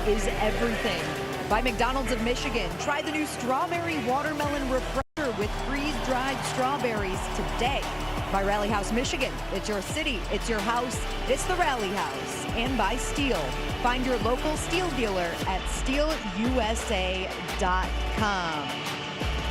is everything. By McDonald's of Michigan, try the new Strawberry Watermelon Refresher with freeze-dried strawberries today. By Rally House Michigan, it's your city, it's your house, it's the Rally House. And by Steel, find your local Steel dealer at steelusa.com.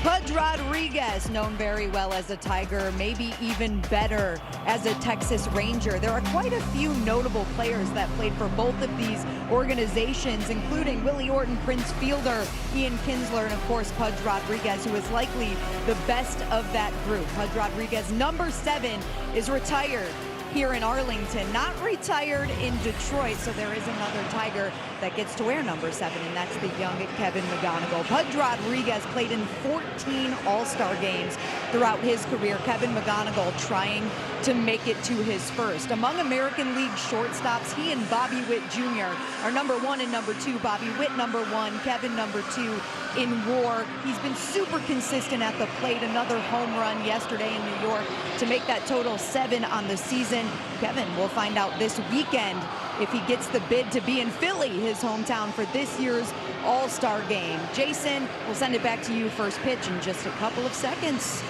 Pudge Rodriguez, known very well as a Tiger, maybe even better as a Texas Ranger. There are quite a few notable players that played for both of these organizations, including Willie Orton, Prince Fielder, Ian Kinsler, and of course Pudge Rodriguez, who is likely the best of that group. Pudge Rodriguez, number 7, is retired here in Arlington, not retired in Detroit, so there is another Tiger that gets to wear number 7, and that's the young Kevin McGonigal. Pudge Rodriguez played in 14 All-Star games throughout his career. Kevin McGonigal trying to make it to his first. Among American League shortstops, he and Bobby Witt Jr. are number 1 and number 2. Bobby Witt number 1, Kevin number 2 in WAR. He's been super consistent at the plate. Another home run yesterday in New York to make that total 7 on the season. Kevin will find out this weekend if he gets the bid to be in Philly, his hometown, for this year's All-Star game. Jason, we'll send it back to you. First pitch in just a couple of seconds.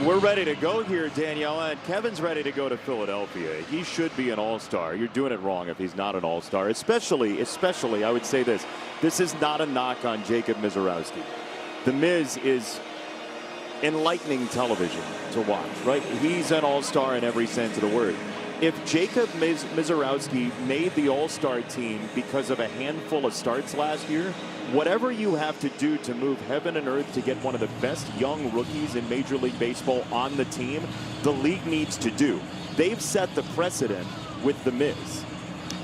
We're ready to go here, Daniela, and Kevin's ready to go to Philadelphia. He should be an all-star. You're doing it wrong if he's not an all-star, especially, I would say this is not a knock on Jacob Misiorowski. The Miz is enlightening television to watch, right? He's an all-star in every sense of the word. If Jacob Misiorowski made the all-star team because of a handful of starts last year, whatever you have to do to move heaven and earth to get one of the best young rookies in Major League Baseball on the team, the league needs to do. They've set the precedent with the Miz.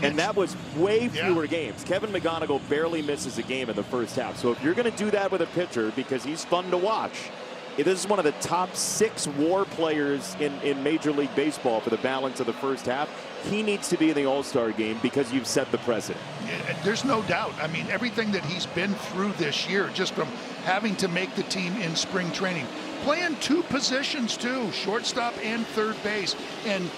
And that was way fewer games. Kevin McGonigal barely misses a game in the first half. So if you're going to do that with a pitcher because he's fun to watch, this is one of the top 6 WAR players in Major League Baseball for the balance of the first half. He needs to be in the All-Star game because you've set the precedent. Yeah, there's no doubt. I mean, everything that he's been through this year, just from having to make the team in spring training, playing 2 positions too, shortstop and third base, and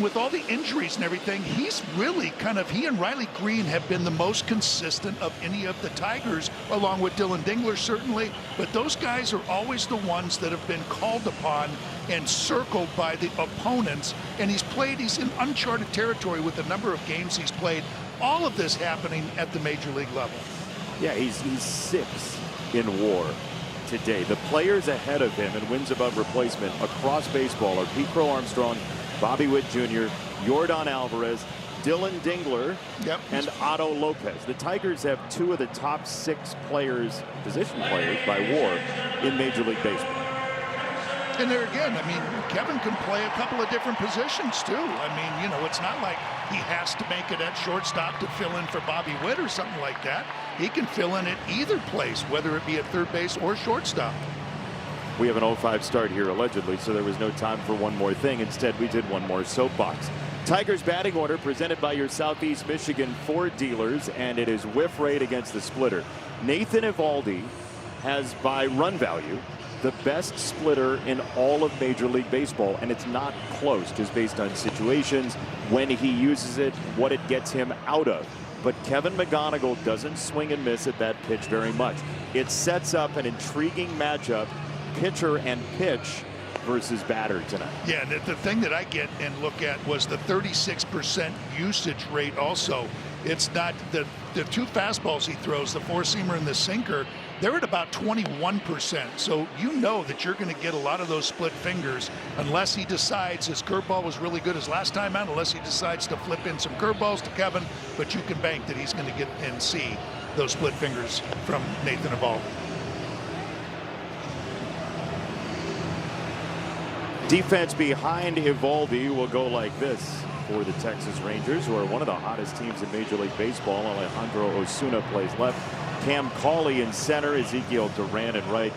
with all the injuries and everything, he's really he and Riley Green have been the most consistent of any of the Tigers, along with Dylan Dingler certainly, but those guys are always the ones that have been called upon and circled by the opponents, and he's in uncharted territory with the number of games he's played. All of this happening at the Major League level. Yeah, he's 6th in WAR today. The players ahead of him in wins above replacement across baseball are Pete Crow Armstrong, Bobby Witt Jr., Yordan Alvarez, Dylan Dingler, and Otto Lopez. The Tigers have 2 of the top 6 position players by WAR in Major League Baseball. And there again, I mean, Kevin can play a couple of different positions too. I mean, you know, it's not like he has to make it at shortstop to fill in for Bobby Witt or something like that. He can fill in at either place, whether it be at third base or shortstop. We have an 0-5 start here, allegedly, so there was no time for one more thing. Instead, we did one more soapbox. Tigers batting order presented by your Southeast Michigan Ford dealers, and it is whiff rate against the splitter. Nathan Eovaldi has, by run value, the best splitter in all of Major League Baseball, and it's not close, just based on situations, when he uses it, what it gets him out of. But Kevin McGonigal doesn't swing and miss at that pitch very much. It sets up an intriguing matchup, pitcher and pitch versus batter tonight. Yeah, the thing that I get and look at was the 36% usage rate also. It's not the 2 fastballs he throws, the 4-seamer and the sinker, they're at about 21%. So you know that you're going to get a lot of those split fingers unless he decides his curveball was really good his last time out, unless he decides to flip in some curveballs to Kevin, but you can bank that he's going to get and see those split fingers from Nathan Eovaldi. Defense behind Eovaldi will go like this for the Texas Rangers, who are one of the hottest teams in Major League Baseball. Alejandro Osuna plays left. Cam Cauley in center. Ezekiel Duran in right.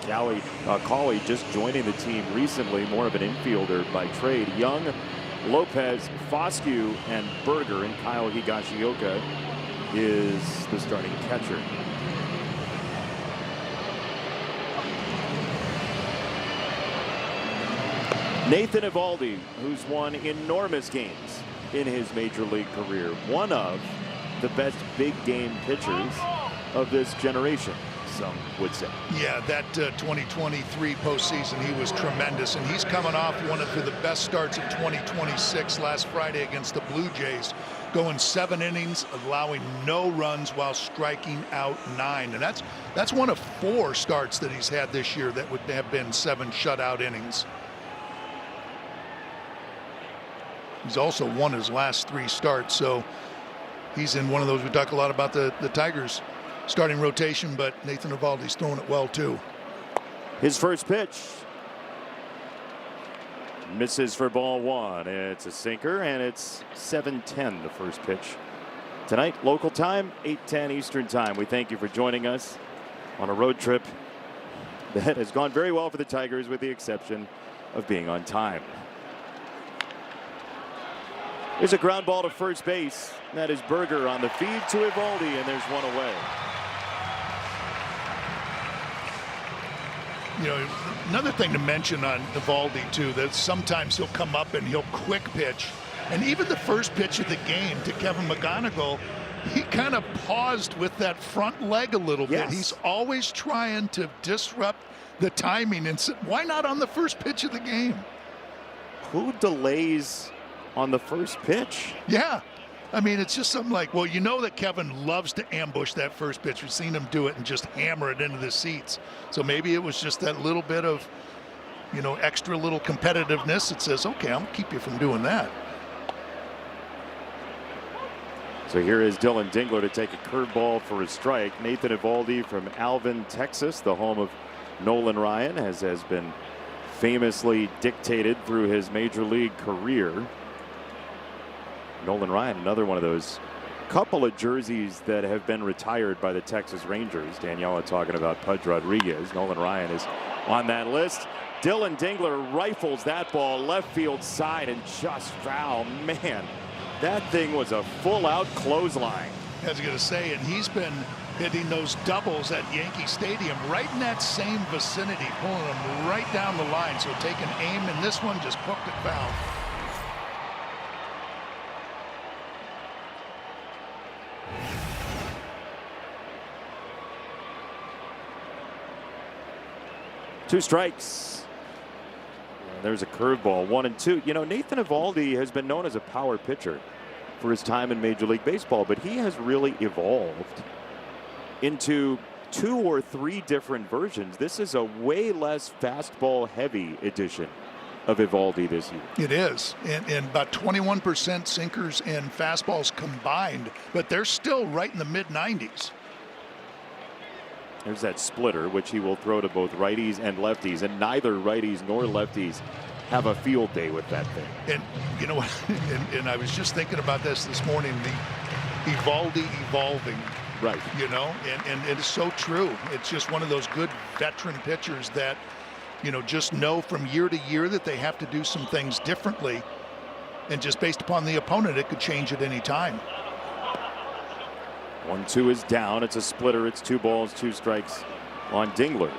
Cauley just joining the team recently, more of an infielder by trade. Young, Lopez, Foscue, and Berger, and Kyle Higashioka is the starting catcher. Nathan Eovaldi, who's won enormous games in his Major League career. One of the best big game pitchers of this generation, some would say. Yeah, that 2023 postseason, he was tremendous, and he's coming off one of the best starts of 2026 last Friday against the Blue Jays, going 7 innings, allowing no runs while striking out 9. And that's one of 4 starts that he's had this year that would have been 7 shutout innings. He's also won his last 3 starts, so he's in one of those. We talk a lot about the Tigers starting rotation, but Nathan Eovaldi's throwing it well too. His first pitch misses for ball 1. It's a sinker, and it's 7:10 the first pitch. Tonight, local time, 8:10 Eastern time. We thank you for joining us on a road trip that has gone very well for the Tigers, with the exception of being on time. There's a ground ball to first base. That is Berger on the feed to Eovaldi, and there's one away. You know, another thing to mention on Eovaldi too, that sometimes he'll come up and he'll quick pitch, and even the first pitch of the game to Kevin McGonigal, he kind of paused with that front leg a little bit. He's always trying to disrupt the timing, and why not on the first pitch of the game? Who delays on the first pitch? Yeah. I mean, it's just something like, well, you know that Kevin loves to ambush that first pitch. We've seen him do it and just hammer it into the seats. So maybe it was just that little bit of, you know, extra little competitiveness that says, okay, I'm going to keep you from doing that. So here is Dylan Dingler to take a curveball for a strike. Nathan Eovaldi from Alvin, Texas, the home of Nolan Ryan, as has been famously dictated through his major league career. Nolan Ryan, another one of those couple of jerseys that have been retired by the Texas Rangers. Daniela talking about Pudge Rodriguez. Nolan Ryan is on that list. Dylan Dingler rifles that ball left field side and just foul. Man, that thing was a full-out clothesline. I was going to say, and he's been hitting those doubles at Yankee Stadium right in that same vicinity, pulling them right down the line. So taking aim, and this one just hooked it foul. Two strikes. And there's a curveball, 1-2. You know, Nathan Eovaldi has been known as a power pitcher for his time in Major League Baseball, but he has really evolved into 2 or 3 different versions. This is a way less fastball heavy edition of Eovaldi this year. It is, and about 21% sinkers and fastballs combined, but they're still right in the mid-90s. There's that splitter, which he will throw to both righties and lefties, and neither righties nor lefties have a field day with that thing. And you know what? and I was just thinking about this morning, the Eovaldi evolving. Right. You know, and it is so true. It's just one of those good veteran pitchers that, you know, just know from year to year that they have to do some things differently. And just based upon the opponent, it could change at any time. 1-2 is down. It's a splitter. It's 2 balls, 2 strikes on Dingler.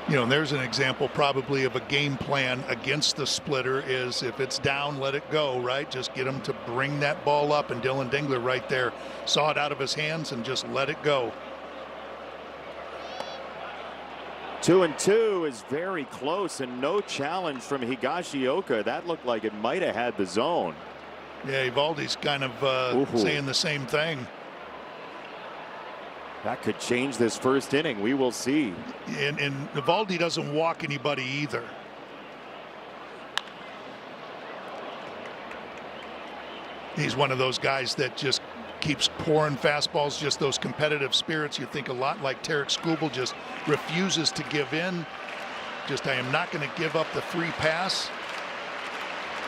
You know, and there's an example probably of a game plan against the splitter is if it's down, let it go, right? Just get him to bring that ball up, and Dylan Dingler right there saw it out of his hands and just let it go. 2-2 is very close, and no challenge from Higashioka. That looked like it might have had the zone. Yeah, Eovaldi's kind of saying the same thing. That could change this first inning. We will see. And Eovaldi doesn't walk anybody either. He's one of those guys that just keeps pouring fastballs, just those competitive spirits. You think a lot like Tarek Skubal, just refuses to give in. Just, I am not going to give up the free pass.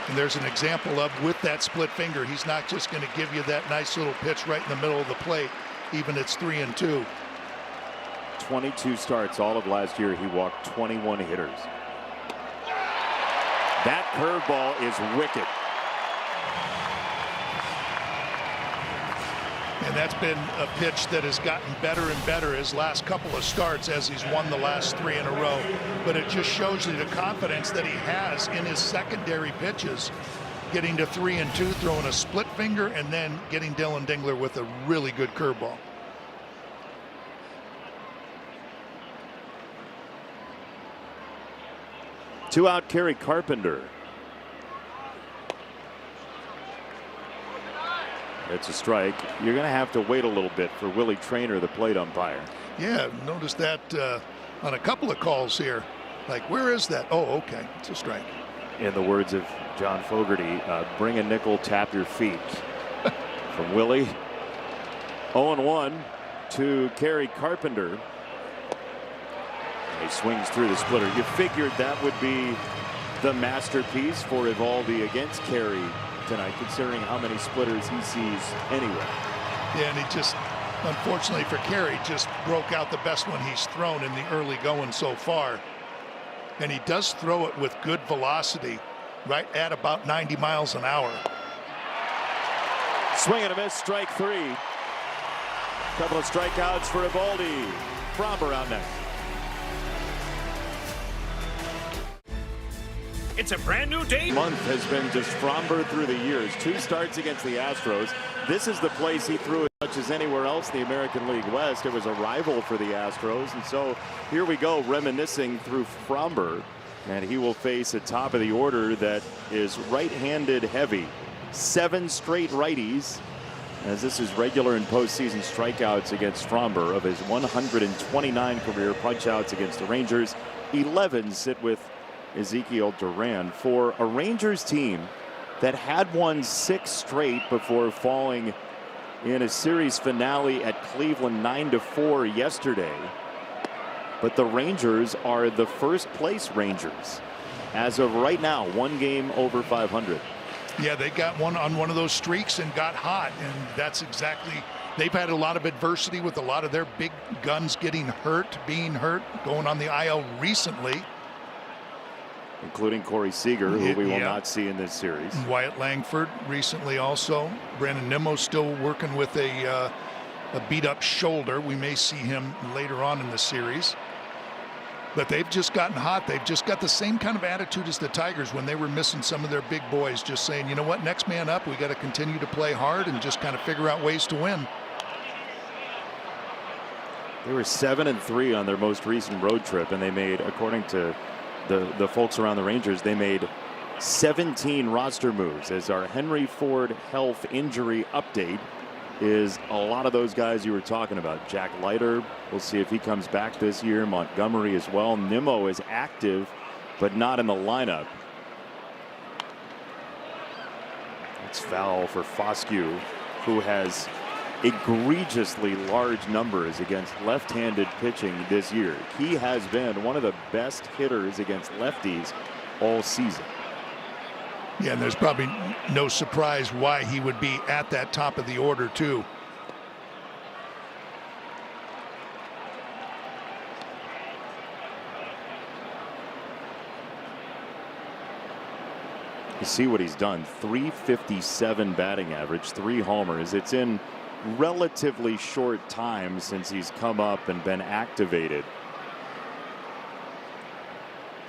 And there's an example of, with that split finger, he's not just going to give you that nice little pitch right in the middle of the plate. Even it's 3-2. 22 starts all of last year. He walked 21 hitters. That curveball is wicked. And that's been a pitch that has gotten better and better his last couple of starts as he's won the last 3 in a row. But it just shows you the confidence that he has in his secondary pitches. getting to 3-2, throwing a split finger, and then getting Dylan Dingler with a really good curveball. Two out, Kerry Carpenter. It's a strike. You're going to have to wait a little bit for Willie Traynor, the plate umpire. Yeah, noticed that on a couple of calls here. Like, where is that? Oh, okay, it's a strike. In the words of John Fogerty, bring a nickel, tap your feet. From Willie. 0-1 to Kerry Carpenter. He swings through the splitter. You figured that would be the masterpiece for Eovaldi against Kerry tonight, considering how many splitters he sees anyway. Yeah, and he just, unfortunately for Kerry, just broke out the best one he's thrown in the early going so far. And he does throw it with good velocity, right at about 90 miles an hour. Swing and a miss, strike three. Couple of strikeouts for Eovaldi. Fromber out next. It's a brand new day. Month has been just Fromber through the years. 2 starts against the Astros. This is the place he threw as much as anywhere else in the American League West. It was a rival for the Astros. And so here we go, reminiscing through Fromber. And he will face a top of the order that is right-handed heavy. 7 straight righties, as this is regular and postseason strikeouts against Fromber. Of his 129 career punch-outs against the Rangers, 11 sit with Ezekiel Duran. For a Rangers team that had won 6 straight before falling in a series finale at Cleveland 9-4 yesterday. But the Rangers are the first place Rangers as of right now, 1 game over 500. Yeah, they got one on one of those streaks and got hot, and that's exactly, they've had a lot of adversity with a lot of their big guns getting hurt, being hurt, going on the IL recently. Including Corey Seager, who we will not see in this series. Wyatt Langford recently also. Brandon Nimmo still working with a beat-up shoulder. We may see him later on in the series. But they've just gotten hot. They've just got the same kind of attitude as the Tigers when they were missing some of their big boys, just saying, you know what, next man up, we got to continue to play hard and just kind of figure out ways to win. They were 7-3 on their most recent road trip, and they made, according to the folks around the Rangers, they made 17 roster moves. As our Henry Ford health injury update is a lot of those guys you were talking about. Jack Leiter, we'll see if he comes back this year. Montgomery as well. Nimmo is active but not in the lineup. It's foul for Foscue, who has egregiously large numbers against left-handed pitching this year. He has been one of the best hitters against lefties all season. Yeah, and there's probably no surprise why he would be at that top of the order too. You see what he's done. 357 batting average, 3 homers. It's in relatively short time since he's come up and been activated.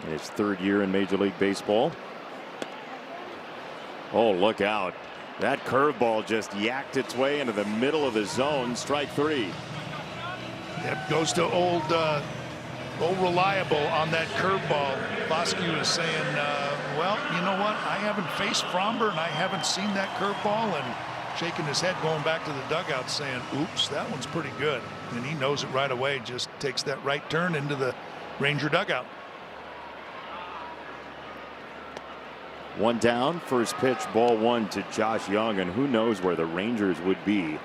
In his 3rd year in Major League Baseball. Oh, look out. That curveball just yacked its way into the middle of the zone. Strike 3. Yep, goes to old reliable on that curveball. Foscue is saying, well, you know what? I haven't faced Fromber and I haven't seen that curveball, and shaking his head going back to the dugout saying, oops, that one's pretty good. And he knows it right away, just takes that right turn into the Ranger dugout. 1 down, first pitch, ball 1 to Josh Young, and who knows where the Rangers would be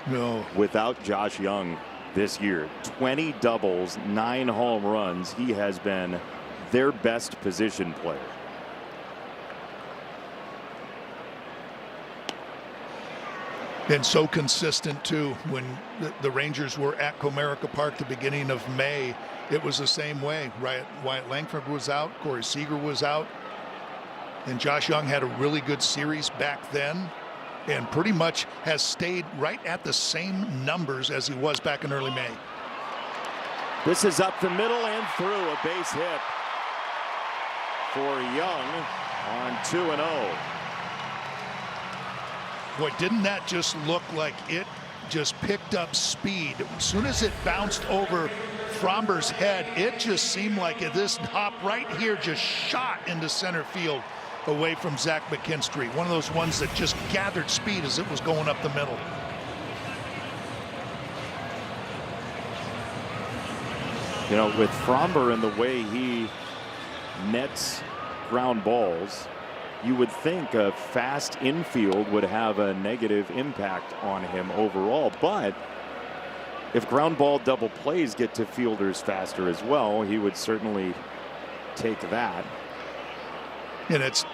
without Josh Young this year. 20 doubles, 9 home runs. He has been their best position player. And so consistent too. When the Rangers were at Comerica Park the beginning of May, it was the same way. Wyatt Langford was out, Corey Seager was out, and Josh Young had a really good series back then and pretty much has stayed right at the same numbers as he was back in early May. This is up the middle and through, a base hit for Young on 2-0. Boy, didn't that just look like it just picked up speed? As soon as it bounced over Fromber's head, it just seemed like this hop right here just shot into center field away from Zach McKinstry. One of those ones that just gathered speed as it was going up the middle. You know, with Fromber and the way he nets ground balls, you would think a fast infield would have a negative impact on him overall. But if ground ball double plays get to fielders faster as well, he would certainly take that. And it's,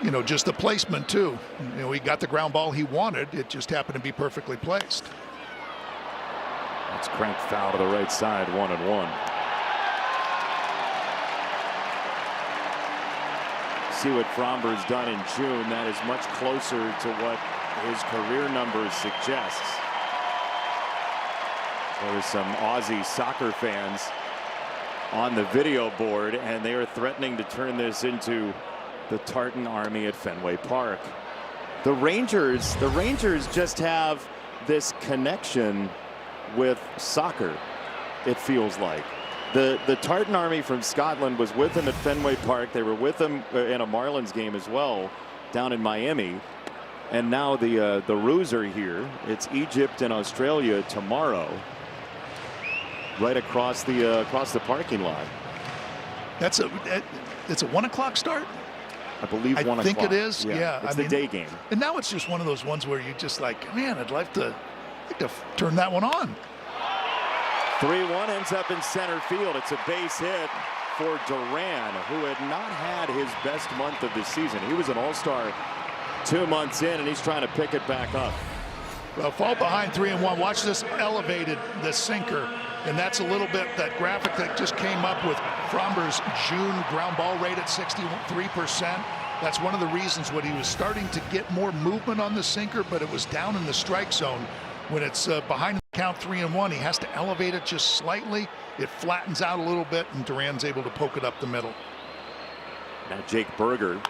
you know, just the placement too. You know, he got the ground ball he wanted. It just happened to be perfectly placed. It's cranked foul to the right side, 1-1. See what Fromber's done in June. That is much closer to what his career numbers suggests. There were some Aussie soccer fans on the video board, and they are threatening to turn this into the Tartan Army at Fenway Park. The Rangers just have this connection with soccer, it feels like. The Tartan Army from Scotland was with him at Fenway Park. They were with him in a Marlins game as well down in Miami. And now the Roos are here. It's Egypt and Australia tomorrow, right across the parking lot. It's a 1 o'clock start. I believe 1 o'clock. I think it is. Yeah, it's the day game. And now it's just one of those ones where you just like, man, I'd like to turn that one on. 3-1 ends up in center field. It's a base hit for Duran, who had not had his best month of the season. He was an all-star 2 months in, and he's trying to pick it back up. Well, fall behind 3-1. Watch this elevated, the sinker. And that's a little bit that graphic that just came up with Fromber's June ground ball rate at 63%. That's one of the reasons when he was starting to get more movement on the sinker, but it was down in the strike zone. When it's behind the count 3-1, he has to elevate it just slightly. It flattens out a little bit, and Duran's able to poke it up the middle. Now Jake Berger.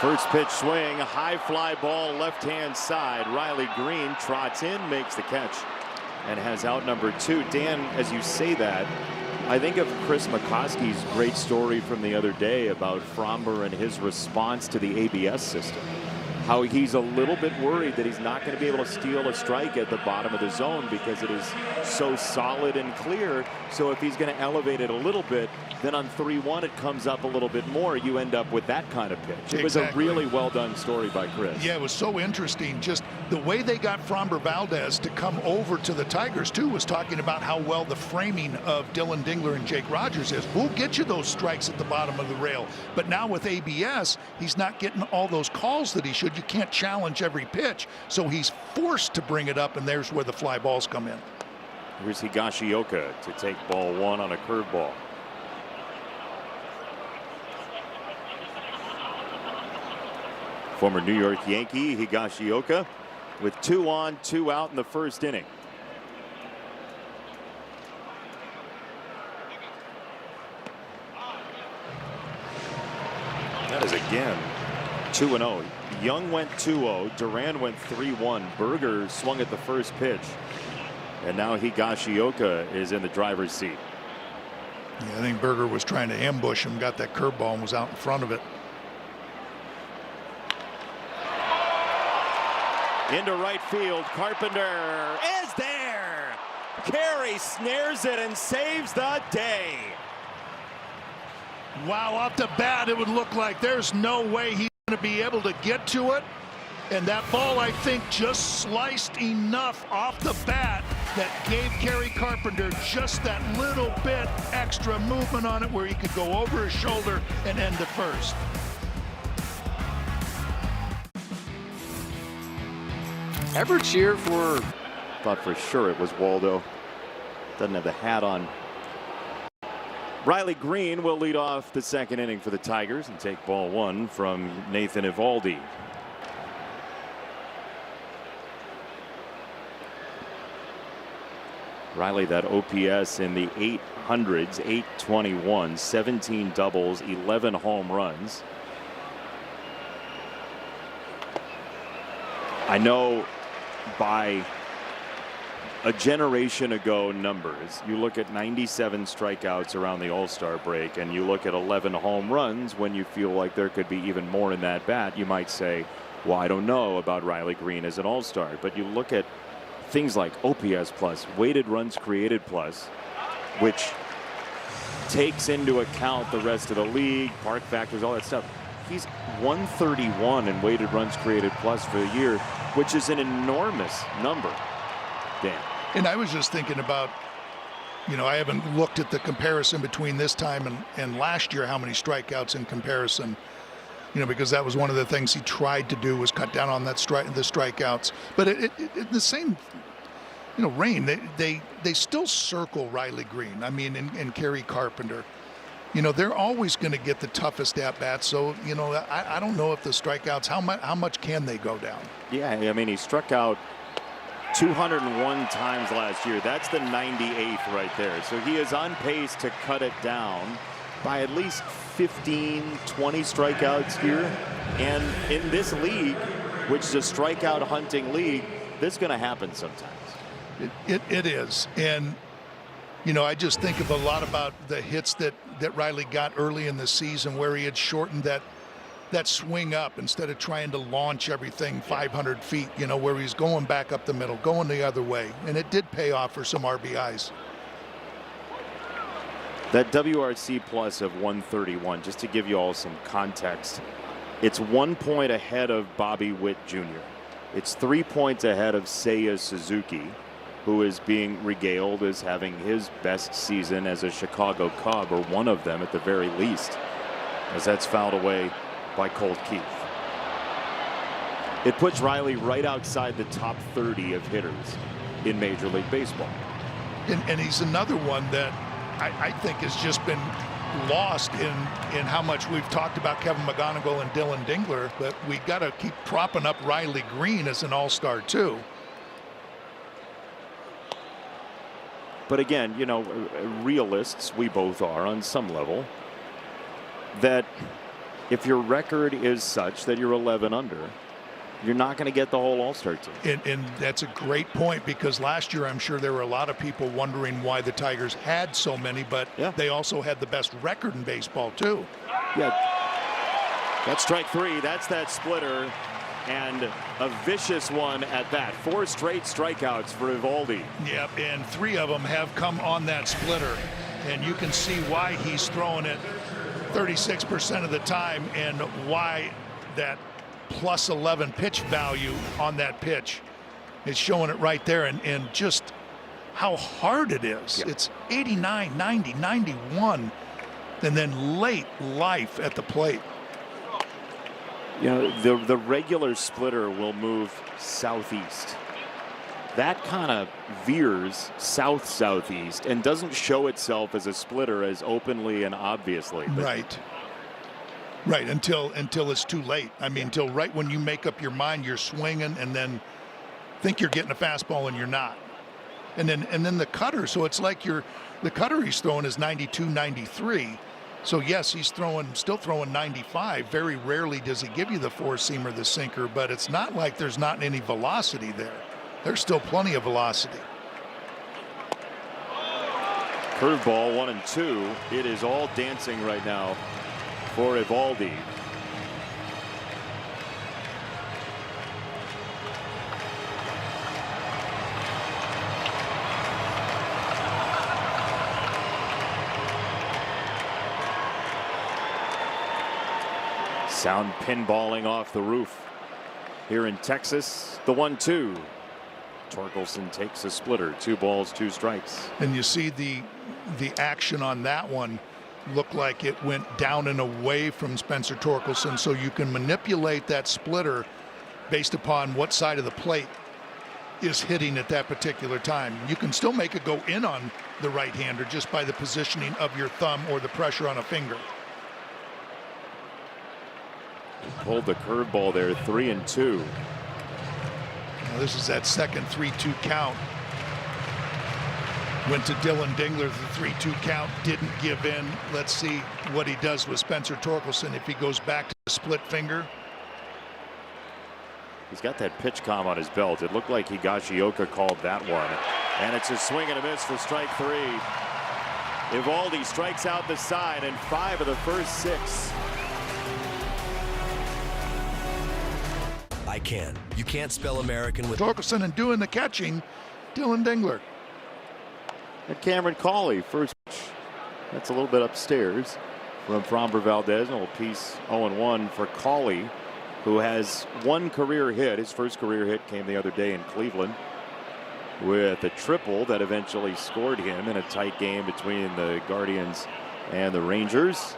First pitch swing, a high fly ball left-hand side. Riley Green trots in, makes the catch, and has out number 2. Dan, as you say that, I think of Chris McCoskey's great story from the other day about Fromber and his response to the ABS system. How he's a little bit worried that he's not going to be able to steal a strike at the bottom of the zone because it is so solid and clear. So if he's going to elevate it a little bit, then on 3-1 it comes up a little bit more. You end up with that kind of pitch. It was a really well done story by Chris. Yeah, it was so interesting. Just the way they got Fromber Valdez to come over to the Tigers too was talking about how well the framing of Dylan Dingler and Jake Rogers is. We'll get you those strikes at the bottom of the rail. But now with ABS, he's not getting all those calls that he should. You can't challenge every pitch, so he's forced to bring it up, and there's where the fly balls come in. Here's Higashioka to take ball 1 on a curveball. Former New York Yankee Higashioka with 2 on, 2 out in the first inning. That is again 2-0. Young went 2-0. Duran went 3-1. Berger swung at the first pitch. And now Higashioka is in the driver's seat. Yeah, I think Berger was trying to ambush him, got that curveball and was out in front of it. Into right field. Carpenter is there. Carey snares it and saves the day. Wow, off the bat, it would look like there's no way he's going to be able to get to it. And that ball, I think, just sliced enough off the bat that gave Kerry Carpenter just that little bit extra movement on it where he could go over his shoulder and end the first. Ever cheer for? Thought for sure it was Waldo. Doesn't have the hat on. Riley Green will lead off the second inning for the Tigers and take ball 1 from Nathan Eovaldi. Riley, that OPS in the 800s, 821, 17 doubles, 11 home runs. I know by a generation ago numbers, you look at 97 strikeouts around the All-Star break and you look at 11 home runs when you feel like there could be even more in that bat, you might say, well, I don't know about Riley Green as an All-Star. But you look at things like OPS plus, weighted runs created plus, which takes into account the rest of the league, park factors, all that stuff. He's 131 in weighted runs created plus for the year, which is an enormous number. Dan. And I was just thinking about, I haven't looked at the comparison between this time and last year, how many strikeouts in comparison, because that was one of the things he tried to do was cut down on that the strikeouts. But the same, Rain, they still circle Riley Green. I mean, and Kerry Carpenter. They're always going to get the toughest at bats. So, I don't know if the strikeouts, how much can they go down? Yeah, I mean, he struck out 201 times last year. That's the 98th right there. So he is on pace to cut it down by at least 15, 20 strikeouts here. And in this league, which is a strikeout hunting league, this is going to happen sometimes. It is. And, I just think of a lot about the hits that Riley got early in the season where he had shortened that swing up instead of trying to launch everything 500 feet, where he's going back up the middle, going the other way. And it did pay off for some RBIs. That WRC plus of 131, just to give you all some context, it's 1 point ahead of Bobby Witt Jr. It's 3 points ahead of Seiya Suzuki, who is being regaled as having his best season as a Chicago Cub, or one of them at the very least, as that's fouled away by Colt Keith. It puts Riley right outside the top 30 of hitters in Major League Baseball. And he's another one that I think has just been lost in how much we've talked about Kevin McGonigal and Dylan Dingler, but we got to keep propping up Riley Green as an all-star too. But again, realists, we both are on some level, that if your record is such that you're 11 under, you're not going to get the whole All-Star team. And that's a great point, because last year I'm sure there were a lot of people wondering why the Tigers had so many, but they also had the best record in baseball too. Yeah, that's strike three. That's that splitter, and a vicious one at that. 4 straight strikeouts for Eovaldi. Yep, and 3 of them have come on that splitter, and you can see why he's throwing it 36% of the time and why that plus 11 pitch value on that pitch is showing it right there, and just how hard it is. Yep. It's 89, 90, 91, and then late life at the plate. The regular splitter will move southeast. That kind of veers south-southeast and doesn't show itself as a splitter as openly and obviously. Right. Until it's too late. I mean, until right when you make up your mind, you're swinging and then think you're getting a fastball and you're not. And then the cutter. So it's like the cutter he's throwing is 92, 93. So yes, he's still throwing 95. Very rarely does he give you the four-seamer, the sinker, but it's not like there's not any velocity there. There's still plenty of velocity. Curveball 1 and 2. It is all dancing right now for Eovaldi. Sound pinballing off the roof here in Texas. The 1-2. Torkelson takes a splitter. 2 balls, 2 strikes. And you see the action on that one looked like it went down and away from Spencer Torkelson, so you can manipulate that splitter based upon what side of the plate is hitting at that particular time. You can still make it go in on the right-hander just by the positioning of your thumb or the pressure on a finger. Pulled the curveball there, 3 and 2. Now this is that second 3-2 count. Went to Dylan Dingler, the 3-2 count, didn't give in. Let's see what he does with Spencer Torkelson if he goes back to the split finger. He's got that pitch comm on his belt. It looked like Higashioka called that one. And it's a swing and a miss for strike 3. Eovaldi strikes out the side in 5 of the first 6. I can. You can't spell American with Torkelson, and doing the catching, Dylan Dingler. And Cameron Cawley, first pitch. That's a little bit upstairs from Framber Valdez. A little piece 0-1 for Cawley, who has 1 career hit. His first career hit came the other day in Cleveland with a triple that eventually scored him in a tight game between the Guardians and the Rangers.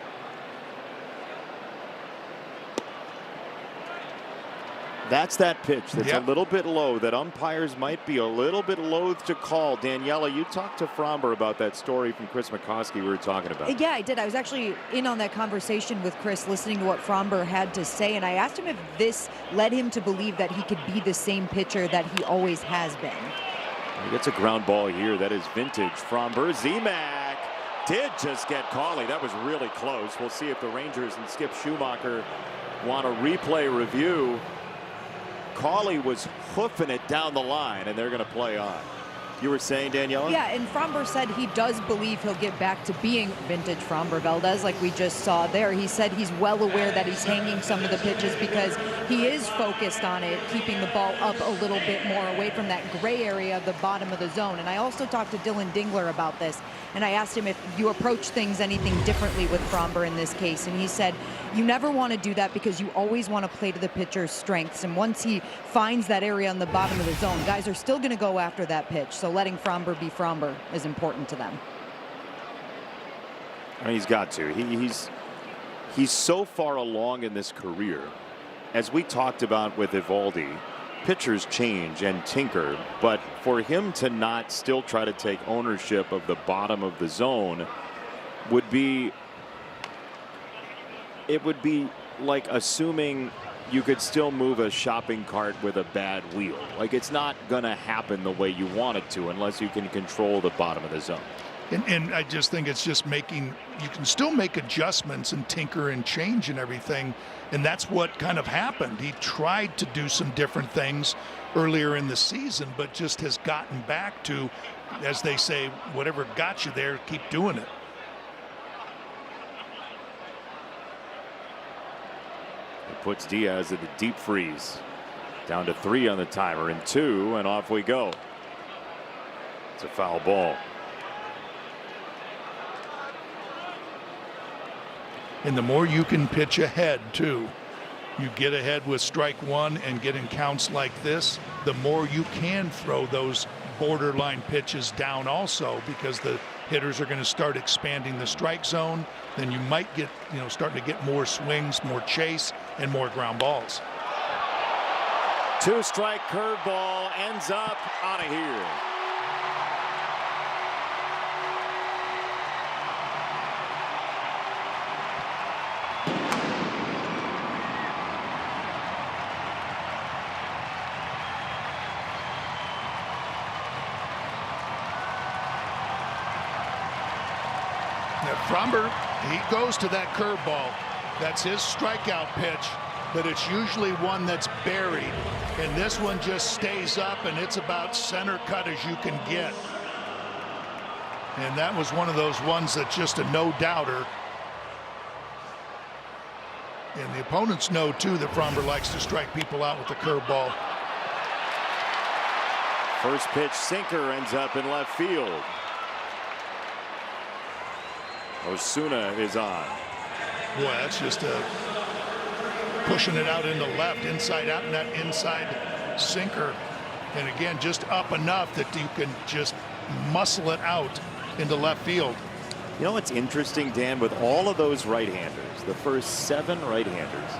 That's that pitch that's a little bit low that umpires might be a little bit loath to call. Daniela, you talked to Framber about that story from Chris McCoskey we were talking about. Yeah, I did. I was actually in on that conversation with Chris, listening to what Framber had to say, and I asked him if this led him to believe that he could be the same pitcher that he always has been. He gets a ground ball here. That is vintage Framber. Zemek did just get Cawley. That was really close. We'll see if the Rangers and Skip Schumacher want a replay review. Cawley was hoofing it down the line, and they're going to play on. You were saying, Daniela? Yeah, and Framber said he does believe he'll get back to being vintage Framber Valdez like we just saw there. He said he's well aware that he's hanging some of the pitches because he is focused on it, keeping the ball up a little bit more away from that gray area of the bottom of the zone. And I also talked to Dylan Dingler about this, and I asked him if you approach things anything differently with Framber in this case, and he said you never want to do that because you always want to play to the pitcher's strengths, and once he finds that area on the bottom of the zone, guys are still going to go after that pitch. So letting Framber be Framber is important to them. I mean, he's got to. He's so far along in this career. As we talked about with Eovaldi, pitchers change and tinker, but for him to not still try to take ownership of the bottom of the zone would be like assuming you could still move a shopping cart with a bad wheel. Like, it's not going to happen the way you want it to unless you can control the bottom of the zone. And I just think it's just you can still make adjustments and tinker and change and everything. And that's what kind of happened. He tried to do some different things earlier in the season, but just has gotten back to, as they say, whatever got you there, keep doing it. It puts Diaz at the deep freeze. Down to 3 on the timer and 2, and off we go. It's a foul ball. And the more you can pitch ahead, too, you get ahead with strike 1 and get in counts like this, the more you can throw those borderline pitches down also, because the hitters are going to start expanding the strike zone. Then you might get, starting to get more swings, more chase, and more ground balls. 2-strike curveball ends up out of here. Framber, he goes to that curveball. That's his strikeout pitch, but it's usually one that's buried. And this one just stays up, and it's about center cut as you can get. And that was one of those ones that's just a no-doubter. And the opponents know, too, that Framber likes to strike people out with the curveball. First pitch sinker ends up in left field. Osuna is on. Boy, that's just pushing it out into left, inside out, and that inside sinker. And again, just up enough that you can just muscle it out into left field. You know what's interesting, Dan, with all of those right-handers, the first 7 right-handers,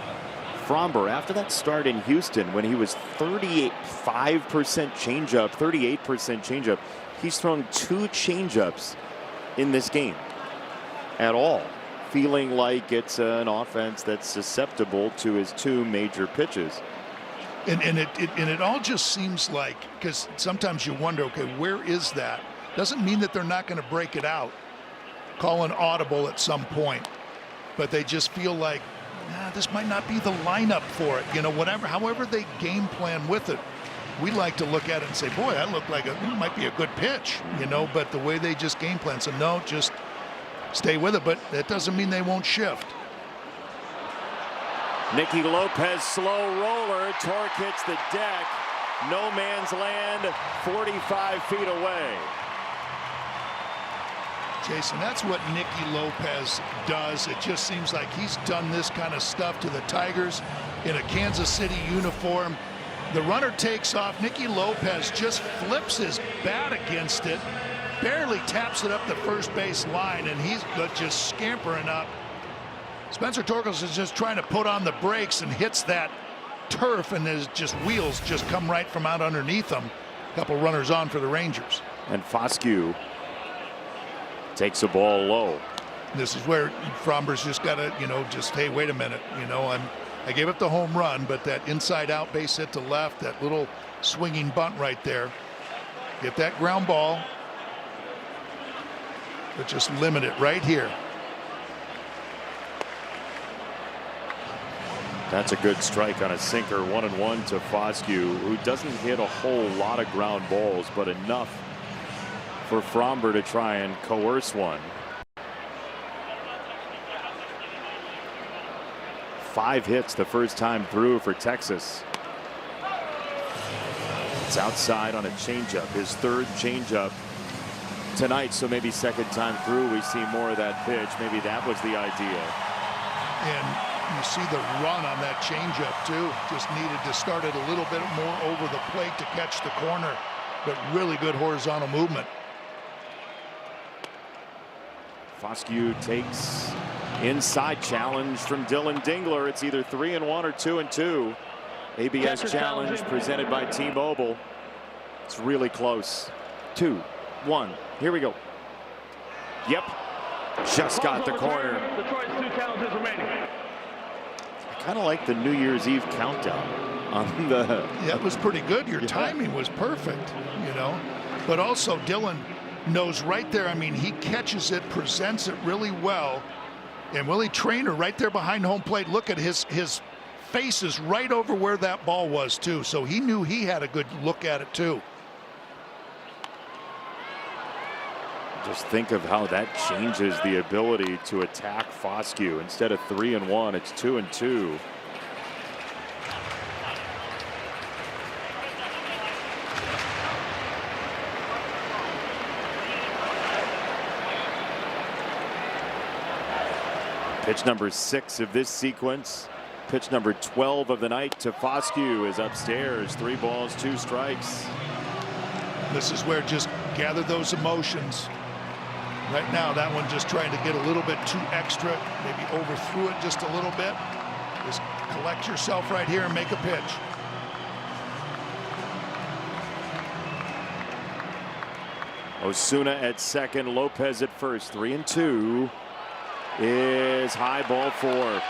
Framber, after that start in Houston when he was 35% changeup, 38% changeup, he's thrown 2 changeups in this game at all, feeling like it's an offense that's susceptible to his 2 major pitches. And it all just seems like, because sometimes you wonder, okay, where is that? Doesn't mean that they're not going to break it out, call an audible at some point, but they just feel like this might not be the lineup for it. You know, however they game plan with it, we like to look at it and say, boy, that looked like it might be a good pitch, you know, but the way they just game plan, so no, just stay with it, but that doesn't mean they won't shift. Nicky Lopez, slow roller. Torque hits the deck. No man's land, 45 feet away. Jason, that's what Nicky Lopez does. It just seems like he's done this kind of stuff to the Tigers in a Kansas City uniform. The runner takes off. Nicky Lopez just flips his bat against it, barely taps it up the first base line, and he's just scampering up. Spencer Torkelson is just trying to put on the brakes and hits that turf, and his wheels just come right from out underneath him. A couple runners on for the Rangers. And Foscue takes a ball low. This is where Fromber's just got to, you know, just, hey, wait a minute, you know, I gave up the home run, but that inside out base hit to left, that little swinging bunt right there, get that ground ball, but just limit it right here. That's a good strike on a sinker. 1-1 to Foscue, who doesn't hit a whole lot of ground balls, but enough for Fromber to try and coerce one. 5 hits the first time through for Texas. It's outside on a changeup, his third changeup tonight, so maybe second time through we see more of that pitch. Maybe that was the idea. And you see the run on that changeup too. Just needed to start it a little bit more over the plate to catch the corner, but really good horizontal movement. Foscue takes inside challenge from Dylan Dingler. It's either 3-1 or 2-2. ABS challenge presented by T-Mobile. It's really close. 2-1. Here we go. Yep. Just got the corner. Detroit's 2 challenges remaining. Kind of like the New Year's Eve countdown on the. Yeah, it was pretty good. Your timing was perfect, you know. But also Dylan knows right there. I mean, he catches it, presents it really well. And Willie Traynor right there behind home plate. Look at his face is right over where that ball was too. So he knew he had a good look at it too. Just think of how that changes the ability to attack Foscue. Instead of 3-1, it's 2-2. Pitch number 6 of this sequence. Pitch number 12 of the night to Foscue is upstairs. 3 balls, 2 strikes. This is where just gather those emotions. Right now, that one just trying to get a little bit too extra, maybe overthrew it just a little bit. Just collect yourself right here and make a pitch. Osuna at second, Lopez at first. 3-2 is high, ball 4.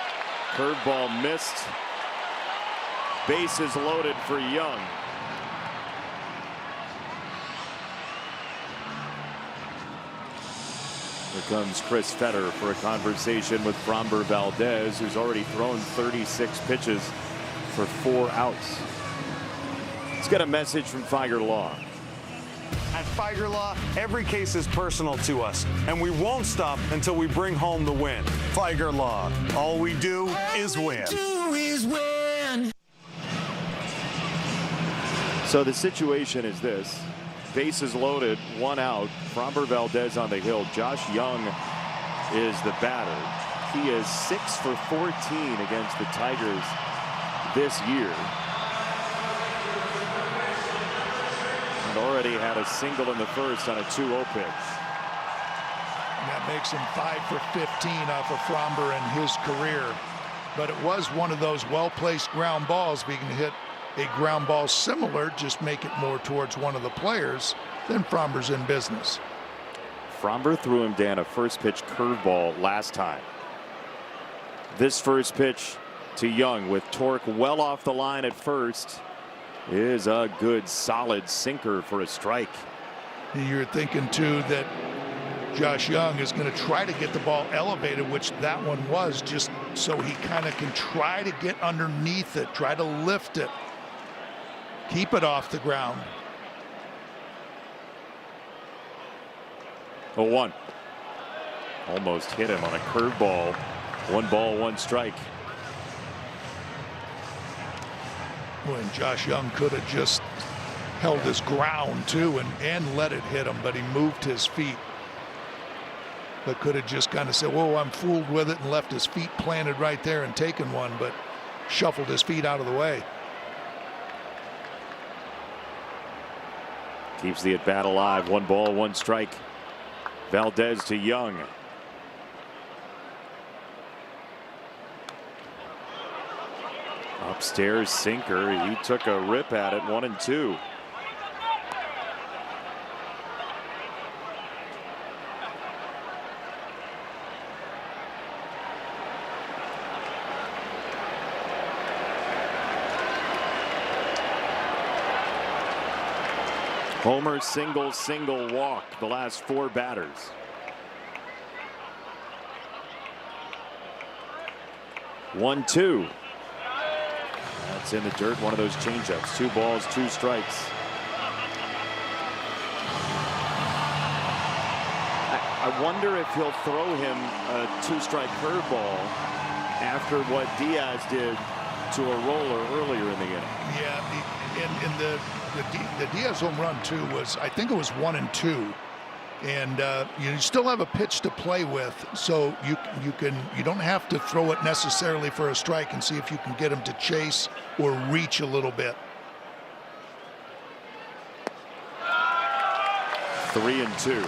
Curveball missed. Bases loaded for Young. Here comes Chris Fetter for a conversation with Fromber Valdez, who's already thrown 36 pitches for 4 outs. Let's get a message from Figer Law. At Figer Law, every case is personal to us, and we won't stop until we bring home the win. Figer Law, all we do is win. So the situation is this. Bases loaded, 1 out. Fromber Valdez on the hill. Josh Young is the batter. He is 6 for 14 against the Tigers this year. And already had a single in the first on a 2-0 pitch. And that makes him 5 for 15 off of Fromber in his career. But it was one of those well-placed ground balls. We can hit a ground ball similar, just make it more towards one of the players, then Fromber's in business. Fromber threw him down a first pitch curveball last time. This first pitch to Young with Torque well off the line at first is a good solid sinker for a strike. You're thinking too that Josh Young is going to try to get the ball elevated, which that one was, just so he kind of can try to get underneath it, try to lift it, keep it off the ground. 0-1. Almost hit him on a curveball. 1 ball, 1 strike. When Josh Young could have just held his ground too and let it hit him, but he moved his feet. But could have just kind of said, whoa, I'm fooled with it, and left his feet planted right there and taken one, but shuffled his feet out of the way. Keeps the at-bat alive. 1 ball, 1 strike. Valdez to Young. Upstairs sinker. He took a rip at it. 1-2. Homer, single, single, walk the last 4 batters. 1-2. That's in the dirt. One of those changeups. 2 balls, 2 strikes. I wonder if he'll throw him a 2-strike curveball after what Diaz did to a roller earlier in the inning. Yeah, and the Diaz home run too was, I think it was 1-2, and you still have a pitch to play with, so you don't have to throw it necessarily for a strike, and see if you can get him to chase or reach a little bit. 3-2.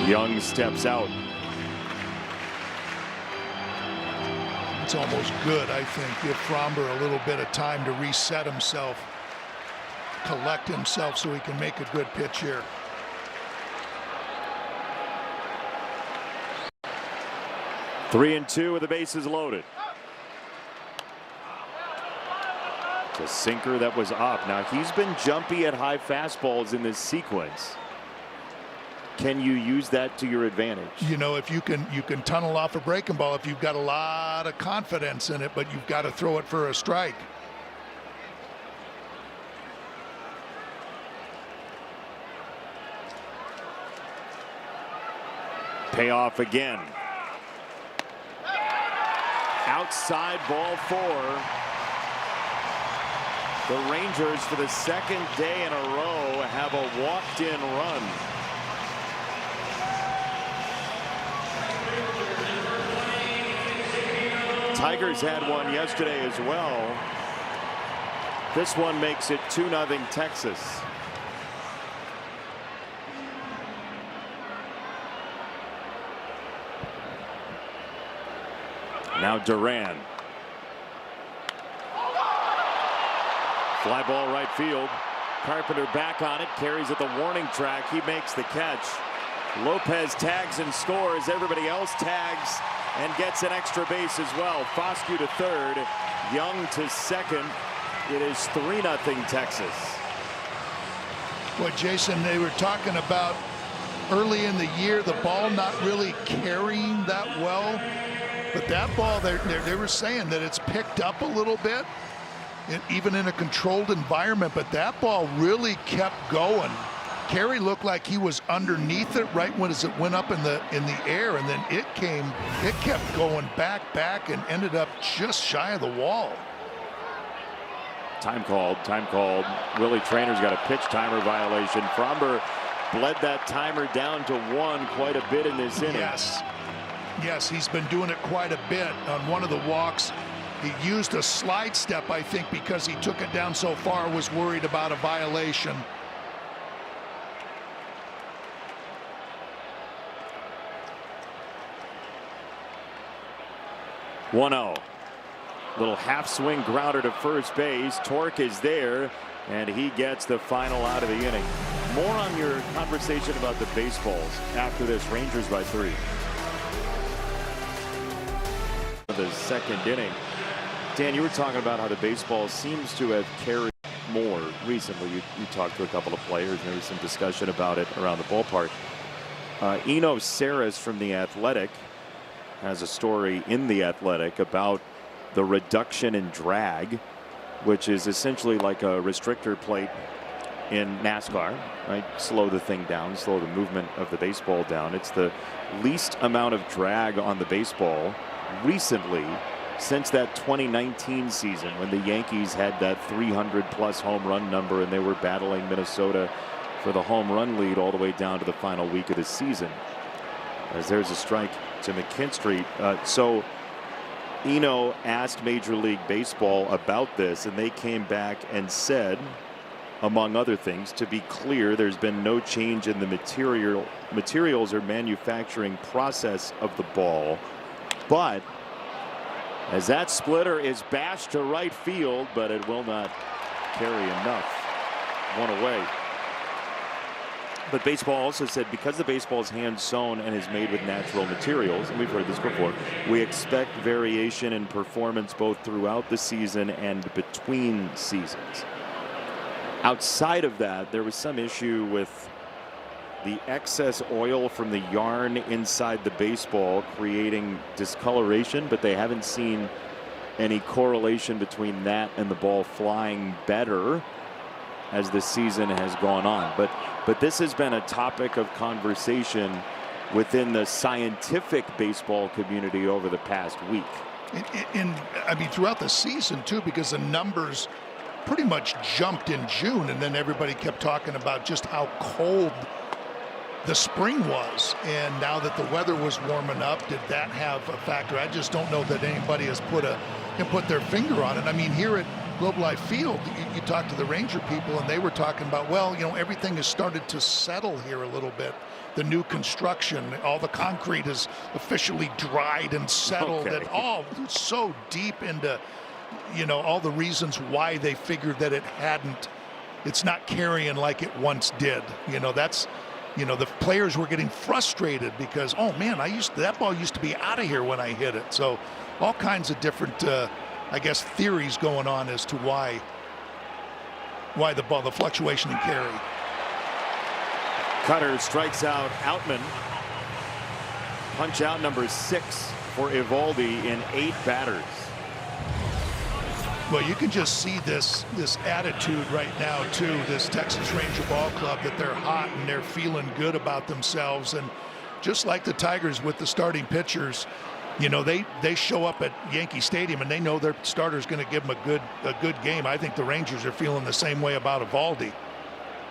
Young steps out. It's almost good, I think. Give Fromber a little bit of time to reset himself, collect himself, so he can make a good pitch here. Three and two with the bases loaded. It's a sinker that was up. Now he's been jumpy at high fastballs in this sequence. Can you use that to your advantage? You know, if you can tunnel off a breaking ball if you've got a lot of confidence in it, but you've got to throw it for a strike. Payoff again. Outside, ball 4. The Rangers, for the second day in a row, have a walked-in run. Tigers had one yesterday as well. This one makes it 2-0 Texas. Now Duran. Fly ball right field. Carpenter back on it, carries at the warning track. He makes the catch. Lopez tags and scores. Everybody else tags and gets an extra base as well. Foscue to third, Young to second. It is 3-0 Texas. Boy, Jason, they were talking about early in the year the ball not really carrying that well, but that ball, they were saying that it's picked up a little bit, even in a controlled environment, but that ball really kept going. Carey looked like he was underneath it right when it went up in the air, and then it kept going back, and ended up just shy of the wall. Time called. Willie Trainer's got a pitch timer violation. Fromber bled that timer down to 1 quite a bit in this inning. Yes, he's been doing it quite a bit. On one of the walks, he used a slide step, I think, because he took it down so far, was worried about a violation. .0. Little half swing grounder to first base. Torque is there, and he gets the final out of the inning. More on your conversation about the baseballs after this. Rangers by 3. The second inning. Dan, you were talking about how the baseball seems to have carried more recently. You talked to a couple of players, and there was some discussion about it around the ballpark. Eno Saris from The Athletic has a story in The Athletic about the reduction in drag, which is essentially like a restrictor plate in NASCAR, right? Slow the thing down, slow the movement of the baseball down. It's the least amount of drag on the baseball recently since that 2019 season when the Yankees had that 300+ home run number and they were battling Minnesota for the home run lead all the way down to the final week of the season. As there's a strike to McKinstry. So Eno asked Major League Baseball about this, and they came back and said, among other things, to be clear, there's been no change in the materials or manufacturing process of the ball. But as that splitter is bashed to right field, but it will not carry enough. One away. But baseball also said because the baseball is hand sewn and is made with natural materials, and we've heard this before, we expect variation in performance both throughout the season and between seasons. Outside of that, there was some issue with the excess oil from the yarn inside the baseball creating discoloration, but they haven't seen any correlation between that and the ball flying better as the season has gone on. But this has been a topic of conversation within the scientific baseball community over the past week. I mean, throughout the season, too, because the numbers pretty much jumped in June, and then everybody kept talking about just how cold the spring was. And now that the weather was warming up, did that have a factor? I just don't know that anybody has put their finger on it. I mean, here at Globe Life Field, you talk to the Ranger people, and they were talking about, well, you know, everything has started to settle here a little bit. The new construction, all the concrete is officially dried and settled, Okay. and all so deep into, you know, all the reasons why they figured that it's not carrying like it once did. You know, that's, you know, the players were getting frustrated because, oh man, that ball used to be out of here when I hit it. So all kinds of different, I guess, theories going on as to why the fluctuation in carry. Cutter strikes out Outman. Punch out number 6 for Eovaldi in 8 batters. Well, you can just see this attitude right now, too, this Texas Ranger ball club, that they're hot and they're feeling good about themselves. And just like the Tigers with the starting pitchers, you know, they show up at Yankee Stadium and they know their starter's going to give them a good game. I think the Rangers are feeling the same way about Eovaldi.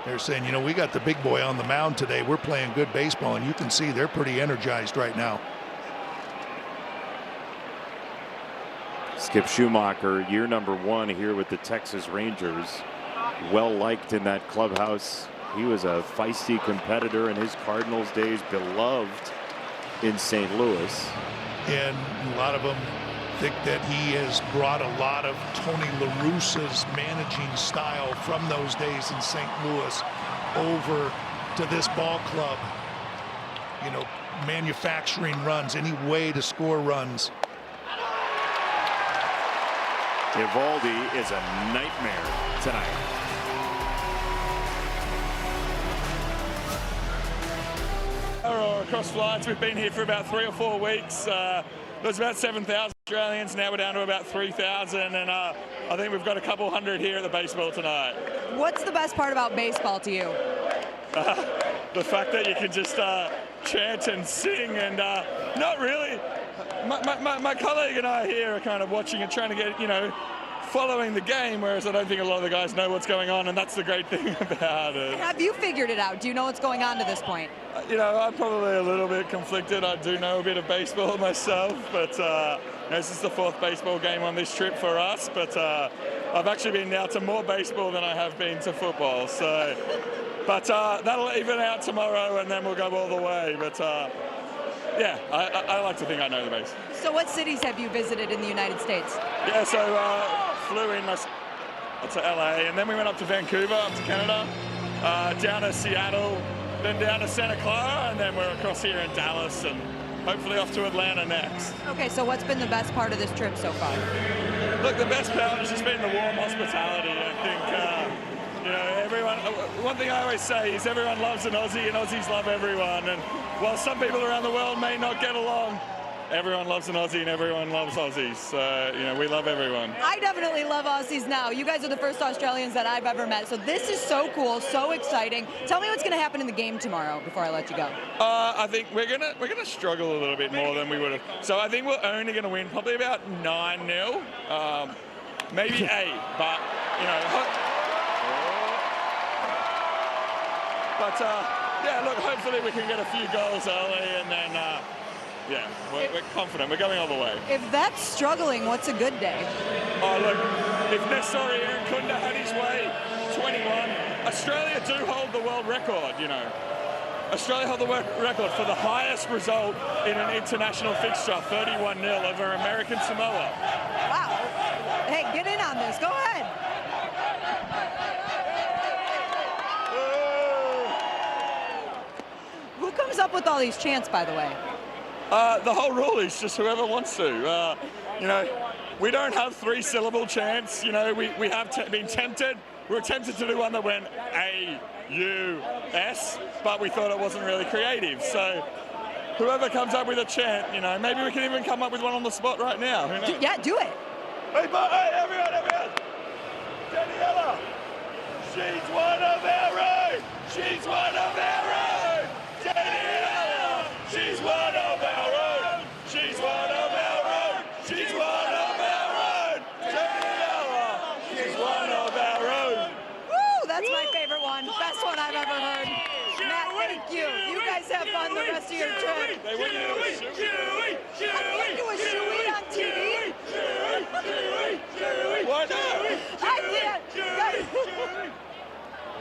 They're saying, you know, we got the big boy on the mound today. We're playing good baseball, and you can see they're pretty energized right now. Skip Schumacher, year number 1 here with the Texas Rangers. Well liked in that clubhouse. He was a feisty competitor in his Cardinals days, beloved in St. Louis. And a lot of them think that he has brought a lot of Tony La Russa's managing style from those days in St. Louis over to this ball club. You know, manufacturing runs, any way to score runs. Eovaldi is a nightmare tonight. Or across flights, we've been here for about 3 or 4 weeks. There's about 7,000 Australians. Now we're down to about 3,000, and I think we've got a couple hundred here at the baseball tonight. What's the best part about baseball to you? The fact that you can just chant and sing, and not really. My colleague and I here are kind of watching and trying to get, you know, following the game, whereas I don't think a lot of the guys know what's going on, and that's the great thing about it. Have you figured it out? Do you know what's going on to this point? You know, I'm probably a little bit conflicted. I do know a bit of baseball myself, but you know, this is the 4th baseball game on this trip for us, but I've actually been now to more baseball than I have been to football. So, but that'll even out tomorrow, and then we'll go all the way. But yeah, I like to think I know the base. So what cities have you visited in the United States? Yeah, so flew in to LA, and then we went up to Vancouver, up to Canada, down to Seattle, then down to Santa Clara, and then we're across here in Dallas, and hopefully off to Atlanta next. Okay, so what's been the best part of this trip so far? Look, the best part has just been the warm hospitality. I think, you know, everyone. One thing I always say is everyone loves an Aussie, and Aussies love everyone. And while some people around the world may not get along, everyone loves an Aussie, and everyone loves Aussies. So, you know, we love everyone. I definitely love Aussies now. You guys are the first Australians that I've ever met, so this is so cool, so exciting. Tell me what's going to happen in the game tomorrow before I let you go. I think we're gonna struggle a little bit more than we would have. So I think we're only gonna win probably about 9-0, maybe 8. But you know, yeah. Look, hopefully we can get a few goals early, and then yeah, we're confident. We're going all the way. If that's struggling, what's a good day? Oh look, if Nestori Kunda had his way, 21. Australia do hold the world record, you know. Australia hold the record for the highest result in an international fixture, 31-0 over American Samoa. Wow. Hey, get in on this. Go ahead. Who comes up with all these chants, by the way? The whole rule is just whoever wants to. You know, we don't have 3-syllable chants. You know, we have been tempted. We were tempted to do one that went A-U-S, but we thought it wasn't really creative. So whoever comes up with a chant, you know, maybe we can even come up with one on the spot right now. Who knows? Yeah, do it. Hey, everyone. Daniela, she's one of our own. She's one of our own. Daniela, she's one of our own. She's one of our own. She's one of our own. Daniela, she's one of our own. Woo, that's my favorite one. Best one I've ever heard. Matt, thank you. You guys have fun the rest of your trip. They wouldn't do a shoey. I can't do a shoey on TV. Why not? I can't.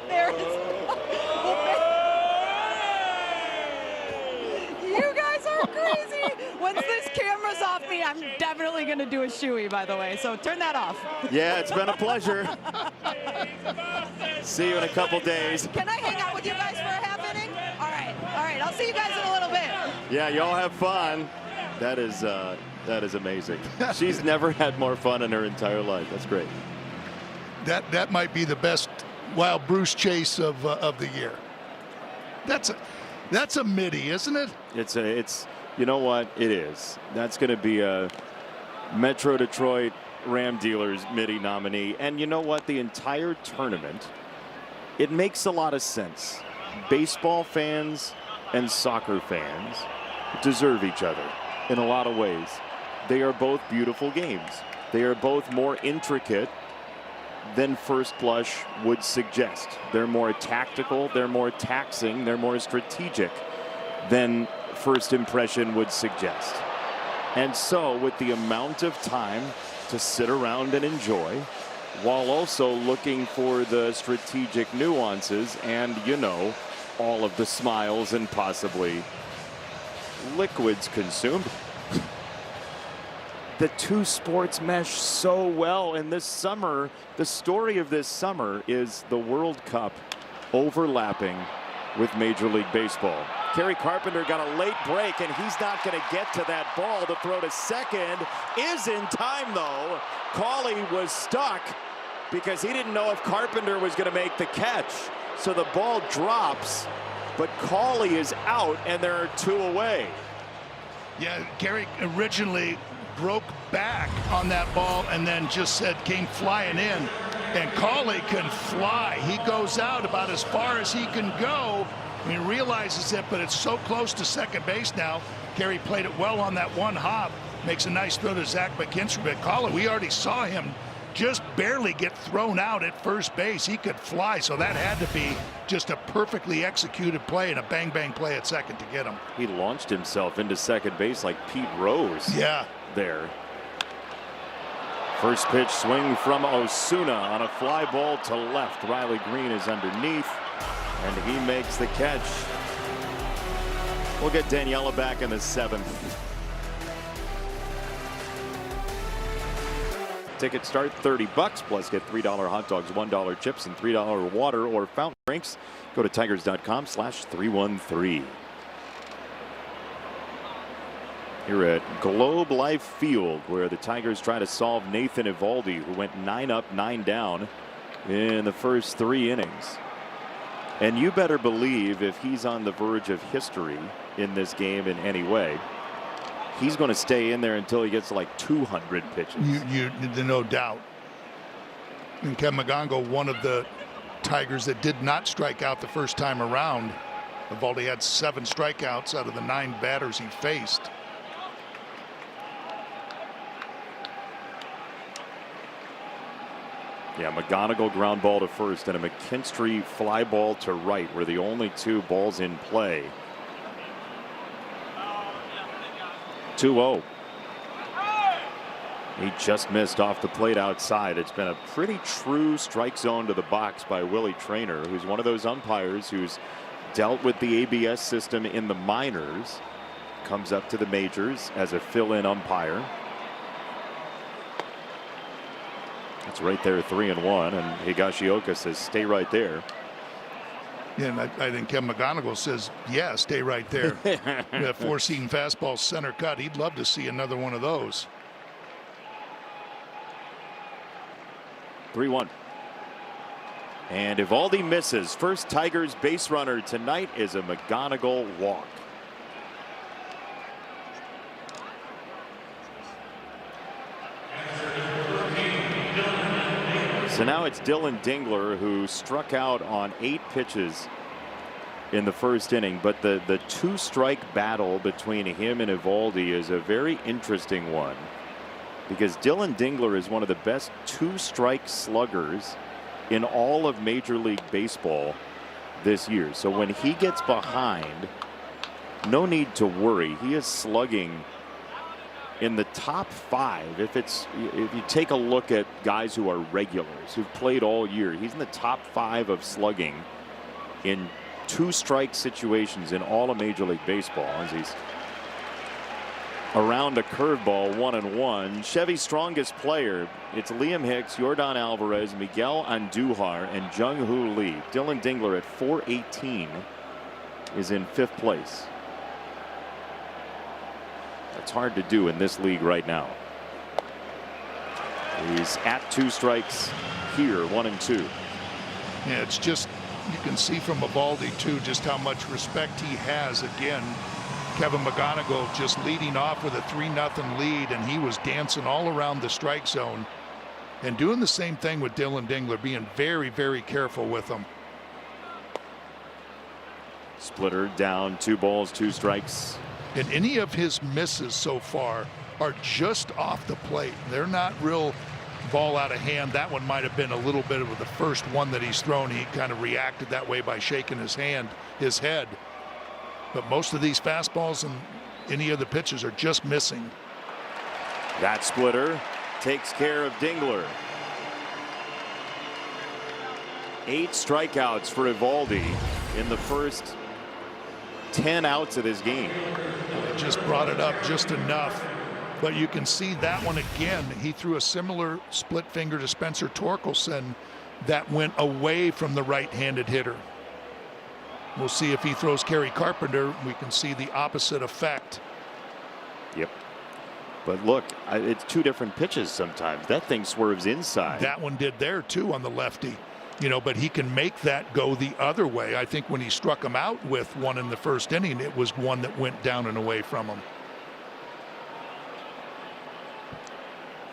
There it is. You guys are crazy. Once this camera's off me, I'm definitely going to do a shoey, by the way. So turn that off. Yeah, it's been a pleasure. See you in a couple days. Can I hang out with you guys for a half inning? All right. I'll see you guys in a little bit. Yeah, y'all have fun. That is amazing. She's never had more fun in her entire life. That's great. That might be the best Wild Bruce chase of the year. That's a midi, isn't it? It's you know what it is. That's going to be a Metro Detroit Ram Dealers midi nominee. And you know what? The entire tournament, it makes a lot of sense. Baseball fans and soccer fans deserve each other in a lot of ways. They are both beautiful games. They are both more intricate than first blush would suggest. They're more tactical, they're more taxing, they're more strategic than first impression would suggest. And so with the amount of time to sit around and enjoy, while also looking for the strategic nuances and, you know, all of the smiles and possibly liquids consumed, the two sports mesh so well. And this summer, the story of this summer is the World Cup overlapping with Major League Baseball. Kerry Carpenter got a late break, and he's not going to get to that ball to throw to second. Is in time, though. Cawley was stuck because he didn't know if Carpenter was going to make the catch. So the ball drops, but Cawley is out, and there are two away. Yeah, Kerry originally broke back on that ball and then just came flying in. And Cawley can fly. He goes out about as far as he can go. He realizes it, but it's so close to second base now. Kerry played it well on that one hop. Makes a nice throw to Zach McKinstry. But Cawley, we already saw him just barely get thrown out at first base. He could fly, so that had to be just a perfectly executed play and a bang-bang play at second to get him. He launched himself into second base like Pete Rose. Yeah. There. First pitch swing from Osuna on a fly ball to left. Riley Green is underneath, and he makes the catch. We'll get Daniela back in the 7th. Tickets start $30 plus get $3 hot dogs, $1 chips, and $3 water or fountain drinks. Go to tigers.com/313. Here at Globe Life Field, where the Tigers try to solve Nathan Eovaldi, who went 9 up, 9 down in the first 3 innings. And you better believe if he's on the verge of history in this game in any way, he's going to stay in there until he gets like 200 pitches. No doubt. And Kevin McGonigal, one of the Tigers that did not strike out the first time around. Eovaldi had 7 strikeouts out of the 9 batters he faced. Yeah, McGonigal ground ball to first and a McKinstry fly ball to right were the only 2 balls in play. 2-0. He just missed off the plate outside. It's been a pretty true strike zone to the box by Willie Traynor, who's one of those umpires who's dealt with the ABS system in the minors, comes up to the majors as a fill-in umpire. It's right there, 3-1, and Higashioka says, "Stay right there." Yeah, and I think Kevin McGonigal says, "Yeah, stay right there." That 4-seam fastball center cut. He'd love to see another one of those. 3-1. And Eovaldi misses. First Tigers base runner tonight is a McGonigal walk. So now it's Dylan Dingler, who struck out on 8 pitches in the first inning. But the 2-strike battle between him and Eovaldi is a very interesting one, because Dylan Dingler is one of the best 2-strike sluggers in all of Major League Baseball this year. So when he gets behind, no need to worry. He is slugging in the top 5. If you take a look at guys who are regulars, who've played all year, he's in the top 5 of slugging in 2-strike situations in all of Major League Baseball, as he's around a curveball, 1-1. Chevy's strongest player, it's Liam Hicks, Yordan Alvarez, Miguel Andujar, and Jung-Hoo Lee. Dylan Dingler at 418 is in 5th place. That's hard to do in this league right now. He's at 2 strikes here, 1-2. Yeah, it's just, you can see from Eovaldi too just how much respect he has. Again, Kevin McGonigal just leading off with a 3-0 lead, and he was dancing all around the strike zone and doing the same thing with Dylan Dingler, being very, very careful with him. Splitter down, 2 balls, 2 strikes. And any of his misses so far are just off the plate. They're not real ball out of hand. That one might have been a little bit of the first one that he's thrown. He kind of reacted that way by shaking his head. But most of these fastballs and any of the pitches are just missing. That splitter takes care of Dingler. 8 strikeouts for Eovaldi in the first 10 outs of this game. Just brought it up just enough. But you can see that one again. He threw a similar split finger to Spencer Torkelson that went away from the right-handed hitter. We'll see if he throws Kerry Carpenter. We can see the opposite effect. Yep. But look, it's 2 different pitches sometimes. That thing swerves inside. That one did there too on the lefty. You know, but he can make that go the other way. I think when he struck him out with one in the first inning, it was one that went down and away from him.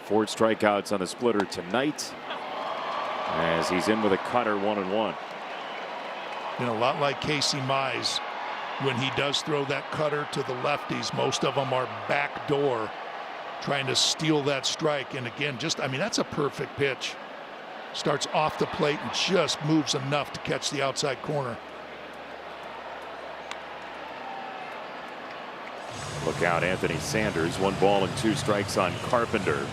4 strikeouts on the splitter tonight, as he's in with a cutter, 1-1. You know, a lot like Casey Mize, when he does throw that cutter to the lefties, most of them are backdoor, trying to steal that strike. And again, just, I mean, that's a perfect pitch. Starts off the plate and just moves enough to catch the outside corner. Look out, Anthony Sanders. 1 ball and 2 strikes on Carpenter.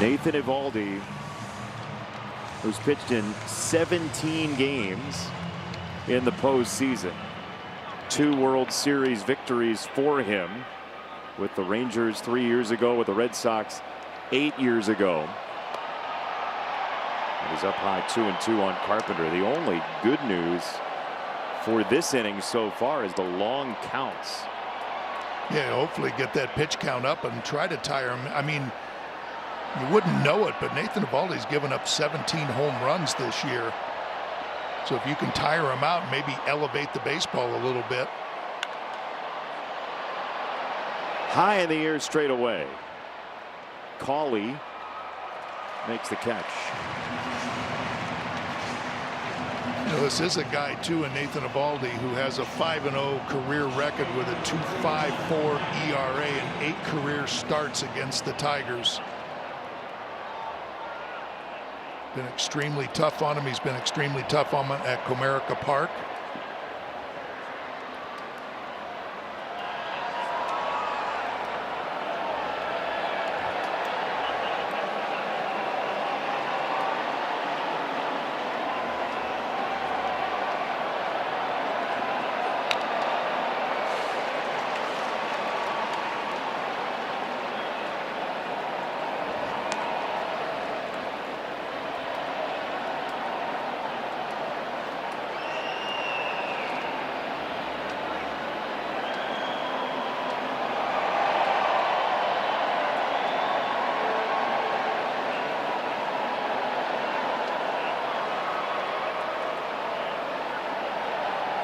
Nathan Eovaldi, who's pitched in 17 games, in the postseason. 2 World Series victories for him with the Rangers 3 years ago, with the Red Sox 8 years ago. He's up high 2-2 on Carpenter. The only good news for this inning so far is the long counts. Yeah, hopefully get that pitch count up and try to tire him. I mean, you wouldn't know it, but Nathan Eovaldi's given up 17 home runs this year. So if you can tire him out, maybe elevate the baseball a little bit. High in the air straight away. Cawley makes the catch. You know, this is a guy, too, in Nathan Eovaldi, who has a 5-0 career record with a 2.54 ERA and 8 career starts against the Tigers. Been extremely tough on him. He's been extremely tough on him at Comerica Park.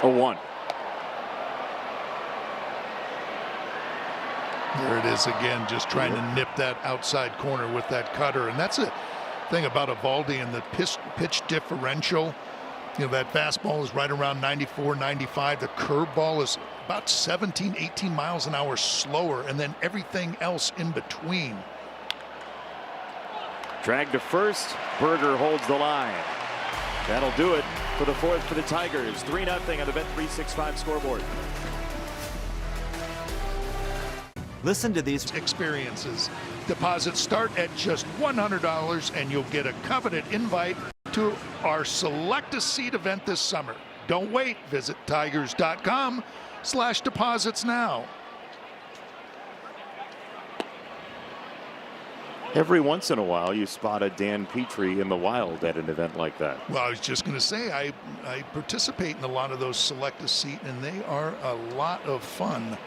A 1. There it is again, just trying to nip that outside corner with that cutter. And that's a thing about Eovaldi and the pitch differential. You know, that fastball is right around 94, 95. The curveball is about 17, 18 miles an hour slower, and then everything else in between. Drag to first. Berger holds the line. That'll do it for the 4th for the Tigers. 3-0 on the Bet365 scoreboard. Listen to these Experiences. Deposits start at just $100, and you'll get a coveted invite to our Select a Seat event this summer. Don't wait. Visit tigers.com/deposits now. Every once in a while, you spot a Dan Petrie in the wild at an event like that. Well, I was just going to say, I participate in a lot of those Select a Seat, and they are a lot of fun.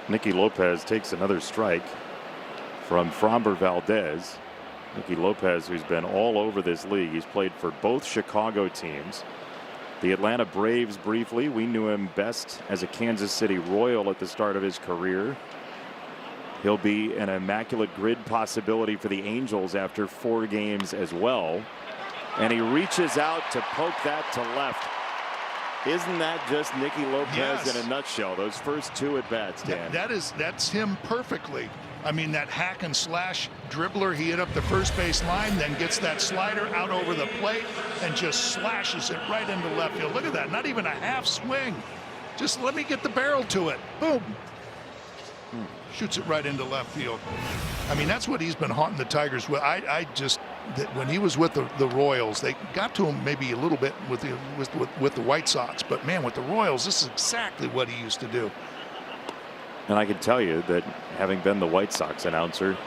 Nicky Lopez takes another strike from Framber Valdez. Nicky Lopez, who's been all over this league. He's played for both Chicago teams. The Atlanta Braves briefly. We knew him best as a Kansas City Royal at the start of his career. He'll be an immaculate grid possibility for the Angels after 4 games as well. And he reaches out to poke that to left. Isn't that just Nicky Lopez Yes. in a nutshell? Those first 2 at bats, Dan. That's him perfectly. I mean, that hack and slash dribbler, he hit up the first base line, then gets that slider out over the plate and just slashes it right into left field. Look at that, not even a half swing. Just let me get the barrel to it. Boom. Shoots it right into left field. I mean, that's what he's been haunting the Tigers with. When he was with the Royals, they got to him maybe a little bit with the White Sox, but man, with the Royals, this is exactly what he used to do. And I can tell you that, having been the White Sox announcer,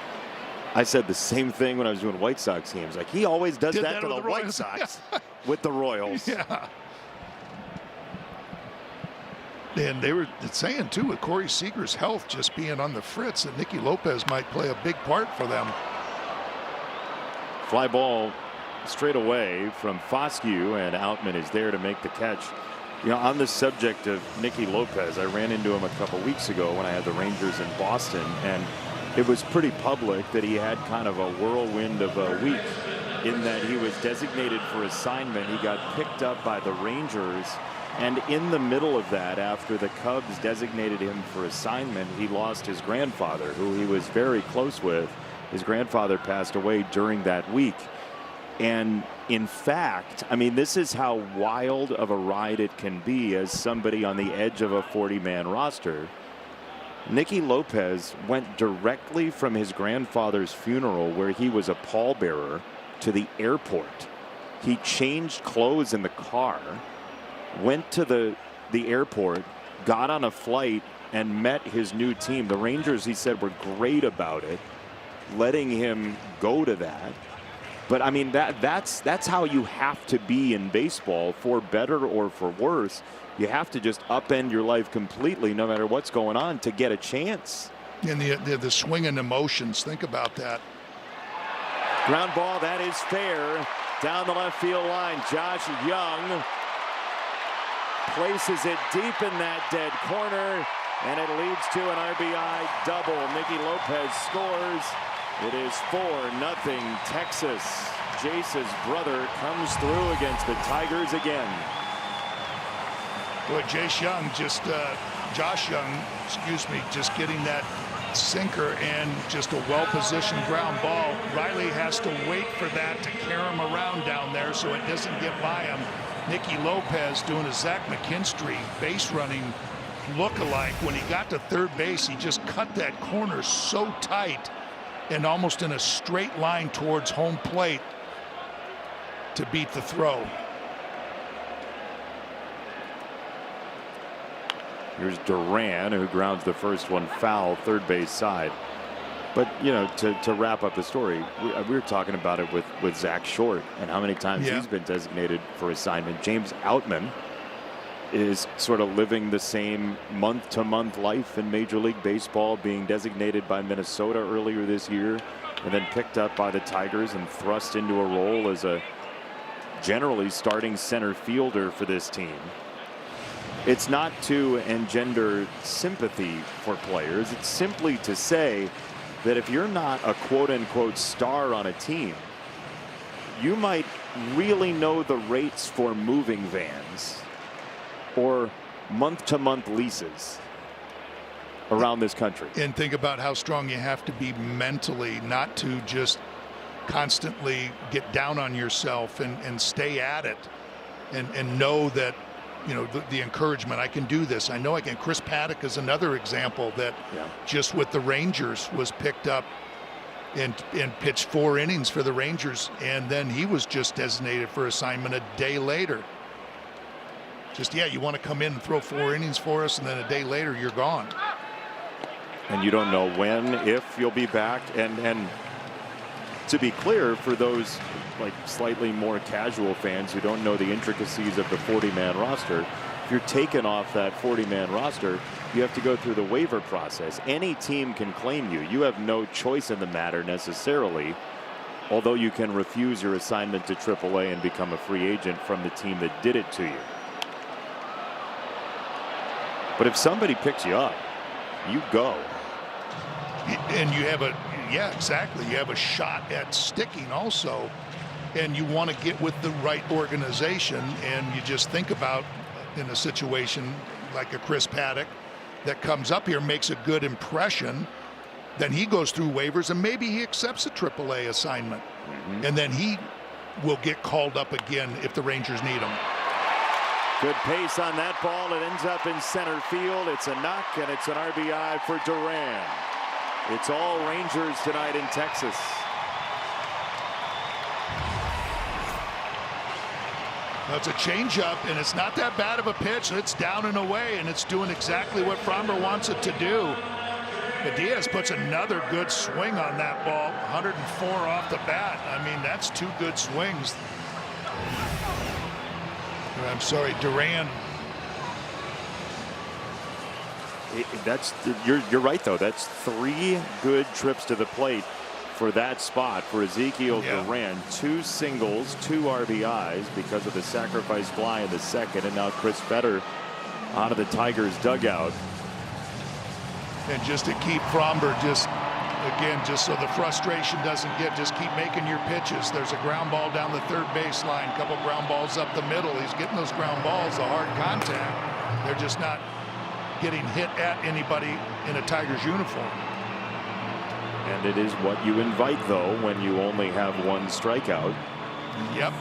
I said the same thing when I was doing White Sox games. Like, he always does that to the White Sox with the Royals. Yeah. And they were saying, too, with Corey Seager's health just being on the fritz, that Nicky Lopez might play a big part for them. Fly ball straight away from Foscue, and Outman is there to make the catch. You know, on the subject of Nicky Lopez, I ran into him a couple weeks ago when I had the Rangers in Boston, and it was pretty public that he had kind of a whirlwind of a week in that he was designated for assignment. He got picked up by the Rangers, and in the middle of that, after the Cubs designated him for assignment, he lost his grandfather, who he was very close with. His grandfather passed away during that week. And in fact, I mean, this is how wild of a ride it can be as somebody on the edge of a 40-man roster. Nicky Lopez went directly from his grandfather's funeral, where he was a pallbearer, to the airport. He changed clothes in the car, went to the airport, got on a flight, and met his new team. The Rangers, he said, were great about it, letting him go to that. But I mean, that's how you have to be in baseball, for better or for worse. You have to just upend your life completely, no matter what's going on, to get a chance. And the swing and emotions, think about that. Ground ball, that is fair. Down the left field line, Josh Young places it deep in that dead corner, and it leads to an RBI double. Nicky Lopez scores. It is 4-0 Texas. Jace's brother comes through against the Tigers again. Boy, Josh Young, just getting that sinker and just a well-positioned ground ball. Riley has to wait for that to carry him around down there so it doesn't get by him. Nicky Lopez doing a Zach McKinstry base running look-alike. When he got to third base, he just cut that corner so tight and almost in a straight line towards home plate to beat the throw. Here's Duran, who grounds the first one foul, third base side. But, you know, to wrap up the story, we were talking about it with Zach Short and how many times he's been designated for assignment. James Outman is sort of living the same month-to-month life in Major League Baseball, being designated by Minnesota earlier this year and then picked up by the Tigers and thrust into a role as a generally starting center fielder for this team. It's not to engender sympathy for players. It's simply to say that if you're not a quote-unquote star on a team, you might really know the rates for moving vans or month-to-month leases around this country. And think about how strong you have to be mentally, not to just constantly get down on yourself and stay at it and know that, you know, the encouragement, I can do this, I know I can. Chris Paddock is another example that just with the Rangers was picked up and pitched 4 innings for the Rangers, and then he was just designated for assignment a day later. Just, you want to come in and throw 4 innings for us, and then a day later you're gone. And you don't know when, if you'll be back. And to be clear, for those like slightly more casual fans who don't know the intricacies of the 40-man roster, if you're taken off that 40-man roster, you have to go through the waiver process. Any team can claim you. You have no choice in the matter necessarily, although you can refuse your assignment to AAA and become a free agent from the team that did it to you. But if somebody picks you up, you go. And you have exactly. You have a shot at sticking also. And you want to get with the right organization. And you just think about, in a situation like a Chris Paddock that comes up here, makes a good impression, then he goes through waivers and maybe he accepts a AAA assignment. And then he will get called up again if the Rangers need him. Good pace on that ball. It ends up in center field. It's a knock, and it's an RBI for Duran. It's all Rangers tonight in Texas. It's a changeup, and it's not that bad of a pitch. It's down and away, and it's doing exactly what Fromber wants it to do. But Diaz puts another good swing on that ball. 104 off the bat. I mean, that's 2 good swings. I'm sorry, Duran. You're right though. That's 3 good trips to the plate for that spot for Ezekiel Duran. 2 singles, 2 RBIs because of the sacrifice fly in the second, and now Chris Fetter out of the Tigers dugout. And just to keep Fromber just so the frustration doesn't just keep making your pitches. There's a ground ball down the third baseline, a couple ground balls up the middle. He's getting those ground balls, the hard contact. They're just not getting hit at anybody in a Tigers uniform. And it is what you invite, though, when you only have 1 strikeout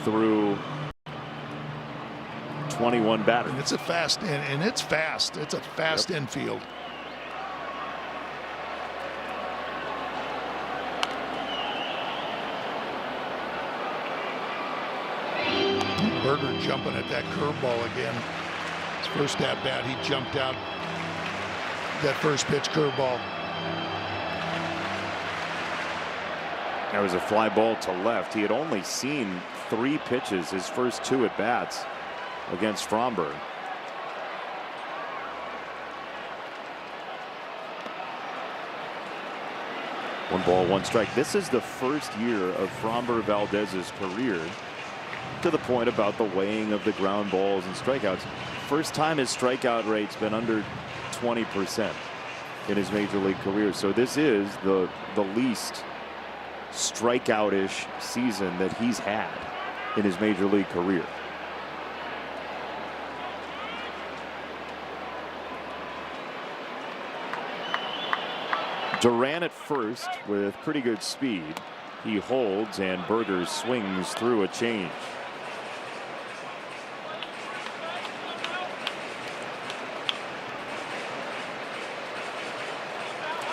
through 21 batters. And it's a fast, and it's fast. It's a fast infield. Berger jumping at that curveball again. His first at bat, he jumped out that first pitch curveball. That was a fly ball to left. He had only seen 3 pitches his first 2 at bats against Fromberg. One ball, one strike. This is the first year of Fromber Valdez's career to the point about the weighing of the ground balls and strikeouts. First time his strikeout rate's been under 20% in his major league career. So this is the least strikeout-ish season that he's had in his major league career. Duran at first with pretty good speed. He holds and Berger swings through a change.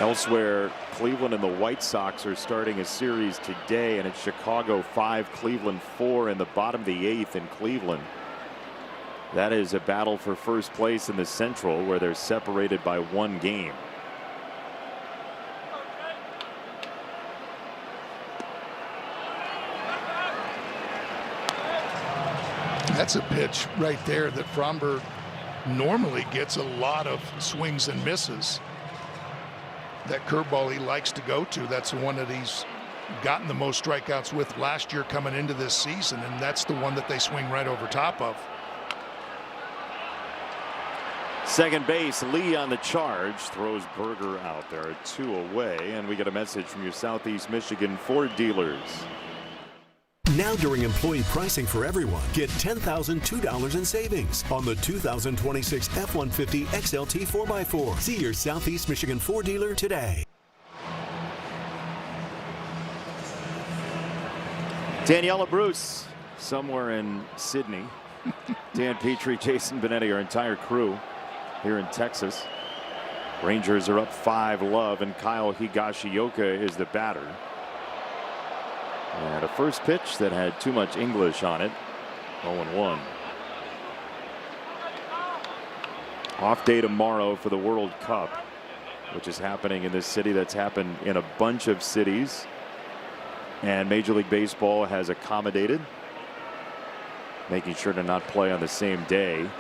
Elsewhere, Cleveland and the White Sox are starting a series today, and it's Chicago 5, Cleveland 4 in the bottom of the 8th in Cleveland. That is a battle for first place in the Central, where they're separated by 1 game. That's a pitch right there that Fromber normally gets a lot of swings and misses. That curveball he likes to go to, that's the one that he's gotten the most strikeouts with last year coming into this season, and that's the one that they swing right over top of. Second base, Lee on the charge, throws Berger out there, 2 away, and we get a message from your Southeast Michigan Ford dealers. Now during employee pricing for everyone, get $10,002 in savings on the 2026 F-150 XLT 4x4. See your Southeast Michigan Ford dealer today. Daniela Bruce somewhere in Sydney. Dan Petrie, Jason Benetti, our entire crew here in Texas. Rangers are up 5-love, and Kyle Higashioka is the batter. And a first pitch that had too much English on it. 0-1. Off day tomorrow for the World Cup, which is happening in this city. That's happened in a bunch of cities. And Major League Baseball has accommodated, making sure to not play on the same day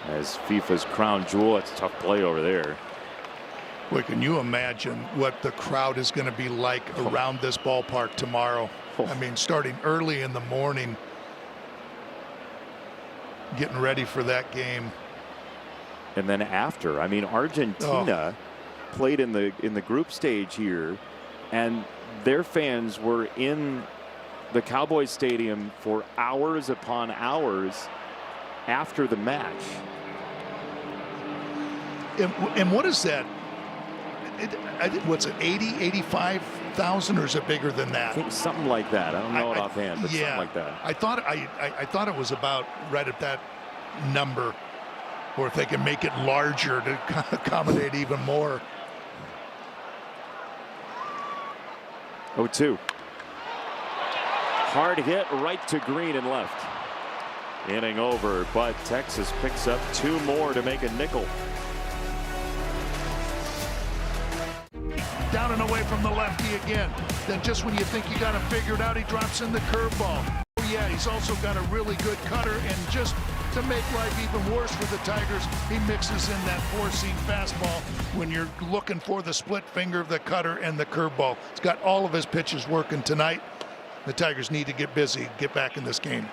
as FIFA's crown jewel. That's a tough play over there. Boy, can you imagine what the crowd is going to be like around this ballpark tomorrow? I mean, starting early in the morning, getting ready for that game. And then after, I mean, Argentina played in the group stage here, and their fans were in the Cowboys Stadium for hours upon hours after the match. And what is that? What's it, 80, 85,000, or is it bigger than that? I think something like that. I don't know it offhand, but something like that. I thought it was about right at that number, or if they can make it larger to accommodate even more. 0-2. Hard hit right to Green and left. Inning over, but Texas picks up 2 more to make a nickel. Down and away from the lefty again. Then just when you think you got him figured out, he drops in the curveball. Oh yeah, he's also got a really good cutter, and just to make life even worse for the Tigers, he mixes in that 4-seam fastball when you're looking for the split finger of the cutter and the curveball. He's got all of his pitches working tonight. The Tigers need to get busy, get back in this game.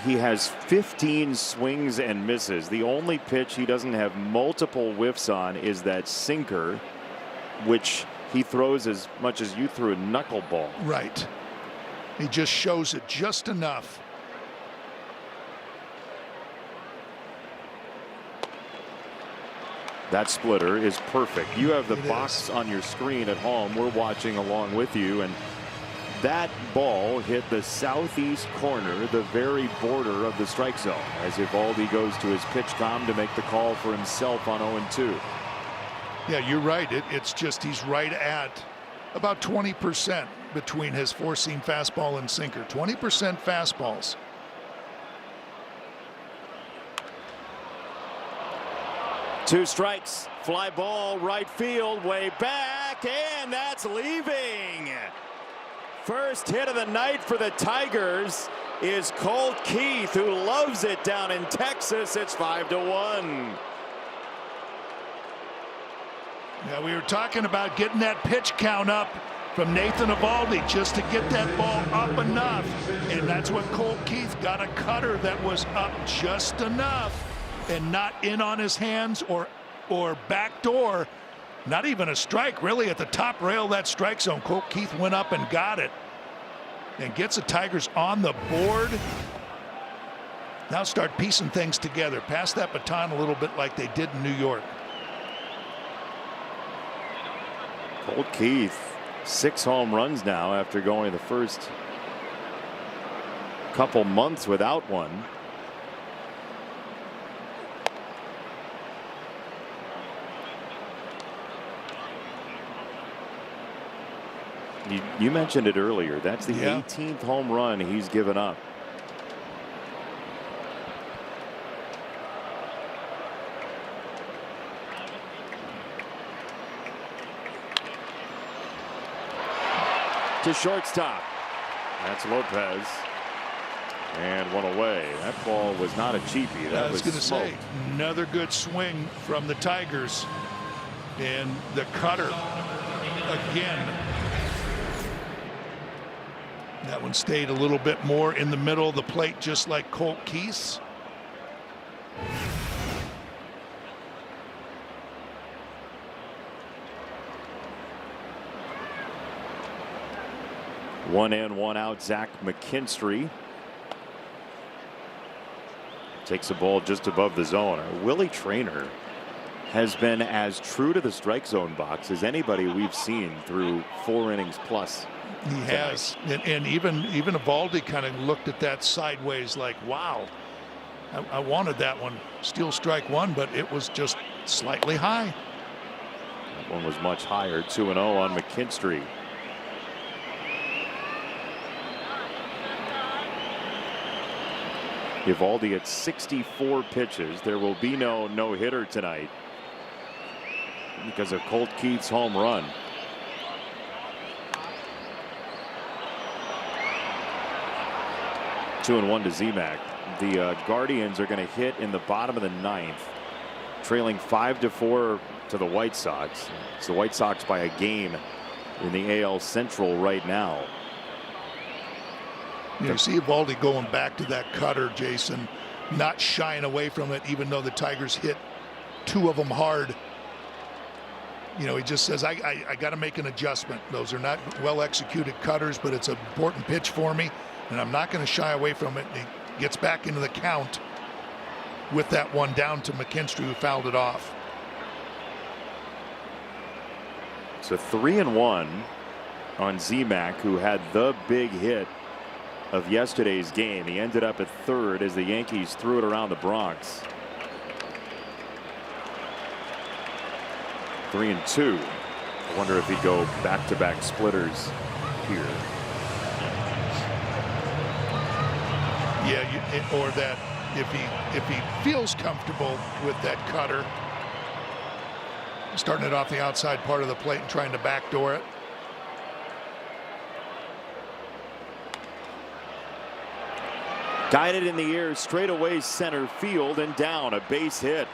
He has 15 swings and misses. The only pitch he doesn't have multiple whiffs on is that sinker, which he throws as much as you threw a knuckleball. Right. He just shows it just enough. That splitter is perfect. You have the box on your screen at home. We're watching along with you, and that ball hit the southeast corner, the very border of the strike zone, as Eovaldi goes to his pitch comm to make the call for himself on 0-2. Yeah, you're right. It's just he's right at about 20%. between his four-seam fastball and sinker. 20% fastballs. Two strikes, fly ball, right field, way back, and that's leaving. First hit of the night for the Tigers is Colt Keith, who loves it down in Texas. It's 5-1. Yeah, we were talking about getting that pitch count up from Nathan Eovaldi just to get that ball up enough. And that's what Colt Keith got, a cutter that was up just enough and not in on his hands or back door. Not even a strike, really, at the top rail of that strike zone. Colt Keith went up and got it and gets the Tigers on the board. Now start piecing things together. Pass that baton a little bit like they did in New York. Colt Keith, 6 home runs now after going the first couple months without one. You mentioned it earlier. That's the 18th home run he's given up. To shortstop. That's Lopez. And one away. That ball was not a cheapie. That was going to say, another good swing from the Tigers. And the cutter again. That one stayed a little bit more in the middle of the plate, just like Colt Keith's. One in, one out. Zach McKinstry takes a ball just above the zone. Willie Traynor has been as true to the strike zone box as anybody we've seen through 4 innings plus. He has, and even Eovaldi kind of looked at that sideways like, wow, I wanted that one. Steal strike one, but it was just slightly high. That one was much higher. 2-0 on McKinstry. Eovaldi at 64 pitches. There will be no no-hitter tonight because of Colt Keith's home run. Two and one to Zemek. The Guardians are going to hit in the bottom of the 9th, trailing 5-4 to the White Sox. It's the White Sox by a game in the AL Central right now. You see Eovaldi going back to that cutter, Jason, not shying away from it, even though the Tigers hit 2 of them hard. You know, he just says, I got to make an adjustment. Those are not well executed cutters, but it's an important pitch for me, and I'm not going to shy away from it. And he gets back into the count with that one down to McKinstry, who fouled it off. So 3-1 on Zemek, who had the big hit of yesterday's game. He ended up at third as the Yankees threw it around the Bronx. 3-2. I wonder if he'd go back-to-back splitters here. Yeah, or that if he feels comfortable with that cutter, starting it off the outside part of the plate and trying to backdoor it. Guided in the air, straight away center field and down, a base hit.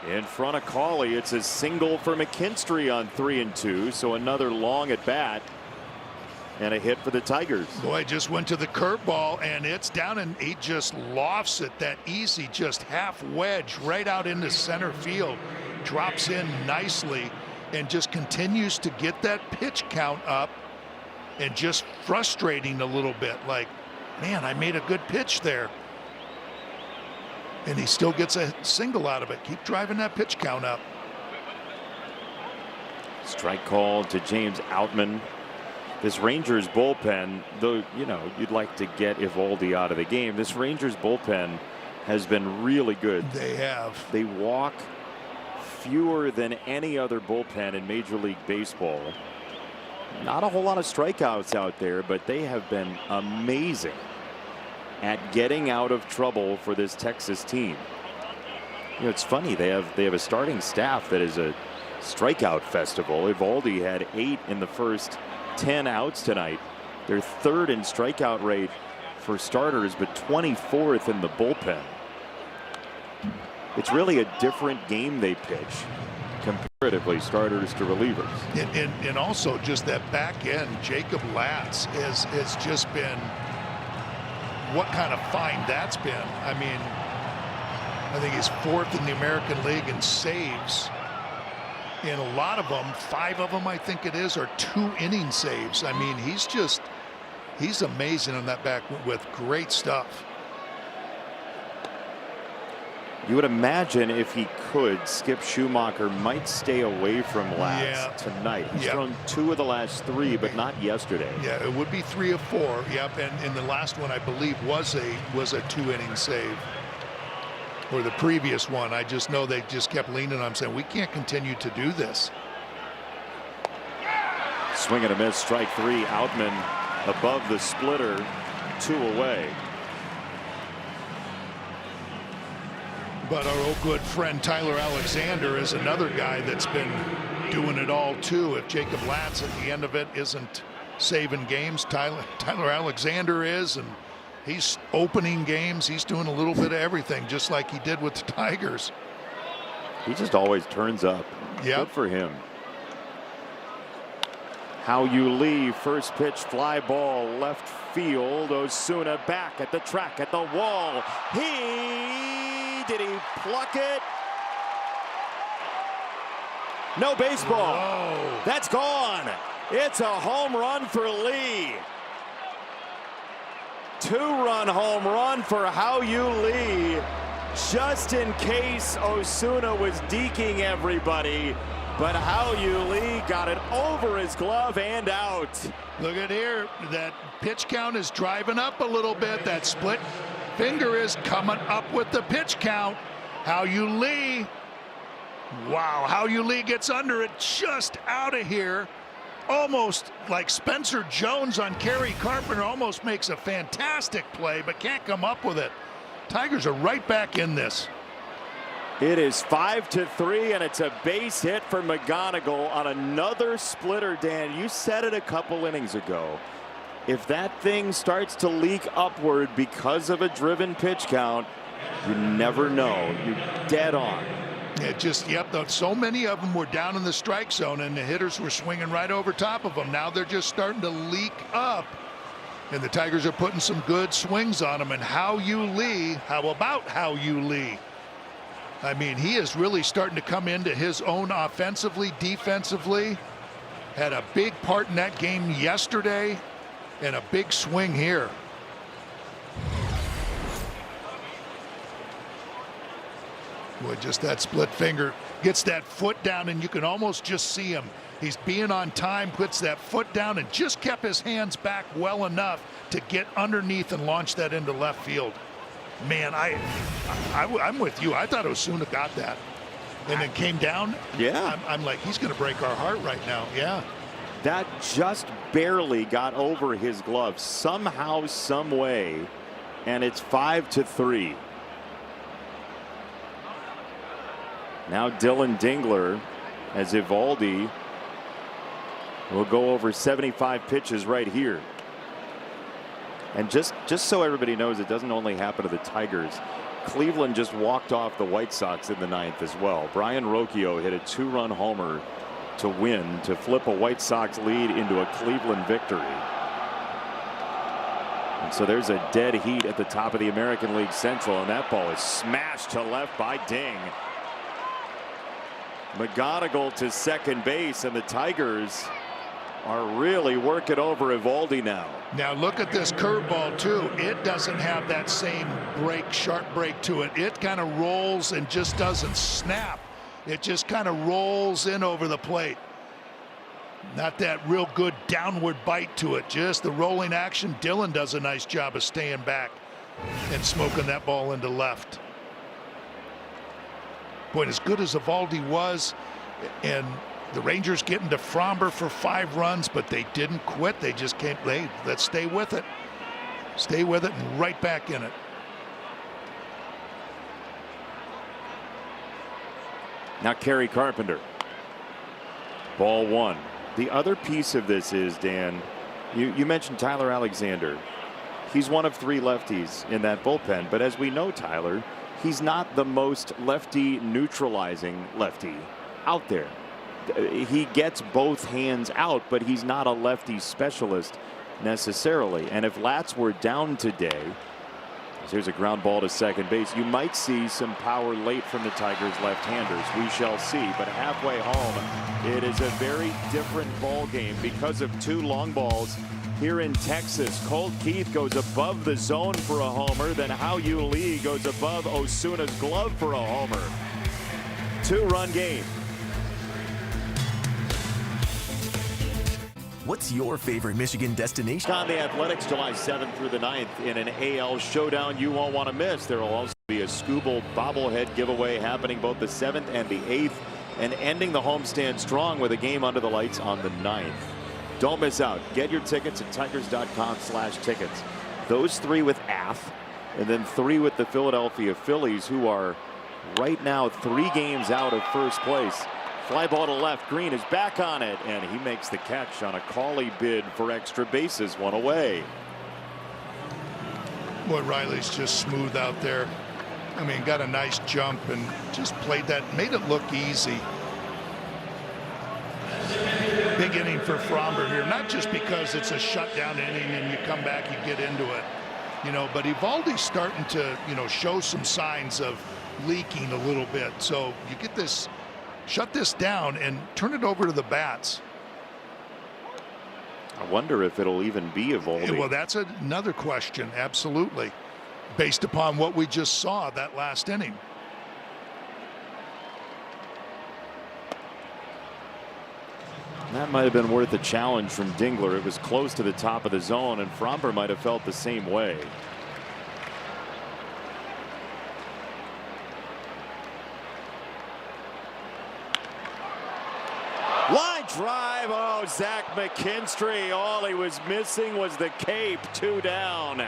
In front of Cawley, it's a single for McKinstry on 3-2, so another long at bat and a hit for the Tigers. Boy, just went to the curveball and it's down, and he just lofts it, that easy just half wedge right out into center field. Drops in nicely and just continues to get that pitch count up, and just frustrating a little bit, like, man, I made a good pitch there. And he still gets a single out of it. Keep driving that pitch count up. Strike call to James Outman. This Rangers bullpen, though, you know, you'd like to get Eovaldi out of the game, this Rangers bullpen has been really good. They have. They walk fewer than any other bullpen in Major League Baseball. Not a whole lot of strikeouts out there, but they have been amazing at getting out of trouble for this Texas team. You know, it's funny, they have a starting staff that is a strikeout festival. Eovaldi had 8 in the first 10 outs tonight. They're 3rd in strikeout rate for starters, but 24th in the bullpen. It's really a different game they pitch comparatively, starters to relievers. And also just that back end, Jacob Latz has just been, what kind of find that's been. I mean, I think he's 4th in the American League in saves. And a lot of them, 5 of them I think it is, are 2-inning saves. I mean, he's amazing on that back with great stuff. You would imagine if he could, Skip Schumacher might stay away from Latz tonight. He's thrown 2 of the last 3, but not yesterday. Yeah, it would be 3 of 4. Yep, and the last one I believe was a 2-inning save. Or the previous one. I just know they just kept leaning on him, saying we can't continue to do this. Swing and a miss, strike 3. Outman above the splitter, 2 away. But our old good friend Tyler Alexander is another guy that's been doing it all too. If Jacob Latz at the end of it isn't saving games, Tyler Alexander is, and he's opening games. He's doing a little bit of everything, just like he did with the Tigers. He just always turns up. Yep. Good for him. Hao-Yu Lee, first pitch, fly ball, left field. Osuna back at the track, at the wall. Did he pluck it? No baseball. Whoa. That's gone. It's a home run for Lee. 2-run home run for Hao-Yu Lee. Just in case Osuna was deking everybody. But Hao-Yu Lee got it over his glove and out. Look at here. That pitch count is driving up a little bit. That split finger is coming up with the pitch count. Hao-Yu Lee. Wow. Hao-Yu Lee gets under it, just out of here. Almost like Spencer Jones on Kerry Carpenter. Almost makes a fantastic play, but can't come up with it. Tigers are right back in this. It is 5-3, and it's a base hit for McGonigal on another splitter. Dan, you said it a couple innings ago. If that thing starts to leak upward because of a driven pitch count, you never know. You're dead on. It just, yep, so many of them were down in the strike zone, and the hitters were swinging right over top of them. Now they're just starting to leak up, and the Tigers are putting some good swings on them. And Hao-Yu Lee, how about Hao-Yu Lee? I mean, he is really starting to come into his own offensively, defensively. Had a big part in that game yesterday, and a big swing here. Boy, just that split finger, gets that foot down, and you can almost just see him. He's being on time, puts that foot down, and just kept his hands back well enough to get underneath and launch that into left field. Man, I'm with you. I thought Osuna got that, and then came down. Yeah. I'm like, he's going to break our heart right now. Yeah. That just barely got over his glove somehow, some way, and it's 5-3. Now Dylan Dingler, as Eovaldi will go over 75 pitches right here. And just so everybody knows, it doesn't only happen to the Tigers. Cleveland just walked off the White Sox in the 9th as well. Brian Rocchio hit a 2-run homer to win, to flip a White Sox lead into a Cleveland victory. And so there's a dead heat at the top of the American League Central, and that ball is smashed to left by Ding. McGonigal to second base, and the Tigers are really working over Eovaldi now. Now look at this curveball too. It doesn't have that same break, sharp break to it. It kind of rolls and just doesn't snap. It just kind of rolls in over the plate. Not that real good downward bite to it. Just the rolling action. Dylan does a nice job of staying back and smoking that ball into left. Boy, as good as Eovaldi was, and The Rangers getting to Fromber for 5 runs, but they didn't quit. They just can't. Let's stay with it. Stay with it and right back in it. Now Kerry Carpenter. Ball 1. The other piece of this is, Dan, you mentioned Tyler Alexander. He's one of 3 lefties in that bullpen, but as we know, Tyler, he's not the most lefty neutralizing lefty out there. He gets both hands out, but he's not a lefty specialist necessarily. And if Latz were down today, here's a ground ball to second base, you might see some power late from the Tigers left-handers. We shall see. But halfway home, it is a very different ball game because of 2 long balls here in Texas. Colt Keith goes above the zone for a homer. Then Hao-Yu Lee goes above Osuna's glove for a homer. 2-run game. What's your favorite Michigan destination? On the Athletics, July 7th through the 9th in an AL showdown you won't want to miss. There will also be a Scooble bobblehead giveaway happening both the 7th and the 8th, and ending the homestand strong with a game under the lights on the 9th. Don't miss out. Get your tickets at Tigers.com/tickets. Those 3 with AF, and then 3 with the Philadelphia Phillies, who are right now 3 games out of first place. Fly ball to left. Green is back on it, and he makes the catch on a Cawley bid for extra bases, 1 away. Boy, Riley's just smooth out there. I mean, got a nice jump and just played that, made it look easy. Big inning for Fromber here, not just because it's a shutdown inning and you come back, you get into it, you know, but Eovaldi's starting to, you know, show some signs of leaking a little bit. So you get this, shut this down and turn it over to the bats. I wonder if it'll even be Eovaldi. Well, that's another question, absolutely, based upon what we just saw that last inning. That might have been worth a challenge from Dingler. It was close to the top of the zone, and Fromber might have felt the same way. Line drive. Oh, Zach McKinstry. All he was missing was the cape. 2 down.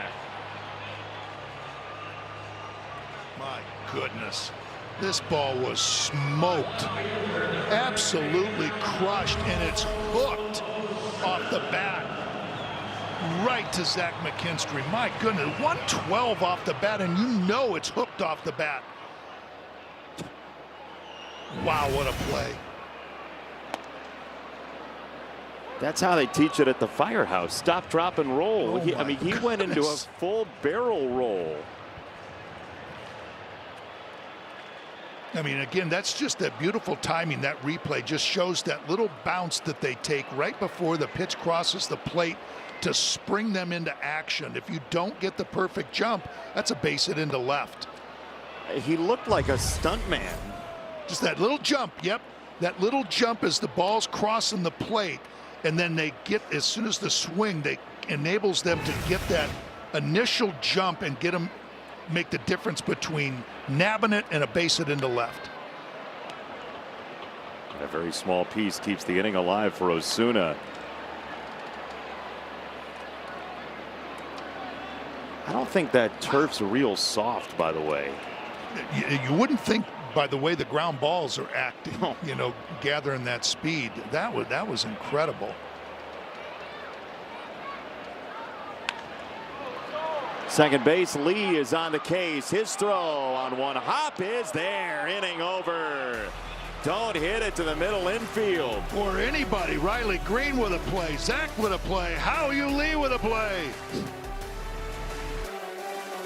My goodness. This ball was smoked. Absolutely crushed, and it's hooked off the bat. Right to Zach McKinstry. My goodness. 112 off the bat, and you know it's hooked off the bat. Wow, what a play. That's how they teach it at the firehouse. Stop, drop, and roll. Oh I mean, he went into a full barrel roll. I mean, again, that's just that beautiful timing. That replay just shows that little bounce that they take right before the pitch crosses the plate to spring them into action. If you don't get the perfect jump, that's a base hit into left. He looked like a stuntman. Just that little jump. Yep. That little jump as the ball's crossing the plate. And then they get, as soon as the swing, they enables them to get that initial jump and get them, make the difference between nabbing it and a base hit into left. And a very small piece keeps the inning alive for Osuna. I don't think that turf's real soft, by the way. You wouldn't think by the way the ground balls are acting, you know, gathering that speed. That was incredible. Second base, Lee is on the case. His throw on one hop is there. Inning over. Don't hit it to the middle infield. Or anybody. Riley Green with a play. Zach with a play. Hao-Yu Lee with a play.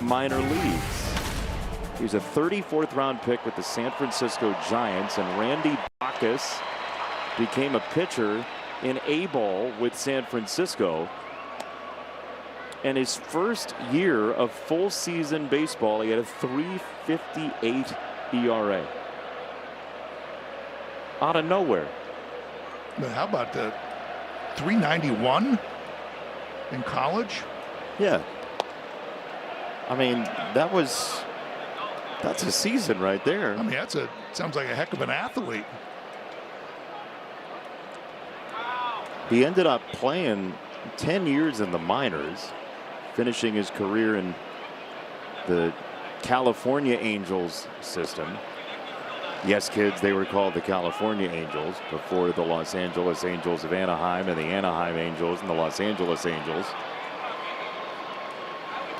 Minor leagues. He's a 34th round pick with the San Francisco Giants, and Randy Bacchus became a pitcher in A-ball with San Francisco. And his first year of full season baseball, he had a 3.58 ERA. Out of nowhere. But how about the 391 in college? Yeah. I mean, that's a season right there. I mean, sounds like a heck of an athlete. He ended up playing 10 years in the minors, finishing his career in the California Angels system. Yes, kids, they were called the California Angels before the Los Angeles Angels of Anaheim and the Anaheim Angels and the Los Angeles Angels.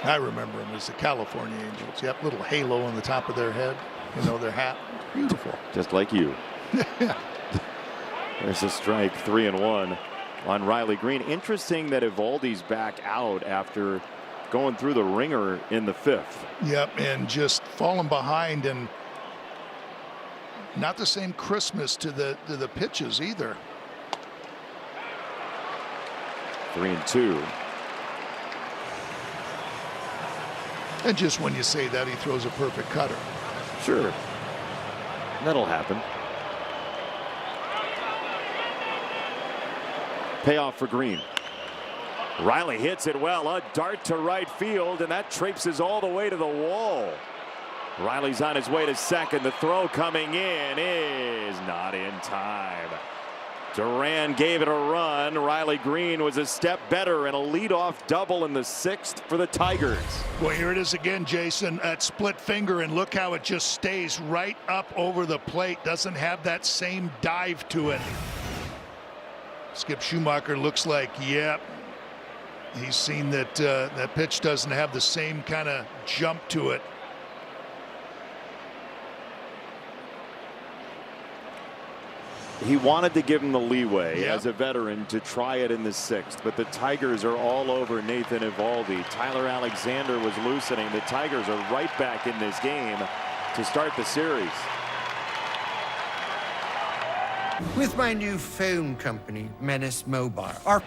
I remember them as the California Angels. Yep, little halo on the top of their head, you know, their hat. Beautiful. Just like you. There's a strike, 3-1 on Riley Green. Interesting that Eovaldi's back out after going through the ringer in the 5th. Yep, and just falling behind, and not the same crispness to the pitches either. 3-2. And just when you say that, he throws a perfect cutter. Sure. That'll happen. Payoff for Green. Riley hits it well. A dart to right field, and that traipses all the way to the wall. Riley's on his way to second. The throw coming in is not in time. Duran gave it a run. Riley Green was a step better, and a leadoff double in the 6th for the Tigers. Well, here it is again, Jason. That split finger, and look how it just stays right up over the plate. Doesn't have that same dive to it. Skip Schumacher looks like, yep, he's seen that that pitch doesn't have the same kind of jump to it. He wanted to give him the leeway as a veteran to try it in the 6th, but the Tigers are all over Nathan Eovaldi. Tyler Alexander was loosening. The Tigers are right back in this game to start the series. With my new phone company, Menace Mobile.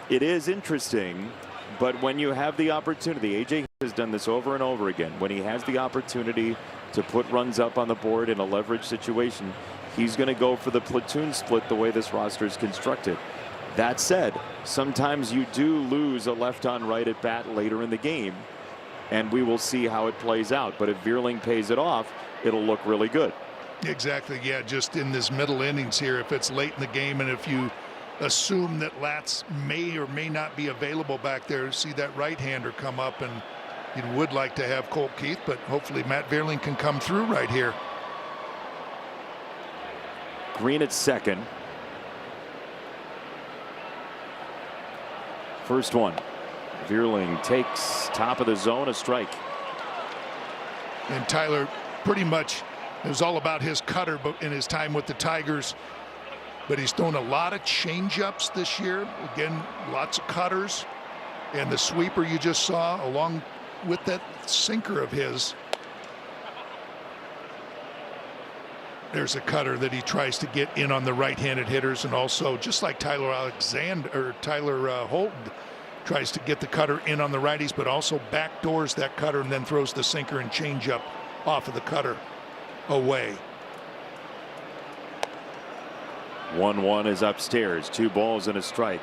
It is interesting, but when you have the opportunity, AJ has done this over and over again. When he has the opportunity to put runs up on the board in a leverage situation, he's going to go for the platoon split the way this roster is constructed. That said, sometimes you do lose a left on right at bat later in the game, and we will see how it plays out. But if Veerling pays it off, it'll look really good. Exactly, yeah, just in this middle innings here, if it's late in the game and if you assume that Latz may or may not be available back there, see that right-hander come up, and you would like to have Colt Keith, but hopefully Matt Veerling can come through right here. Green at second. First one. Veerling takes top of the zone, a strike. And Tyler pretty much, it was all about his cutter in his time with the Tigers, but he's thrown a lot of change-ups this year. Again, lots of cutters, and the sweeper you just saw along with that sinker of his. There's a cutter that he tries to get in on the right-handed hitters, and also just like Tyler Alexander or Tyler Holton tries to get the cutter in on the righties, but also backdoors that cutter and then throws the sinker and changeup off of the cutter away. 1-1 is upstairs. 2 balls and a strike.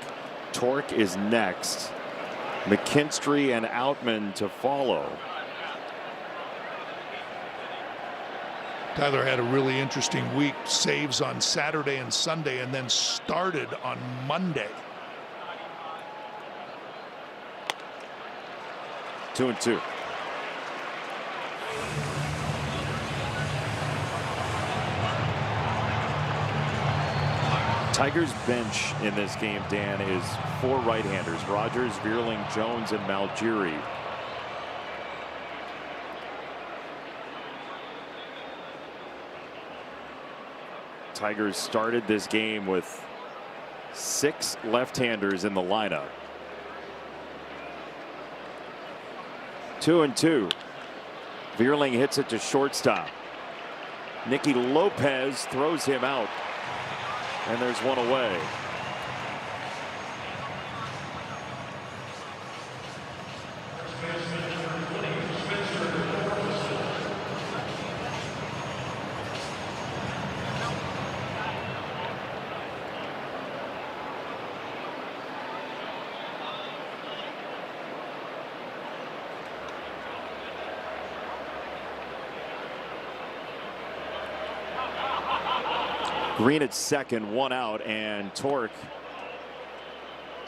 Torque is next. McKinstry and Outman to follow. Tyler had a really interesting week. Saves on Saturday and Sunday, and then started on Monday. 2-2. Tigers bench in this game, Dan, is 4 right-handers: Rogers, Veerling, Jones, and Malgiri. Tigers started this game with 6 left-handers in the lineup. 2-2. Veerling hits it to shortstop. Nicky Lopez throws him out, and there's one away. Green at second, 1 out, and Torque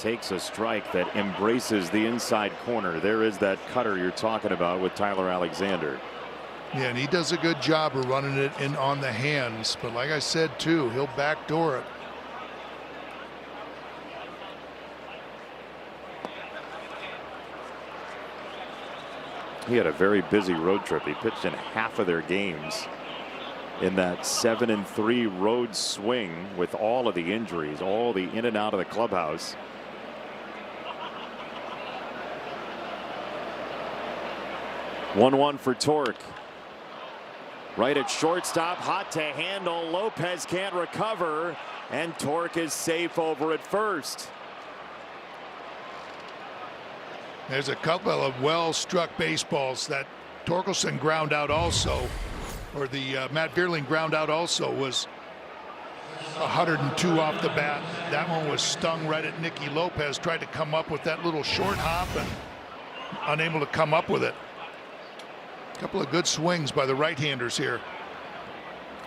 takes a strike that embraces the inside corner. There is that cutter you're talking about with Tyler Alexander. Yeah, and he does a good job of running it in on the hands. But like I said, too, he'll backdoor it. He had a very busy road trip. He pitched in half of their games in that 7-3 road swing with all of the injuries, all the in and out of the clubhouse. One for Torque. Right at shortstop, hot to handle. Lopez can't recover, and Torque is safe over at first. There's a couple of well-struck baseballs that Torkelson ground out also, or the Matt Vierling ground out also, was 102 off the bat. That one was stung right at Nicky Lopez. Tried to come up with that little short hop and unable to come up with it. A couple of good swings by the right-handers here.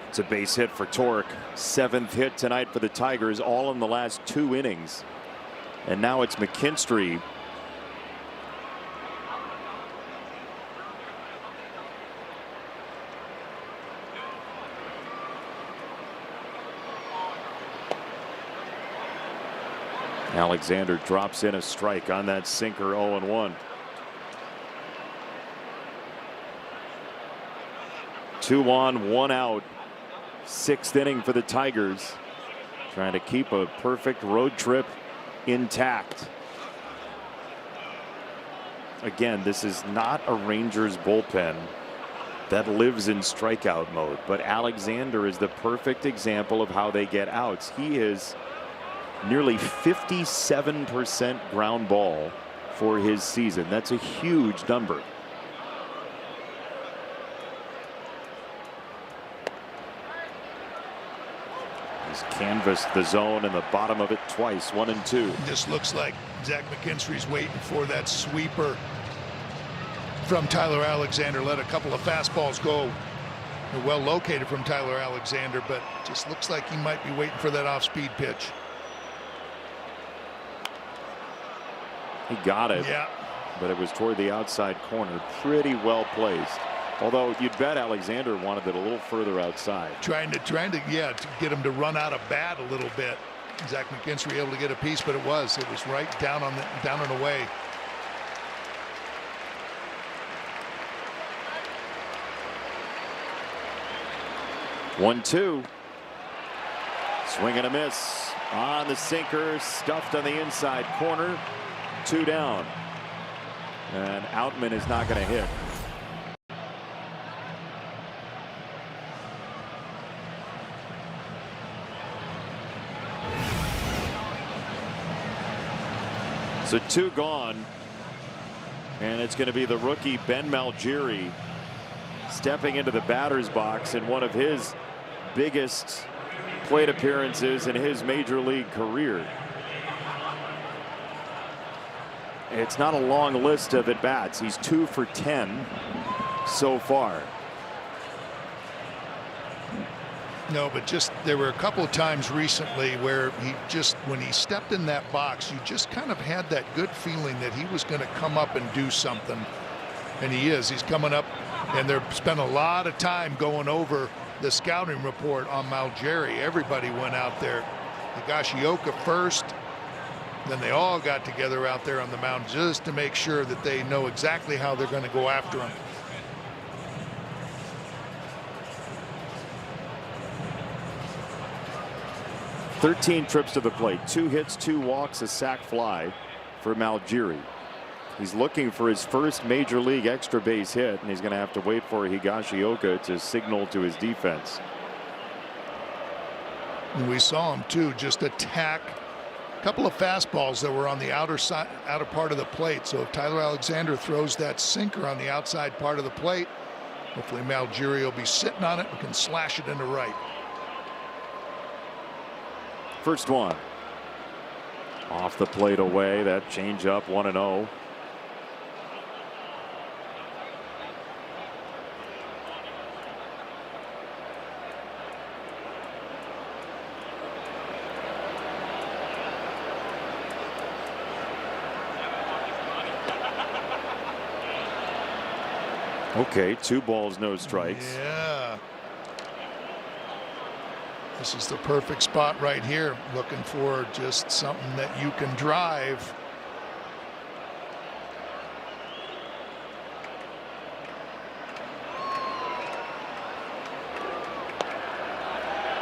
It's a base hit for Torque. 7th hit tonight for the Tigers, all in the last 2 innings. And now it's McKinstry. Alexander drops in a strike on that sinker. 0-1. 2 on, 1 out. 6th inning for the Tigers, trying to keep a perfect road trip intact. Again, this is not a Rangers bullpen that lives in strikeout mode, but Alexander is the perfect example of how they get outs. He is nearly 57% ground ball for his season. That's a huge number. He's canvassed the zone in the bottom of it twice, 1 and 2. Just looks like Zach McKinstry's waiting for that sweeper from Tyler Alexander. Let a couple of fastballs go. They're well located from Tyler Alexander, but just looks like he might be waiting for that off-speed pitch. He got it, yeah, but it was toward the outside corner. Pretty well placed. Although you'd bet Alexander wanted it a little further outside. Trying to get him to run out of bat a little bit. Zach McKinstry able to get a piece, but it was right down and away. One, 2. Swing and a miss on the sinker, stuffed on the inside corner. 2 down, and Outman is not going to hit. So 2 gone, and it's going to be the rookie Ben Malgiri stepping into the batter's box in one of his biggest plate appearances in his major league career. It's not a long list of at-bats. He's 2 for 10 so far. No, but just there were a couple of times recently where when he stepped in that box, you just kind of had that good feeling that he was going to come up and do something. And he is. He's coming up, and they've spent a lot of time going over the scouting report on Malgiri. Everybody went out there. Higashioka first. Then they all got together out there on the mound just to make sure that they know exactly how they're going to go after him. "13 trips to the plate, 2 hits, 2 walks, a sac fly for Malgiri. He's looking for his first major league extra base hit, and he's going to have to wait for Higashioka to signal to his defense. And we saw him too just attack a couple of fastballs that were on the outer part of the plate. So if Tyler Alexander throws that sinker on the outside part of the plate, hopefully Malgiri will be sitting on it and can slash it into right. First one off the plate away. That change up, 1-0. Okay, 2 balls, no strikes. Yeah. This is the perfect spot right here. Looking for just something that you can drive.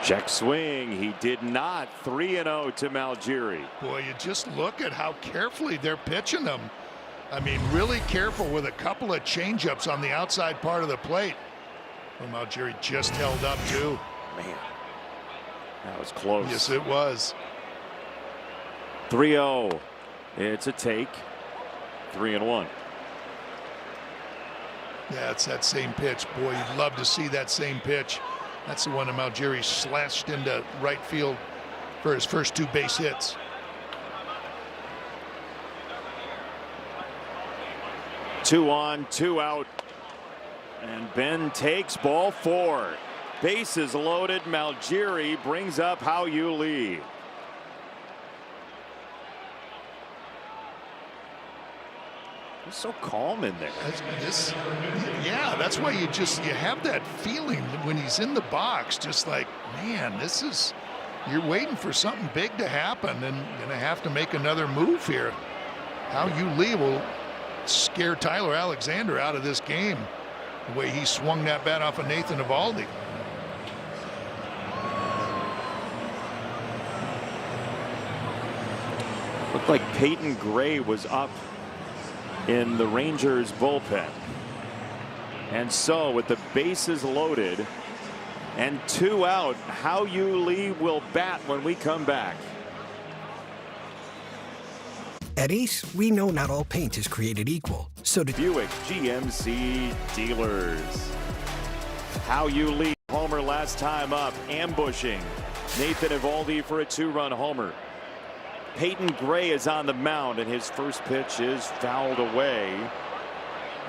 Check swing. He did not. 3-0 to Malgiri. Boy, you just look at how carefully they're pitching them. I mean, really careful with a couple of changeups on the outside part of the plate. Well, Malgiri just held up too. Man, that was close. Yes, it was. 3-0. It's a take. 3-1. Yeah, it's that same pitch. Boy, you'd love to see that same pitch. That's the one that Malgiri slashed into right field for his first 2 base hits. Two on, 2 out. And Ben takes ball 4. Bases loaded. Malgiri brings up How You Lead. He's so calm in there. Yeah, that's why you have that feeling when he's in the box, just like, man, you're waiting for something big to happen and gonna have to make another move here. How You Lee will scare Tyler Alexander out of this game, the way he swung that bat off of Nathan Eovaldi. Looked like Peyton Gray was up in the Rangers bullpen. And so with the bases loaded and 2 out, How You Lee will bat when we come back. At Ace, we know not all paint is created equal. So to Buick GMC dealers. How You Lee homer last time up, ambushing Nathan Eovaldi for a 2-run homer. Peyton Gray is on the mound, and his first pitch is fouled away.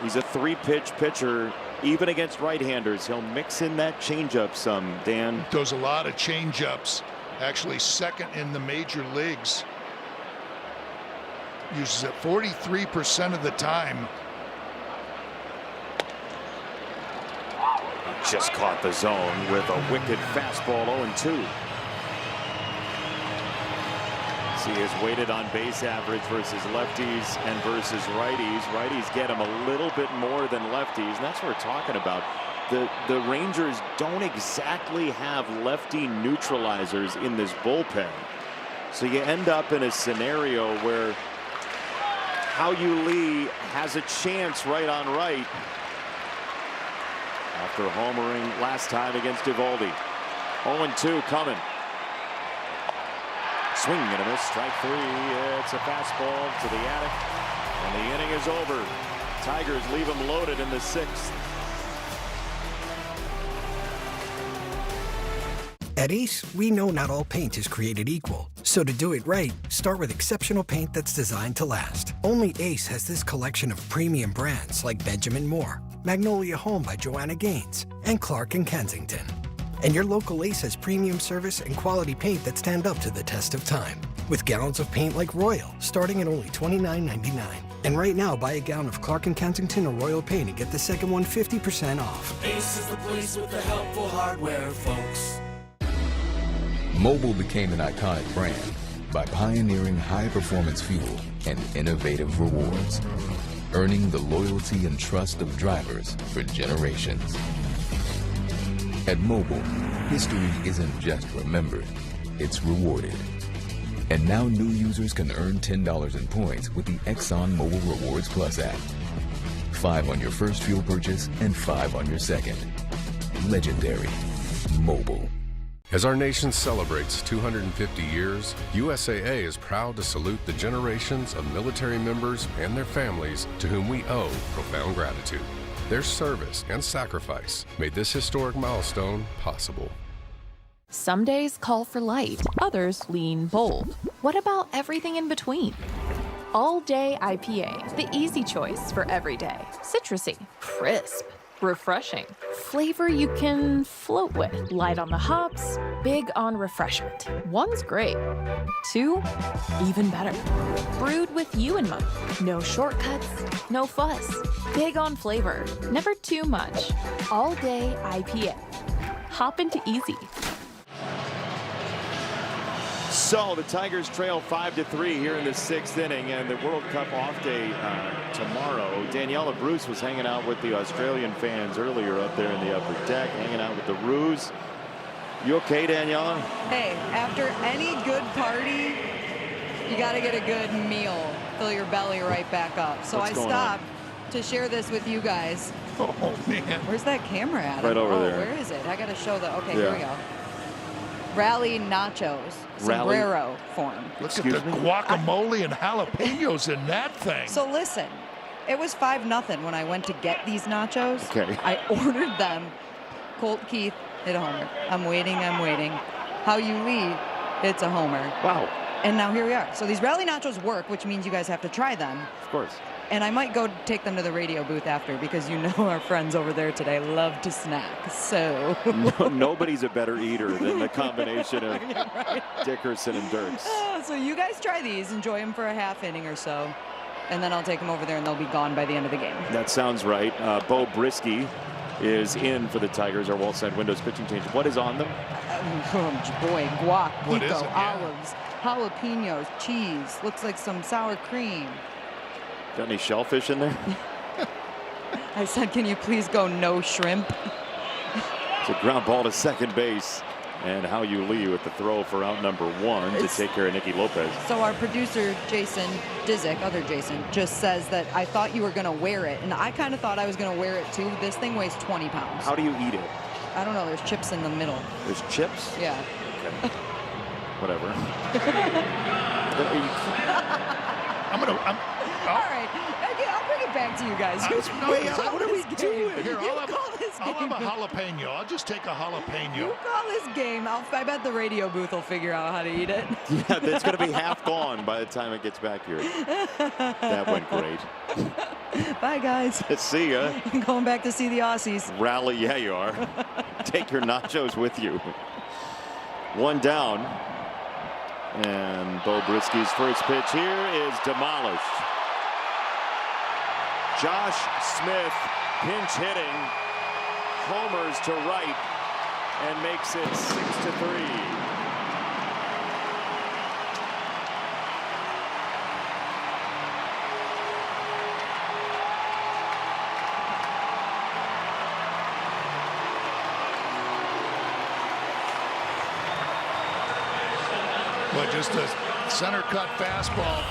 He's a 3-pitch pitcher. Even against right-handers, he'll mix in that changeup some, Dan. Does a lot of changeups. Actually second in the major leagues. Uses it 43% of the time. Just caught the zone with a wicked fastball. 0-2. He has weighted on base average versus lefties and versus righties. Righties get him a little bit more than lefties, and that's what we're talking about. The Rangers don't exactly have lefty neutralizers in this bullpen. So you end up in a scenario where How You Lee has a chance right on right after homering last time against Eovaldi. 0-2 coming. Swing and a miss, strike 3. It's a fastball to the attic, and the inning is over. Tigers leave him loaded in the 6th. At Ace, we know not all paint is created equal. So to do it right, start with exceptional paint that's designed to last. Only Ace has this collection of premium brands like Benjamin Moore, Magnolia Home by Joanna Gaines, and Clark & Kensington. And your local Ace has premium service and quality paint that stand up to the test of time. With gallons of paint like Royal, starting at only $29.99. And right now, buy a gallon of Clark & Kensington or Royal paint and get the second one 50% off. Ace is the place with the helpful hardware, folks. Mobil became an iconic brand by pioneering high-performance fuel and innovative rewards, earning the loyalty and trust of drivers for generations. At Mobil, history isn't just remembered, it's rewarded. And now new users can earn $10 in points with the Exxon Mobil Rewards Plus app. 5 on your first fuel purchase and 5 on your second. Legendary. Mobil. As our nation celebrates 250 years, USAA is proud to salute the generations of military members and their families to whom we owe profound gratitude. Their service and sacrifice made this historic milestone possible. Some days call for light, others lean bold. What about everything in between? All Day IPA, the easy choice for every day. Citrusy, crisp, refreshing. Flavor you can float with. Light on the hops, big on refreshment. 1's great. 2, even better. Brewed with you in mind. No shortcuts, no fuss. Big on flavor, never too much. All day IPA. Hop into easy. So the Tigers trail 5-3 here in the 6th inning, and the World Cup off day tomorrow. Daniela Bruce was hanging out with the Australian fans earlier up there in the upper deck, hanging out with the Roos. You okay, Daniela? Hey, after any good party, you got to get a good meal. Fill your belly right back up. So I stopped to share this with you guys. Oh, man. Where's that camera at? Right over there. Where is it? I got to show the. Okay, here we go. Rally nachos, sombrero form. Look at the guacamole and jalapenos in that thing. So listen, it was 5-0 when I went to get these nachos. Okay. I ordered them. Colt Keith hit a homer. I'm waiting. How you lead, it's a homer. Wow. And now here we are. So these rally nachos work, which means you guys have to try them. Of course. And I might go take them to the radio booth after, because you know our friends over there today love to snack. So nobody's a better eater than the combination of Dickerson and Dirks. So you guys try these, enjoy them for a half inning or so, and then I'll take them over there and they'll be gone by the end of the game. That sounds right. Bo Brisky is in for the Tigers, our Wallside Windows pitching change. What is on them? Boy, guac, What is pico, it? Yeah. olives, jalapenos, cheese. Looks like some sour cream. Got any shellfish in there? I said, can you please go no shrimp? It's a ground ball to second base. And How You Lee with the throw for out number 1 to take care of Nicky Lopez. So our producer, Jason Disick, other Jason, just says that I thought you were going to wear it. And I kind of thought I was going to wear it too. This thing weighs 20 pounds. How do you eat it? I don't know. There's chips in the middle. There's chips? Yeah. Okay. Whatever. All right. I'll bring it back to you guys. What are we doing? Here, I'll have a jalapeno. I'll just take a jalapeno. You call this game. I bet the radio booth will figure out how to eat it. Yeah, it's going to be half gone by the time it gets back here. That went great. Bye, guys. See ya. Going back to see the Aussies. Rally, yeah, you are. Take your nachos with you. 1 down. And Bo Brisky's first pitch here is demolished. Josh Smith pinch hitting, homers to right, and makes it 6-3. Well, just a center cut fastball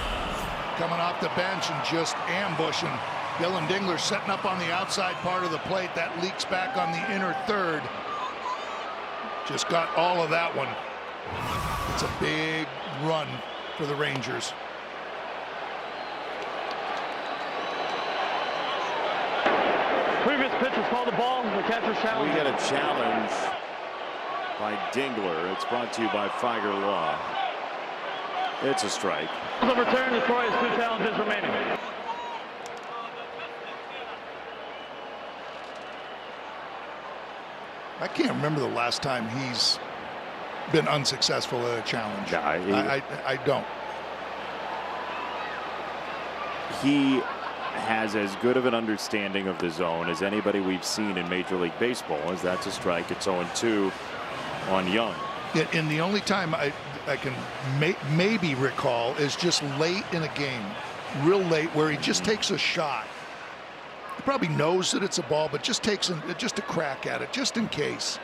coming off the bench and just ambushing. Dylan Dingler setting up on the outside part of the plate. That leaks back on the inner third. Just got all of that one. It's a big run for the Rangers. Previous pitch was called a ball. The catcher's challenge. We get a challenge by Dingler. It's brought to you by Figer Law. It's a strike. Overturned. Detroit has 2 challenges remaining. I can't remember the last time he's been unsuccessful at a challenge. Yeah, I don't. He has as good of an understanding of the zone as anybody we've seen in Major League Baseball. As that's a strike, it's 0-2 on Young. Yeah, and the only time I can maybe recall is just late in a game, real late, where he just takes a shot. He probably knows that it's a ball, but just takes just a crack at it, just in case.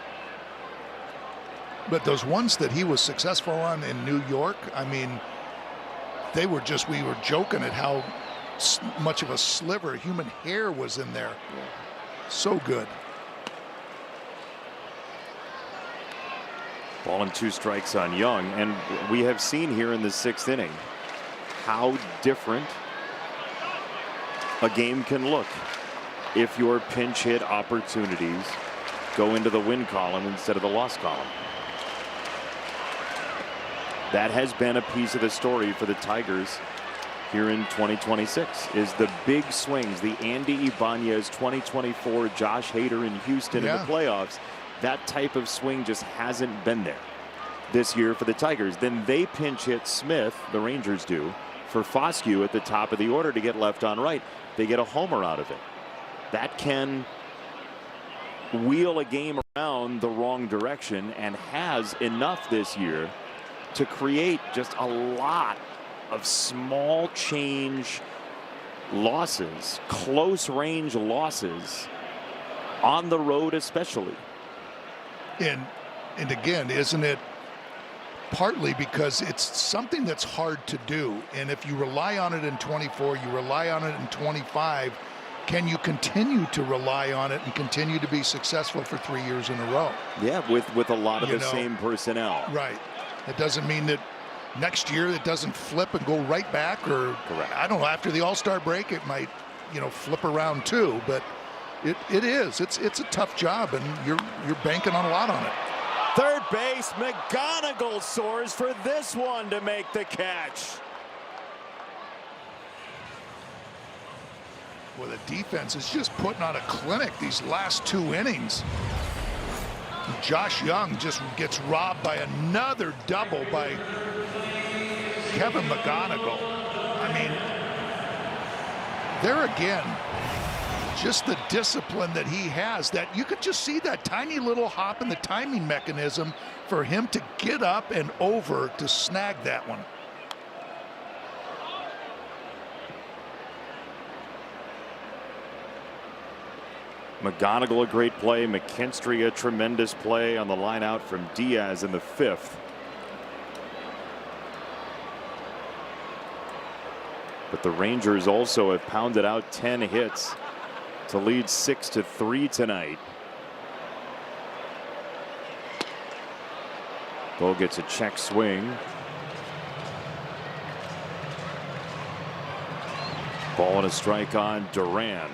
But those ones that he was successful on in New York, I mean, they were just, we were joking at how much of a sliver of human hair was in there. So good. Ball and 2 strikes on Young, and we have seen here in the 6th inning how different a game can look if your pinch hit opportunities go into the win column instead of the loss column. That has been a piece of the story for the Tigers here in 2026 is the big swings, the Andy Ibanez 2024 Josh Hader in Houston in the playoffs. That type of swing just hasn't been there this year for the Tigers. Then they pinch hit Smith, the Rangers do, for Foscue at the top of the order to get left on right. They get a homer out of it. That can wheel a game around the wrong direction, and has enough this year to create just a lot of small change losses, close range losses on the road especially. And again, isn't it partly because it's something that's hard to do, and if you rely on it in 24, you rely on it in 25, can you continue to rely on it and continue to be successful for 3 years in a row? Yeah, with a lot of the same personnel. Right. It doesn't mean that next year it doesn't flip and go right back, or I don't know, after the All-Star break it might, flip around too, but it's a tough job, and you're banking on a lot on it. Third base, McGonigal soars for this one to make the catch. Well, the defense is just putting on a clinic these last 2 innings. Josh Young just gets robbed by another double by Kevin McGonigal. I mean, there again, just the discipline that he has, that you could just see that tiny little hop in the timing mechanism for him to get up and over to snag that one. McGonigal a great play, McKinstry a tremendous play on the line out from Diaz in the 5th. But the Rangers also have pounded out 10 hits to lead 6-3 tonight. Bo gets a check swing. Ball and a strike on Duran.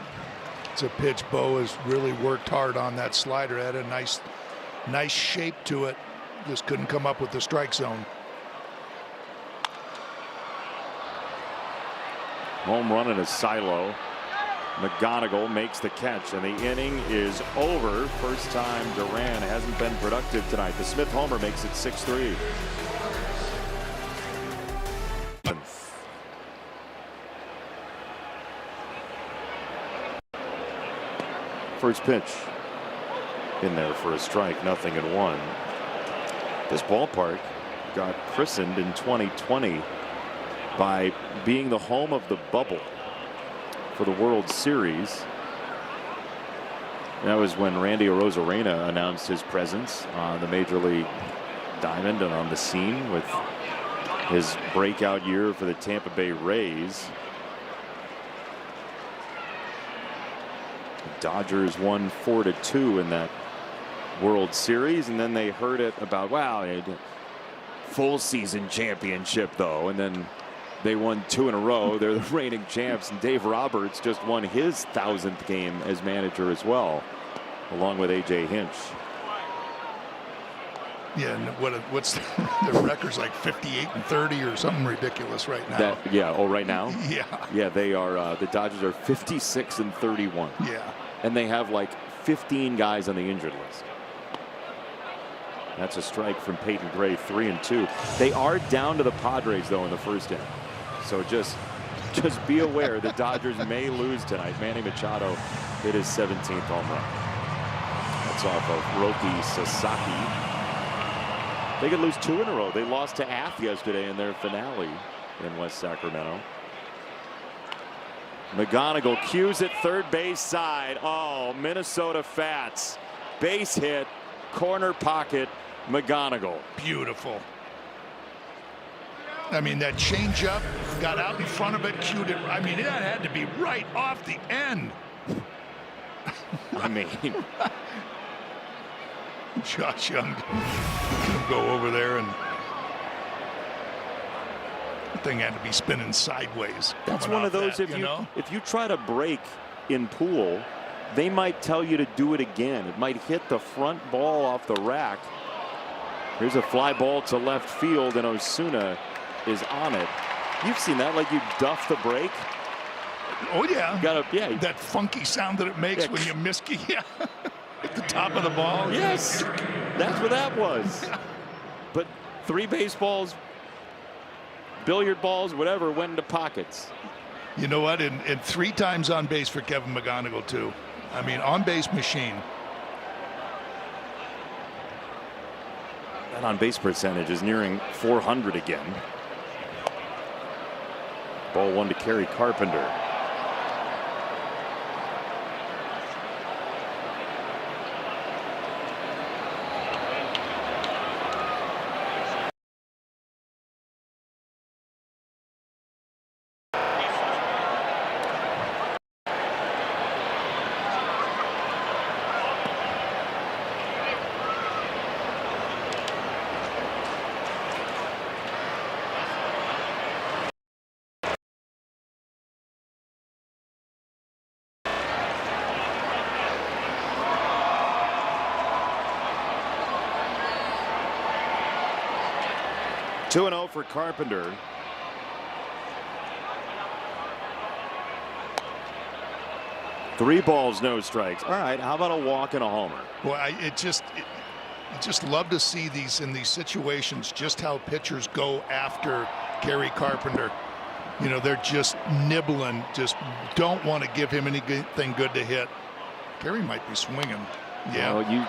It's a pitch Bo has really worked hard on. That slider had a nice shape to it. Just couldn't come up with the strike zone. Home run in a silo. McGonigal makes the catch, and the inning is over. First time Duran hasn't been productive tonight. The Smith homer makes it 6-3. First pitch in there for a strike, 0-1. This ballpark got christened in 2020 by being the home of the bubble for the World Series. That was when Randy Arozarena announced his presence on the Major League Diamond and on the scene with his breakout year for the Tampa Bay Rays. The Dodgers won 4-2 in that World Series, and then they heard it about, wow, full season championship though, and then they won 2 in a row. They're the reigning champs, and Dave Roberts just won his 1,000th game as manager as well, along with A.J. Hinch. Yeah, and what's the record's like 58-30 or something ridiculous right now. Right now? Yeah. Yeah, they are, the Dodgers are 56-31. Yeah. And they have like 15 guys on the injured list. That's a strike from Peyton Gray, 3-2. They are down to the Padres though in the first inning. So just be aware the Dodgers may lose tonight. Manny Machado hit his 17th home run. That's off of Roki Sasaki. They could lose 2 in a row. They lost to Ath yesterday in their finale in West Sacramento. McGonigal cues at third base side. Oh, Minnesota Fats. Base hit, corner pocket, McGonigal. Beautiful. I mean, that changeup got out in front of it, cued it. I mean, that had to be right off the end. I mean, Josh Young can go over there, and the thing had to be spinning sideways. That's one of those, if you try to break in pool, they might tell you to do it again. It might hit the front ball off the rack. Here's a fly ball to left field, and Osuna is on it. You've seen that, like you duff the brake. Oh yeah. Yeah. That funky sound that it makes when you miss. Yeah. At the top of the ball. Yes. That's what that was. But 3 baseballs, billiard balls, whatever, went into pockets. You know what? And 3 times on base for Kevin McGonigal too. I mean, on base machine. That on base percentage is nearing 400 again. Ball 1 to Kerry Carpenter. Two and 0 for Carpenter. Three balls, no strikes. All right, how about a walk and a homer? Well, I just love to see these in these situations, just how pitchers go after Kerry Carpenter. You know, they're just nibbling, just don't want to give him anything good to hit. Kerry might be swinging. Yeah. Oh, you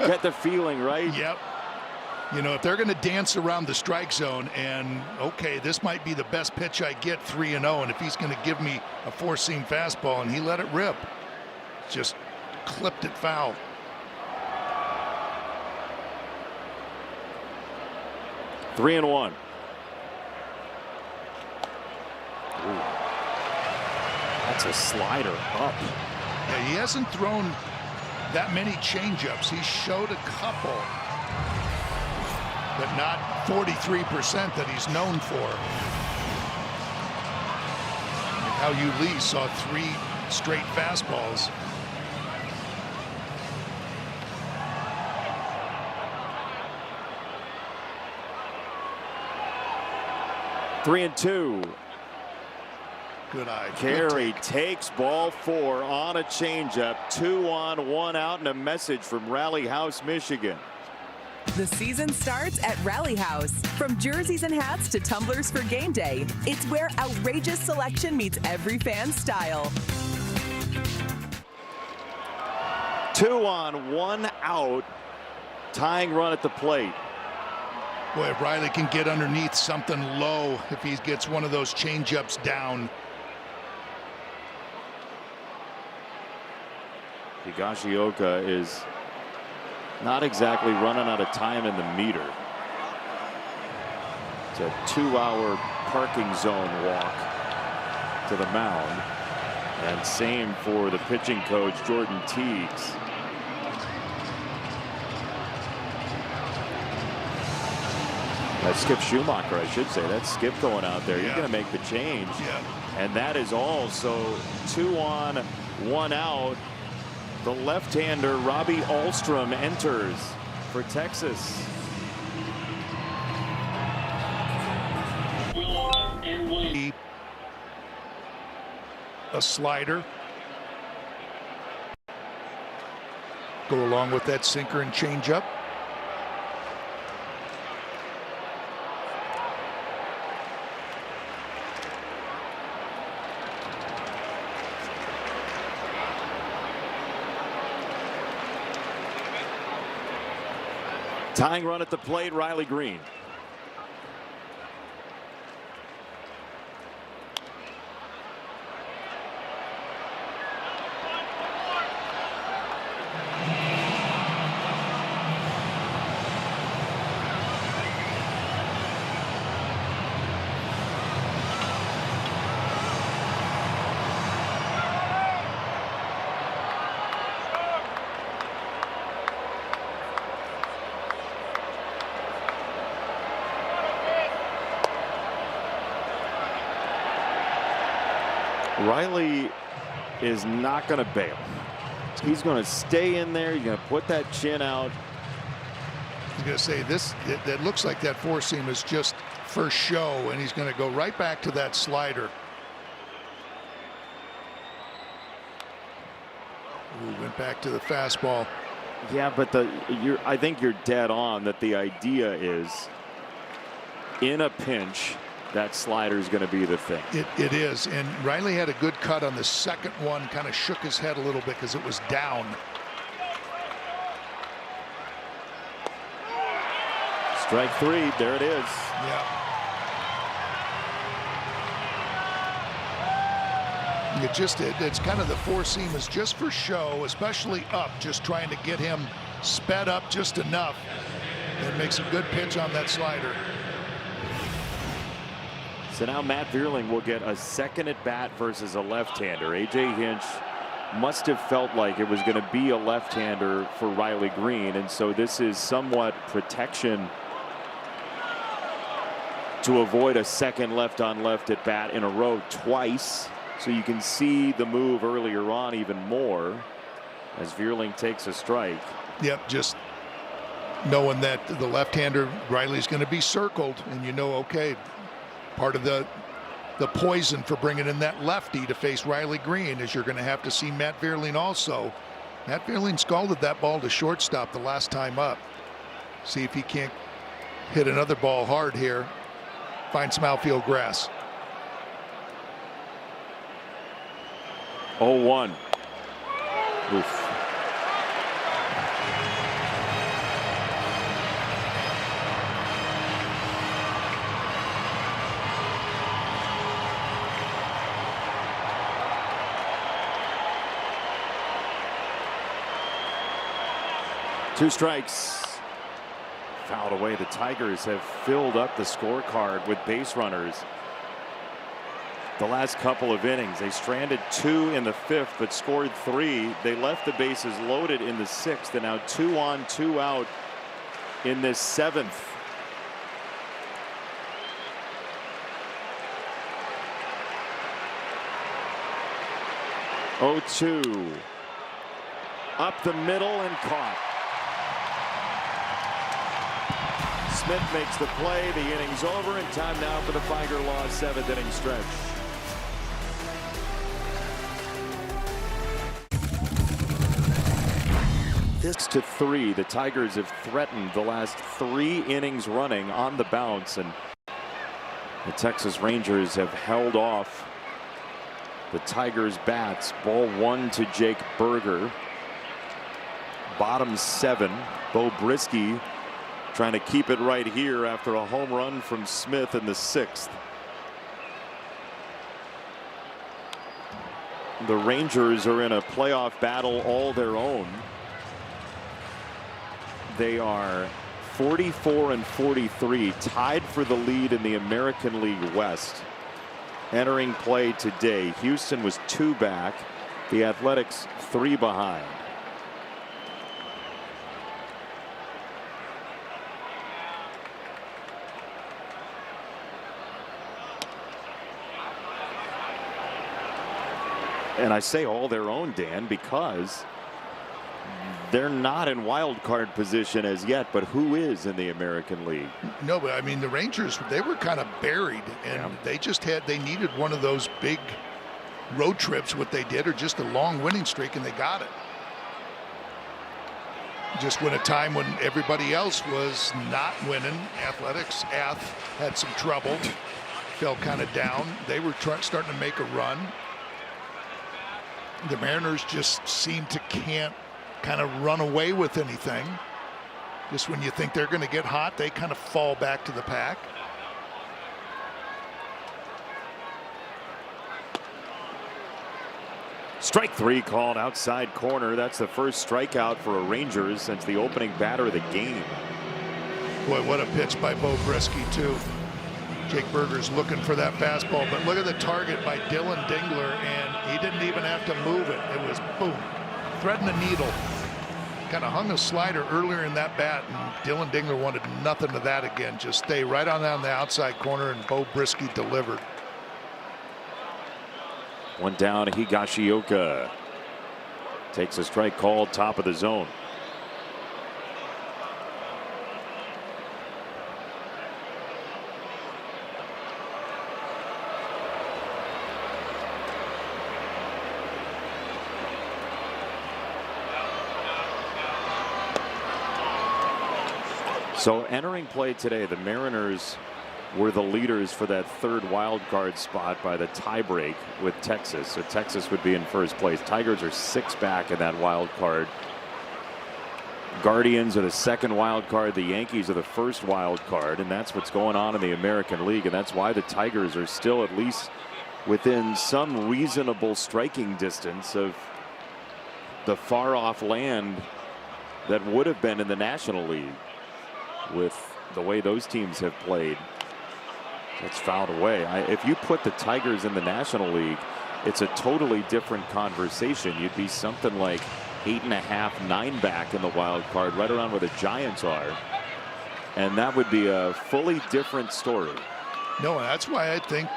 get the feeling, right? Yep. You know, if they're going to dance around the strike zone and, okay, this might be the best pitch I get, 3-0, and if he's going to give me a 4-seam fastball and he let it rip, just clipped it foul. Three and 1. Ooh. That's a slider up. Yeah, he hasn't thrown that many changeups. He showed a couple, but not 43% that he's known for. How Yu Lee saw 3 straight fastballs. Three and 2. Good eye. Kerry takes ball 4 on a changeup. 2 on, 1 out, and a message from Rally House, Michigan. The season starts at Rally House. From jerseys and hats to tumblers for game day, it's where outrageous selection meets every fan's style. 2 on, 1 out. Tying run at the plate. Boy, if Riley can get underneath something low, if he gets one of those changeups down. Higashioka is not exactly running out of time in the meter. It's a 2-hour parking zone walk to the mound. And same for the pitching coach, Jordan Teagues. That's Skip Schumacher, I should say. That's Skip going out there. Yeah. He's going to make the change. Yeah. And that is all. So 2 on, 1 out. The left-hander Robbie Ahlstrom enters for Texas. A slider. Go along with that sinker and changeup. Tying run at the plate, Riley Green. Riley is not going to bail. He's going to stay in there. He's going to put that chin out. I was going to say this. It looks like that four seam is just for show, and he's going to go right back to that slider. Ooh, went back to the fastball. Yeah, but I think you're dead on that the idea is in a pinch that slider is going to be the thing. It is, and Riley had a good cut on the second one, kind of shook his head a little bit because it was down. Strike three, there it is. Yeah. It's kind of the four seam is just for show, especially up, just trying to get him sped up just enough and make some good pitch on that slider. So now Matt Vierling will get a second at bat versus a left-hander. AJ Hinch must have felt like it was going to be a left-hander for Riley Green, and so this is somewhat protection to avoid a second left-on-left at bat in a row twice. So you can see the move earlier on even more as Vierling takes a strike. Yep, just knowing that the left-hander Riley's going to be circled, and you know, okay, part of the poison for bringing in that lefty to face Riley Green is you're going to have to see Matt Vierling also. Matt Vierling scalded that ball to shortstop the last time up. See if he can't hit another ball hard here. Find some outfield grass. 0-1. Oof. Two strikes. Fouled away. The Tigers have filled up the scorecard with base runners. The last couple of innings, they stranded 2 in the 5th, but scored 3. They left the bases loaded in the 6th, and now 2 on, 2 out in this 7th. Oh, 2 up the middle and caught. Smith makes the play. The inning's over, and time now for the Figer Law 7th inning stretch. This to 3. The Tigers have threatened the last 3 innings running on the bounce, and the Texas Rangers have held off the Tigers bats. Ball 1 to Jake Berger. Bottom 7. Bo Brisky trying to keep it right here after a home run from Smith in the 6th. The Rangers are in a playoff battle all their own. They are 44-43, tied for the lead in the American League West. Entering play today, Houston was 2 back, the Athletics 3 behind. And I say all their own, Dan, because they're not in wild card position as yet, but who is in the American League? No, but I mean, the Rangers, they were kind of buried, and they needed one of those big road trips, what they did, or just a long winning streak, and they got it. Just when a time when everybody else was not winning, Athletics had some trouble, fell kind of down. They were starting to make a run. The Mariners just seem to can't kind of run away with anything. Just when you think they're going to get hot, they kind of fall back to the pack. Strike 3 called outside corner. That's the first strikeout for a Rangers since the opening batter of the game. Boy, what a pitch by Bo Brisky, too. Jake Berger's looking for that fastball, but look at the target by Dylan Dingler, and he didn't even have to move it. It was boom, threading the needle. Kind of hung a slider earlier in that bat, and Dylan Dingler wanted nothing of that again. Just stay right on down the outside corner, and Bo Brisky delivered. One down, Higashioka takes a strike called top of the zone. So entering play today, the Mariners were the leaders for that third wild card spot by the tiebreak with Texas. So Texas would be in first place. Tigers are 6 back in that wild card. Guardians are the second wild card. The Yankees are the first wild card, and that's what's going on in the American League, and that's why the Tigers are still at least within some reasonable striking distance of the far off land that would have been in the National League with the way those teams have played. It's fouled away. If you put the Tigers in the National League, it's a totally different conversation. You'd be something like 8.5, 9 back in the wild card, right around where the Giants are, and that would be a fully different story. No, that's why I think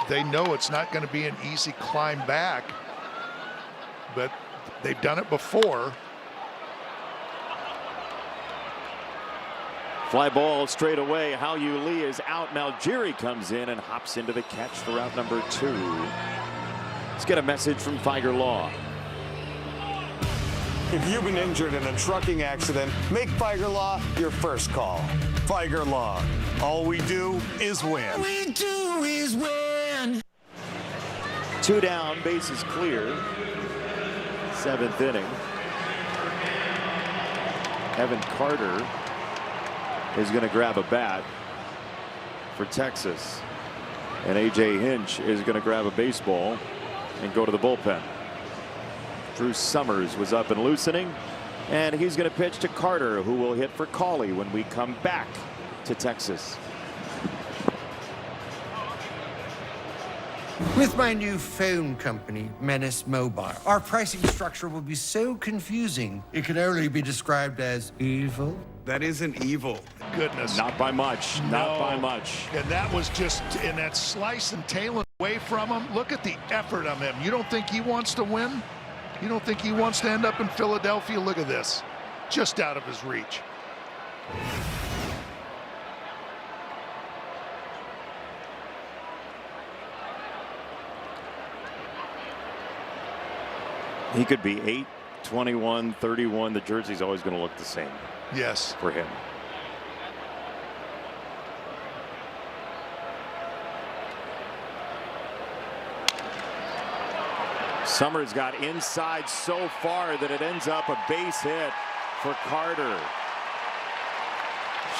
they know it's not going to be an easy climb back, but they've done it before. Fly ball straight away. Hao-Yu Lee is out. Now Jerry comes in and hops into the catch for out number 2. Let's get a message from Tiger Law. If you've been injured in a trucking accident, make Tiger Law your first call. Tiger Law. All we do is win. All we do is win. 2 down, bases clear. 7th inning. Evan Carter is going to grab a bat for Texas, and A.J. Hinch is going to grab a baseball and go to the bullpen. Drew Summers was up and loosening, and he's going to pitch to Carter, who will hit for Cawley when we come back to Texas. With my new phone company, Menace Mobile, our pricing structure will be so confusing, it could only be described as evil. That isn't evil. Goodness. Not by much. No. Not by much. And that was just in that slice and tailing away from him. Look at the effort on him. You don't think he wants to win? You don't think he wants to end up in Philadelphia? Look at this. Just out of his reach. He could be 8, 21, 31. The jersey's always going to look the same. Yes. For him. Summers got inside so far that it ends up a base hit for Carter.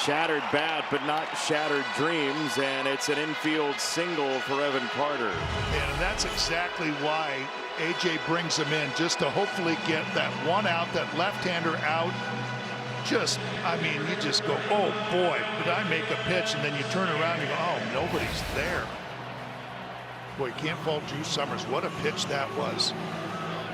Shattered bat, but not shattered dreams, and it's an infield single for Evan Carter. And that's exactly why A.J. brings him in, just to hopefully get that one out, that left-hander out. Just, I mean, you just go, oh boy, did I make a pitch? And then you turn around and go, oh, nobody's there. Boy, you can't fault Drew Summers. What a pitch that was.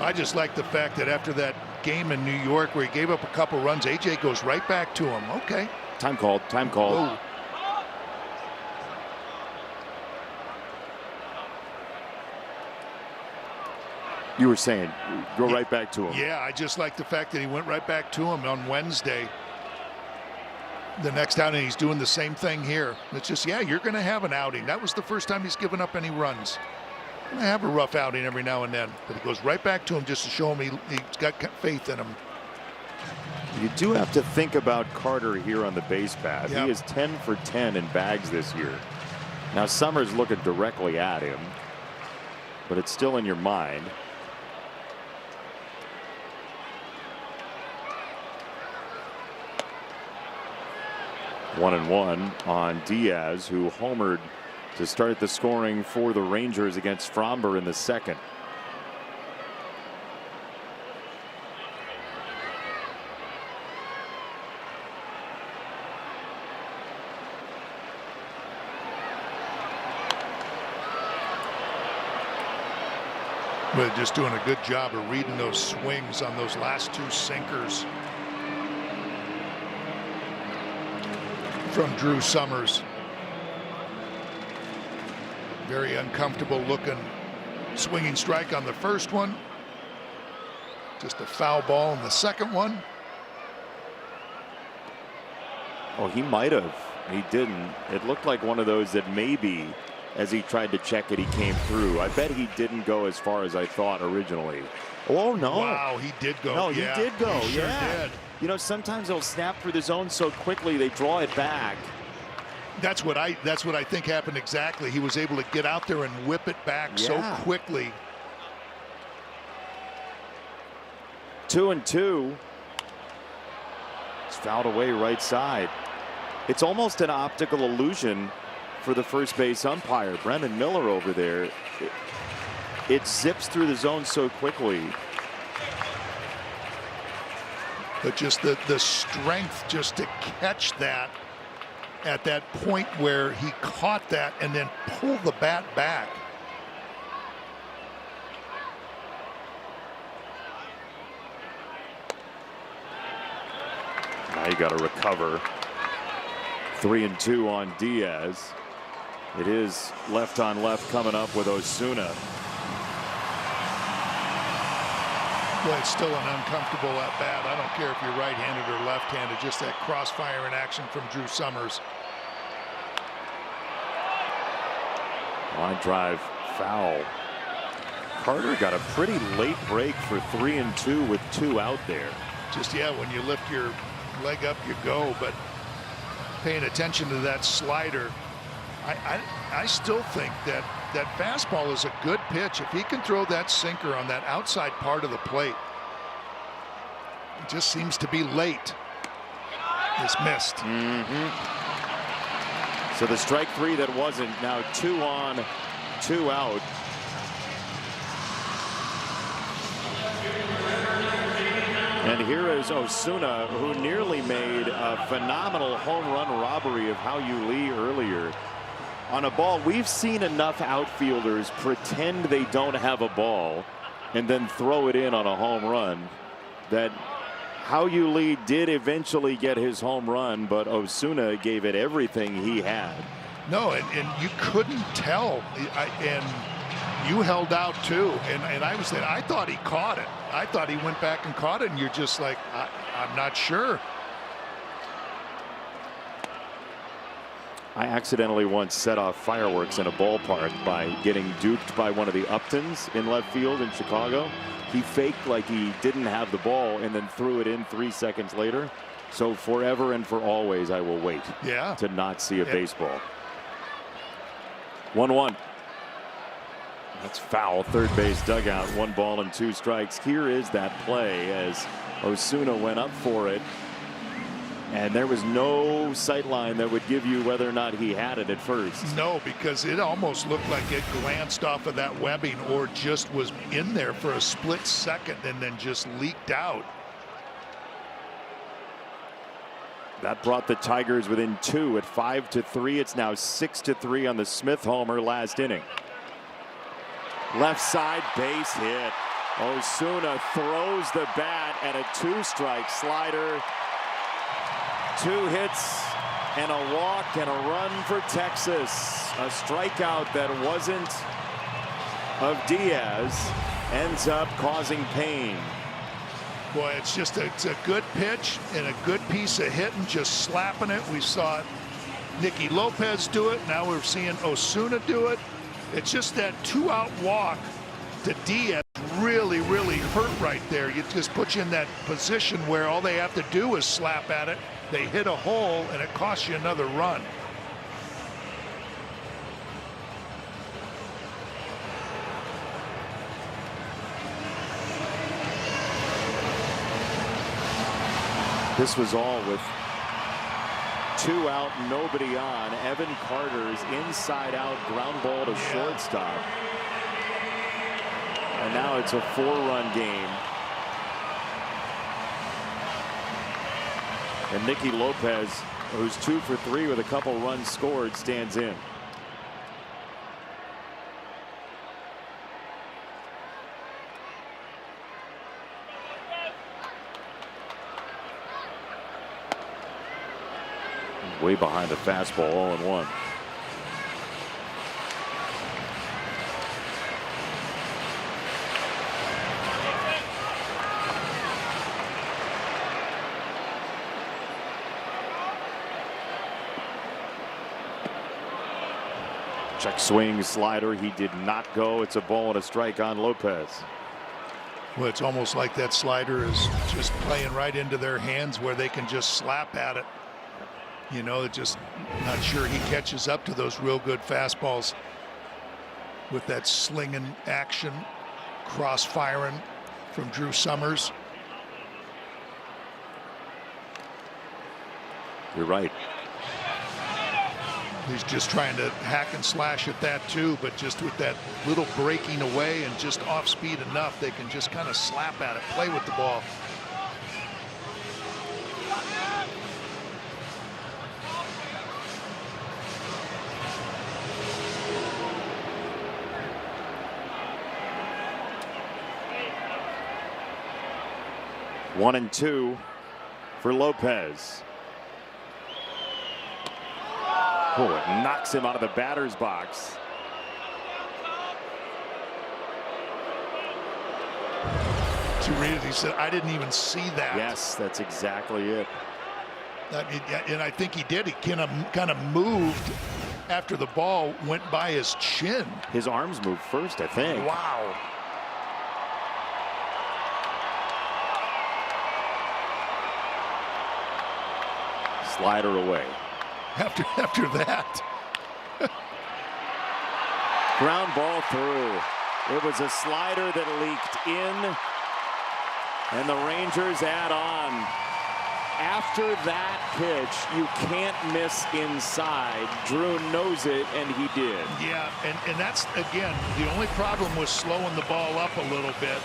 I just like the fact that after that game in New York where he gave up a couple runs, A.J. goes right back to him. Okay. Time called. Time called. Oh. You were saying, go right back to him. Yeah, I just like the fact that he went right back to him on Wednesday. The next outing, he's doing the same thing here. It's just, yeah, you're going to have an outing. That was the first time he's given up any runs. Going to have a rough outing every now and then, but he goes right back to him just to show him he's got faith in him. You do have to think about Carter here on the base path. Yep. He is 10 for 10 in bags this year. Now Summers looking directly at him, but it's still in your mind. One and one on Diaz, who homered to start the scoring for the Rangers against Fromber in the second. But just doing a good job of reading those swings on those last 2 sinkers from Drew Summers. Very uncomfortable looking swinging strike on the first one. Just a foul ball in the second one. Oh, he might have. He didn't. It looked like one of those that maybe as he tried to check it, he came through. I bet he didn't go as far as I thought originally. Oh, no. Wow, he did go. No, yeah, he did go. He sure yeah. did. You know, sometimes they'll snap through the zone so quickly they draw it back. That's what I think happened exactly. He was able to get out there and whip it back so quickly. 2-2. It's fouled away right side. It's almost an optical illusion for the first base umpire, Brendan Miller over there. It zips through the zone so quickly. But just the strength just to catch that at that point where he caught that and then pulled the bat back. Now you got to recover. 3-2 on Diaz. It is left on left coming up with Osuna. Well, it's still an uncomfortable at bat. I don't care if you're right-handed or left-handed. Just that crossfire in action from Drew Summers. Line drive foul. Carter got a pretty late break for 3-2 with 2 out there. Just, yeah, when you lift your leg up, you go. But paying attention to that slider, I still think that fastball is a good pitch. If he can throw that sinker on that outside part of the plate, it just seems to be late. It's missed. So the strike 3 that wasn't, now 2 on, 2 out. And here is Osuna, who nearly made a phenomenal home run robbery of Hao-Yu Lee earlier. On a ball, we've seen enough outfielders pretend they don't have a ball and then throw it in on a home run that Hao-Yu Lee did eventually get his home run, but Osuna gave it everything he had. No, and you couldn't tell. And you held out too. And I was saying, I thought he caught it. I thought he went back and caught it, and you're just like, I'm not sure. I accidentally once set off fireworks in a ballpark by getting duped by one of the Uptons in left field in Chicago. He faked like he didn't have the ball and then threw it in 3 seconds later. So forever and for always, I will wait to not see a baseball. 1-1. That's foul. Third base dugout. 1 ball and 2 strikes. Here is that play as Osuna went up for it. And there was no sight line that would give you whether or not he had it at first. No, because it almost looked like it glanced off of that webbing or just was in there for a split second and then just leaked out. That brought the Tigers within 2 at 5-3. It's now 6-3 on the Smith homer last inning. Left side base hit. Osuna throws the bat at a 2-strike slider. 2 hits and a walk and a run for Texas. A strikeout that wasn't of Diaz ends up causing pain. Boy, it's a good pitch and a good piece of hitting, just slapping it. We saw Nicky Lopez do it. Now we're seeing Osuna do it. It's just that 2-out walk to Diaz really hurt right there. It just puts you in that position where all they have to do is slap at it. They hit a hole and it costs you another run. This was all with 2 out, nobody on. Evan Carter's inside out ground ball to shortstop. And now it's a 4-run game. And Nicky Lopez, who's 2 for 3 with a couple runs scored, stands in. Way behind the fastball, 0-1. Check swing, slider. He did not go. It's a ball and a strike on Lopez. Well, it's almost like that slider is just playing right into their hands where they can just slap at it. You know, just not sure he catches up to those real good fastballs with that slinging action, cross-firing from Drew Summers. You're right. He's just trying to hack and slash at that too, but just with that little breaking away and just off speed enough, they can just kind of slap at it, play with the ball. One and two for Lopez. Oh, it knocks him out of the batter's box. To read it, he said, I didn't even see that. Yes, that's exactly it. And I think he did. He kind of moved after the ball went by his chin. His arms moved first, I think. Wow. Slider away. After that. Ground ball through. It was a slider that leaked in, and the Rangers add on. After that pitch, you can't miss inside. Drew knows it, and he did. Yeah, and that's, again, the only problem was slowing the ball up a little bit.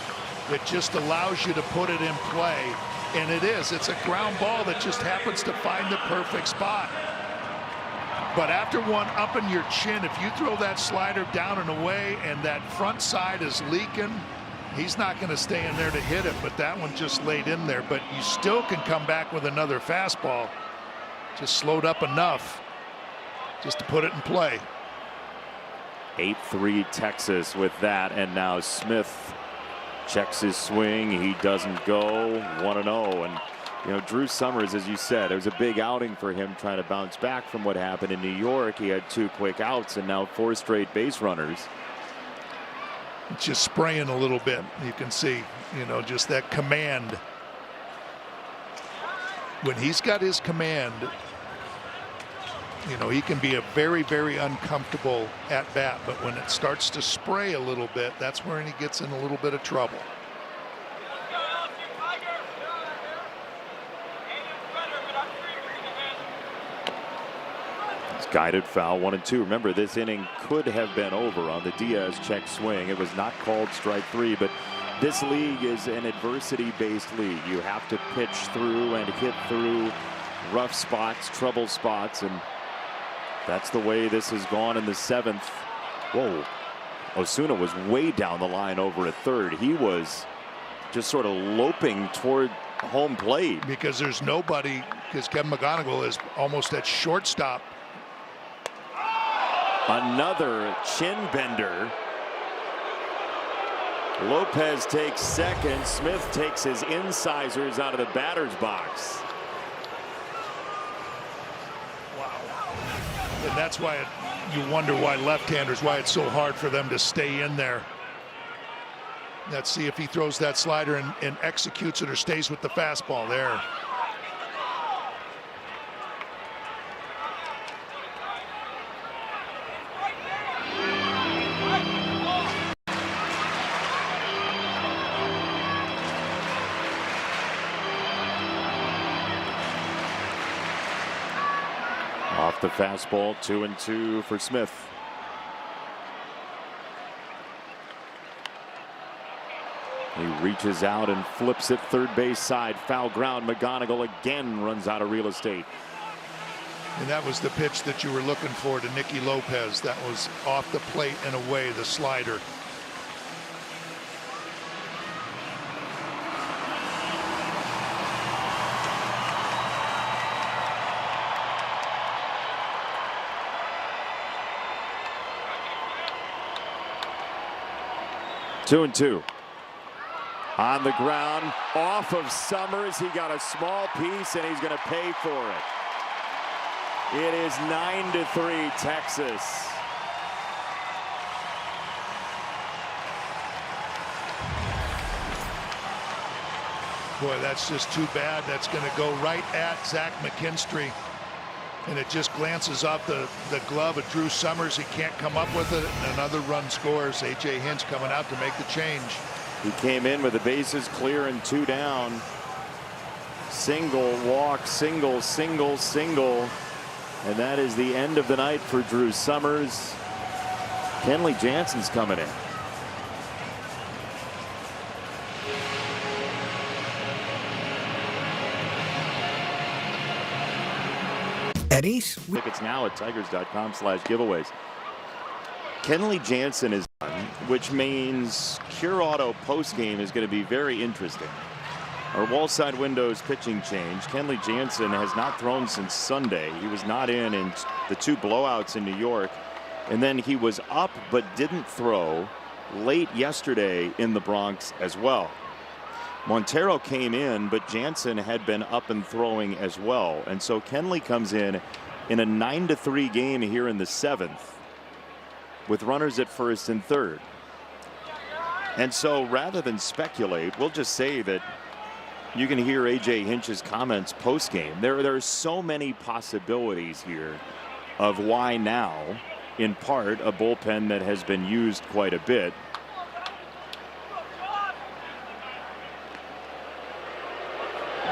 It just allows you to put it in play, and it is. It's a ground ball that just happens to find the perfect spot. But after one up in your chin, if you throw that slider down and away and that front side is leaking, he's not going to stay in there to hit it, but that one just laid in there. But you still can come back with another fastball. Just slowed up enough just to put it in play. 8-3 Texas with that, and now Smith checks his swing. He doesn't go. 1-0, and you know, Drew Summers, as you said, it was a big outing for him trying to bounce back from what happened in New York. He had 2 quick outs and now 4 straight base runners. Just spraying a little bit. You can see, you know, just that command. When he's got his command, you know, he can be a very, very uncomfortable at bat. But when it starts to spray a little bit, that's where he gets in a little bit of trouble. Guided foul, 1-2. Remember, this inning could have been over on the Diaz check swing. It was not called strike 3, but this league is an adversity-based league. You have to pitch through and hit through rough spots, trouble spots, and that's the way this has gone in the 7th. Whoa. Osuna was way down the line over at third. He was just sort of loping toward home plate. Because there's nobody, because Kevin McGonigal is almost at shortstop. Another chin bender. Lopez takes second. Smith takes his incisors out of the batter's box. Wow. And that's why you wonder why left-handers, why it's so hard for them to stay in there. Let's see if he throws that slider and executes it or stays with the fastball there. Off the fastball, 2-2 for Smith. He reaches out and flips it third base side. Foul ground. McGonigal again runs out of real estate. And that was the pitch that you were looking for to Nicky Lopez. That was off the plate and away, the slider. Two and two. On the ground, off of Summers. He got a small piece, and he's going to pay for it. It is 9-3 Texas. Boy, that's just too bad. That's going to go right at Zach McKinstry. And it just glances off the glove of Drew Summers. He can't come up with it. Another run scores. A.J. Hinch coming out to make the change. He came in with the bases clear and 2 down. Single, walk, single, single, single. And that is the end of the night for Drew Summers. Kenley Jansen's coming in. At Ace, tickets now at tigers.com/giveaways. Kenley Jansen is done, which means Cure Auto postgame is going to be very interesting. Our wall side windows pitching change. Kenley Jansen has not thrown since Sunday. He was not in the 2 blowouts in New York. And then he was up but didn't throw late yesterday in the Bronx as well. Montero came in, but Jansen had been up and throwing as well. And so Kenley comes in a 9-3 game here in the 7th with runners at first and third. And so rather than speculate, we'll just say that you can hear A.J. Hinch's comments post-game. There are so many possibilities here of why now, in part, a bullpen that has been used quite a bit.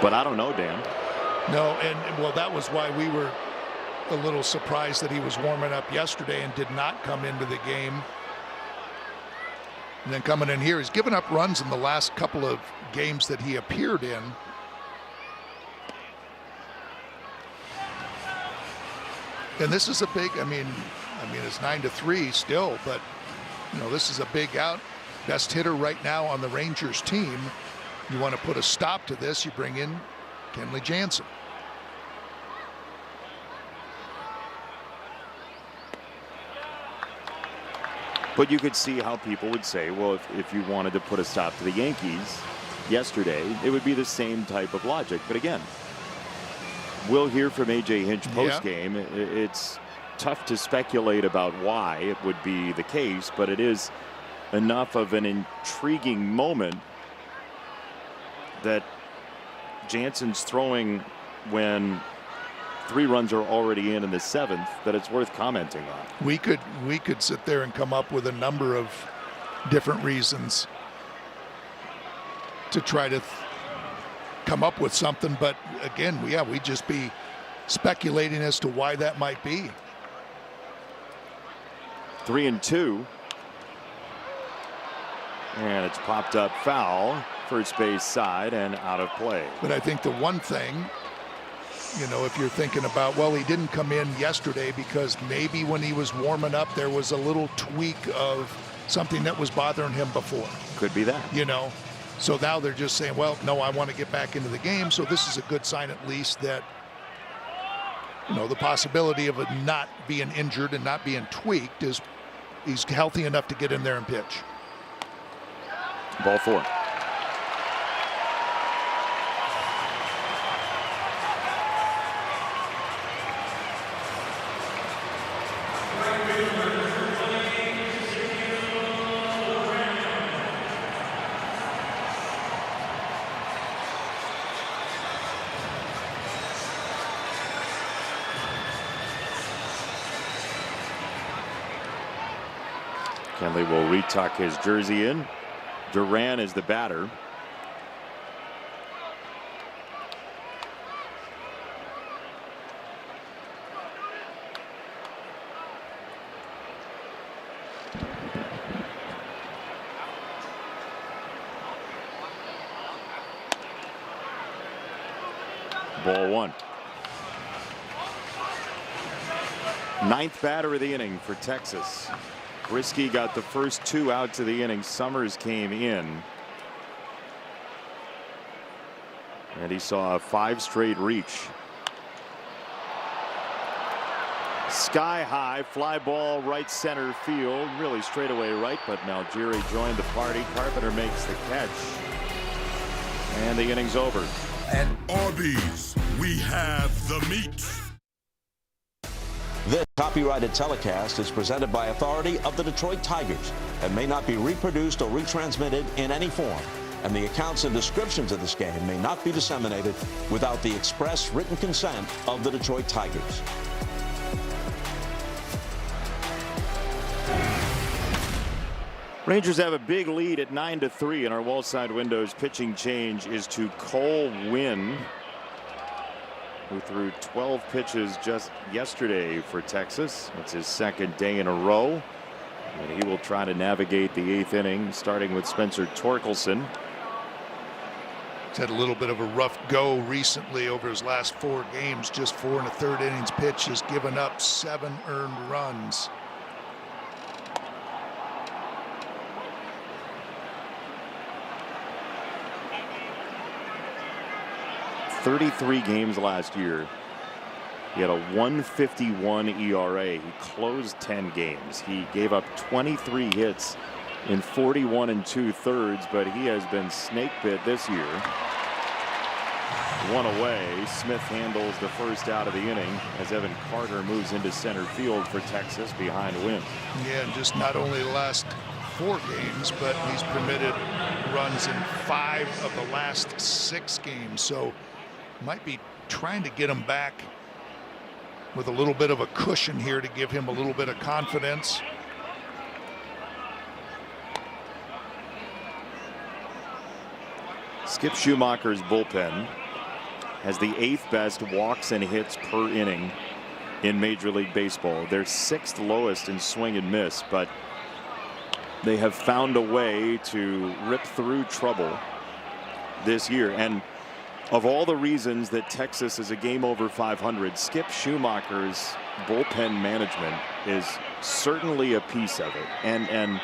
But I don't know, Dan. No, and well, that was why we were a little surprised that he was warming up yesterday and did not come into the game. And then coming in here, he's given up runs in the last couple of games that he appeared in. And this is a big, I mean it's 9-3 still, but you know, this is a big out. Best hitter right now on the Rangers team. You want to put a stop to this, you bring in Kenley Jansen. But you could see how people would say, well, if you wanted to put a stop to the Yankees yesterday, it would be the same type of logic. But again, we'll hear from A.J. Hinch postgame. It's tough to speculate about why it would be the case, but it is enough of an intriguing moment that Jansen's throwing when 3 runs are already in the 7th that it's worth commenting on. We could sit there and come up with a number of different reasons to try to come up with something, but again, we'd just be speculating as to why that might be. 3-2, and it's popped up foul, first base side and out of play. But I think the one thing, you know, if you're thinking about, well, he didn't come in yesterday because maybe when he was warming up there was a little tweak of something that was bothering him before. Could be that. You know, so now they're just saying, well, no, I want to get back into the game. So this is a good sign at least that, you know, the possibility of it not being injured and not being tweaked is he's healthy enough to get in there and pitch. Ball 4. Kenley will retuck his jersey in. Duran is the batter. Ball 1. 9th batter of the inning for Texas. Brisky got the first 2 outs of the inning. Summers came in, and he saw a 5 straight reach. Sky high fly ball right center field, really straightaway right, but Malgeri joined the party. Carpenter makes the catch, and the inning's over. At Arby's, we have the meat. This copyrighted telecast is presented by authority of the Detroit Tigers and may not be reproduced or retransmitted in any form. and the accounts and descriptions of this game may not be disseminated without the express written consent of the Detroit Tigers. Rangers have a big lead at 9-3, and our wall side windows pitching change is to Cole Winn, who threw 12 pitches just yesterday for Texas. It's his second day in a row, and he will try to navigate the 8th inning, starting with Spencer Torkelson. He's had a little bit of a rough go recently over his last 4 games. Just 4 1/3 innings pitched, has given up 7 earned runs. 33 games last year. He had a 1.51 ERA. He closed 10 games. He gave up 23 hits in 41 2/3, but he has been snake bit this year. 1 away. Smith handles the first out of the inning as Evan Carter moves into center field for Texas behind Winn. Yeah, and just not only the last 4 games, but he's permitted runs in 5 of the last 6 games. So might be trying to get him back with a little bit of a cushion here to give him a little bit of confidence. Skip Schumacher's bullpen has the 8th best walks and hits per inning in Major League Baseball. They're 6th lowest in swing and miss, but they have found a way to rip through trouble this year. And of all the reasons that Texas is a game over 500, Skip Schumacher's bullpen management is certainly a piece of it. And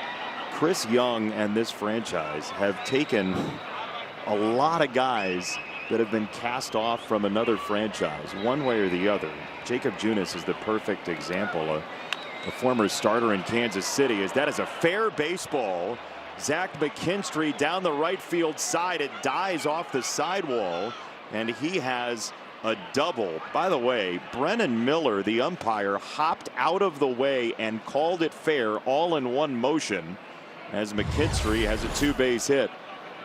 Chris Young and this franchise have taken a lot of guys that have been cast off from another franchise one way or the other. Jacob Junis is the perfect example. A former starter in Kansas City. That is a fair baseball. Zach McKinstry down the right field side. It dies off the sidewall, and he has a double. By the way, Brennan Miller, the umpire, hopped out of the way and called it fair all in one motion as McKinstry has a 2-base hit.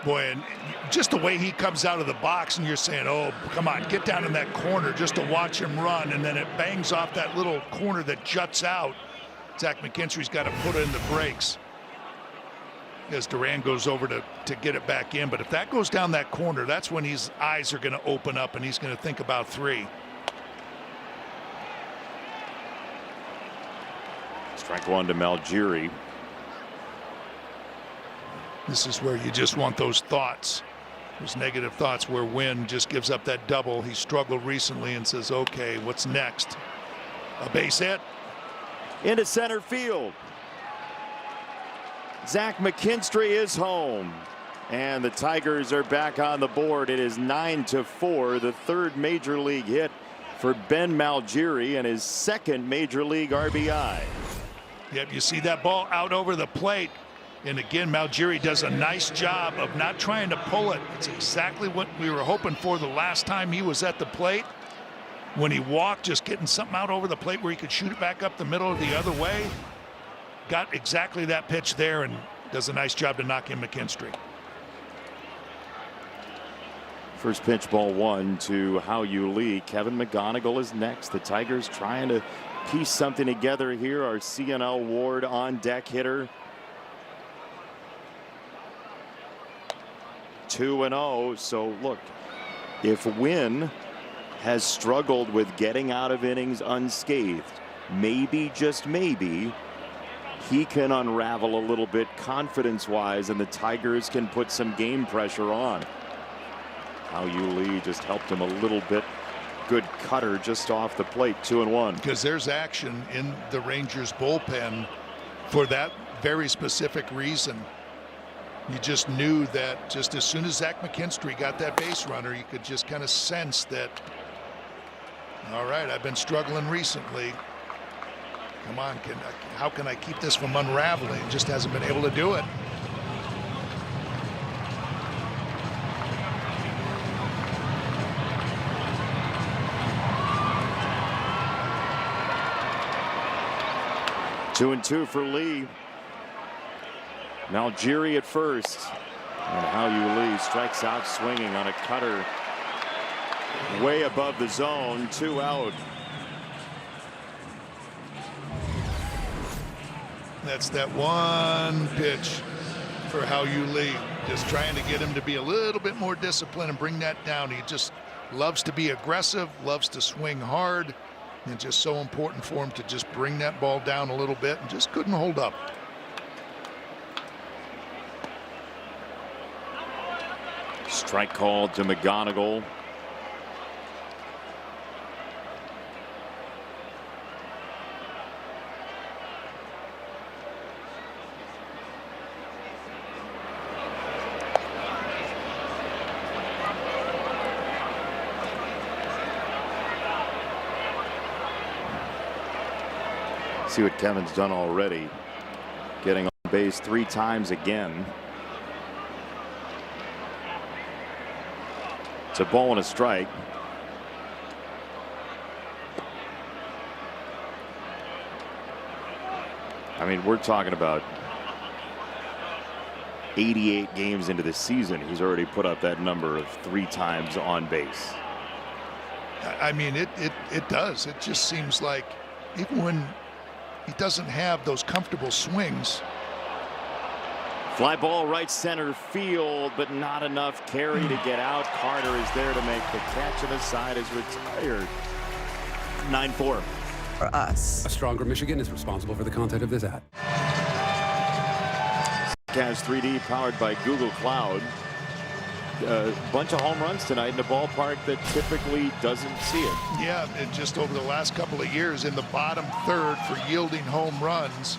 Boy, and just the way he comes out of the box, and you're saying, oh, come on, get down in that corner just to watch him run, and then it bangs off that little corner that juts out. Zach McKinstry's got to put in the brakes as Duran goes over to get it back in. But if that goes down that corner, that's when his eyes are going to open up and he's going to think about 3. Strike 1 to Malgiri. This is where you just want those thoughts, those negative thoughts, where Winn just gives up that double. He struggled recently and says, okay, what's next? A base hit into center field. Zach McKinstry is home, and the Tigers are back on the board. It is 9-4, the 3rd major league hit for Ben Malgiri and his 2nd major league RBI. Yep, you see that ball out over the plate. And again, Malgiri does a nice job of not trying to pull it. It's exactly what we were hoping for the last time he was at the plate. When he walked, just getting something out over the plate where he could shoot it back up the middle or the other way. Got exactly that pitch there and does a nice job to knock in McKinstry. First pitch, ball 1 to Hao-Yu Lee. Kevin McGonigal is next. The Tigers trying to piece something together here. Our CNL Ward on deck hitter. 2-0. So look, if Winn has struggled with getting out of innings unscathed, maybe, just maybe, he can unravel a little bit confidence wise and the Tigers can put some game pressure on. Hao-Yu Lee just helped him a little bit. Good cutter just off the plate. 2-1. Because there's action in the Rangers bullpen for that very specific reason. You just knew that just as soon as Zach McKinstry got that base runner, you could just kind of sense that, all right, I've been struggling recently. Come on, how can I keep this from unraveling? Just hasn't been able to do it. Two and 2 for Lee. Malgiri at first. And Hao-Yu Lee strikes out swinging on a cutter way above the zone. 2 out. That's that one pitch for Hao-Yu Lee. Just trying to get him to be a little bit more disciplined and bring that down. He just loves to be aggressive, loves to swing hard. And it's just so important for him to just bring that ball down a little bit, and just couldn't hold up. Strike called to McGonigal. See what Kevin's done already, getting on base 3 times again. It's a ball and a strike. I mean, we're talking about 88 games into the season. He's already put up that number of 3 times on base. I mean, it does. It just seems like even when he doesn't have those comfortable swings. Fly ball right center field, but not enough carry to get out. Carter is there to make the catch, and the side is retired. 9-4. For us. A stronger Michigan is responsible for the content of this ad. Cavs 3D powered by Google Cloud. A bunch of home runs tonight in a ballpark that typically doesn't see it. Yeah, and just over the last couple of years in the bottom third for yielding home runs.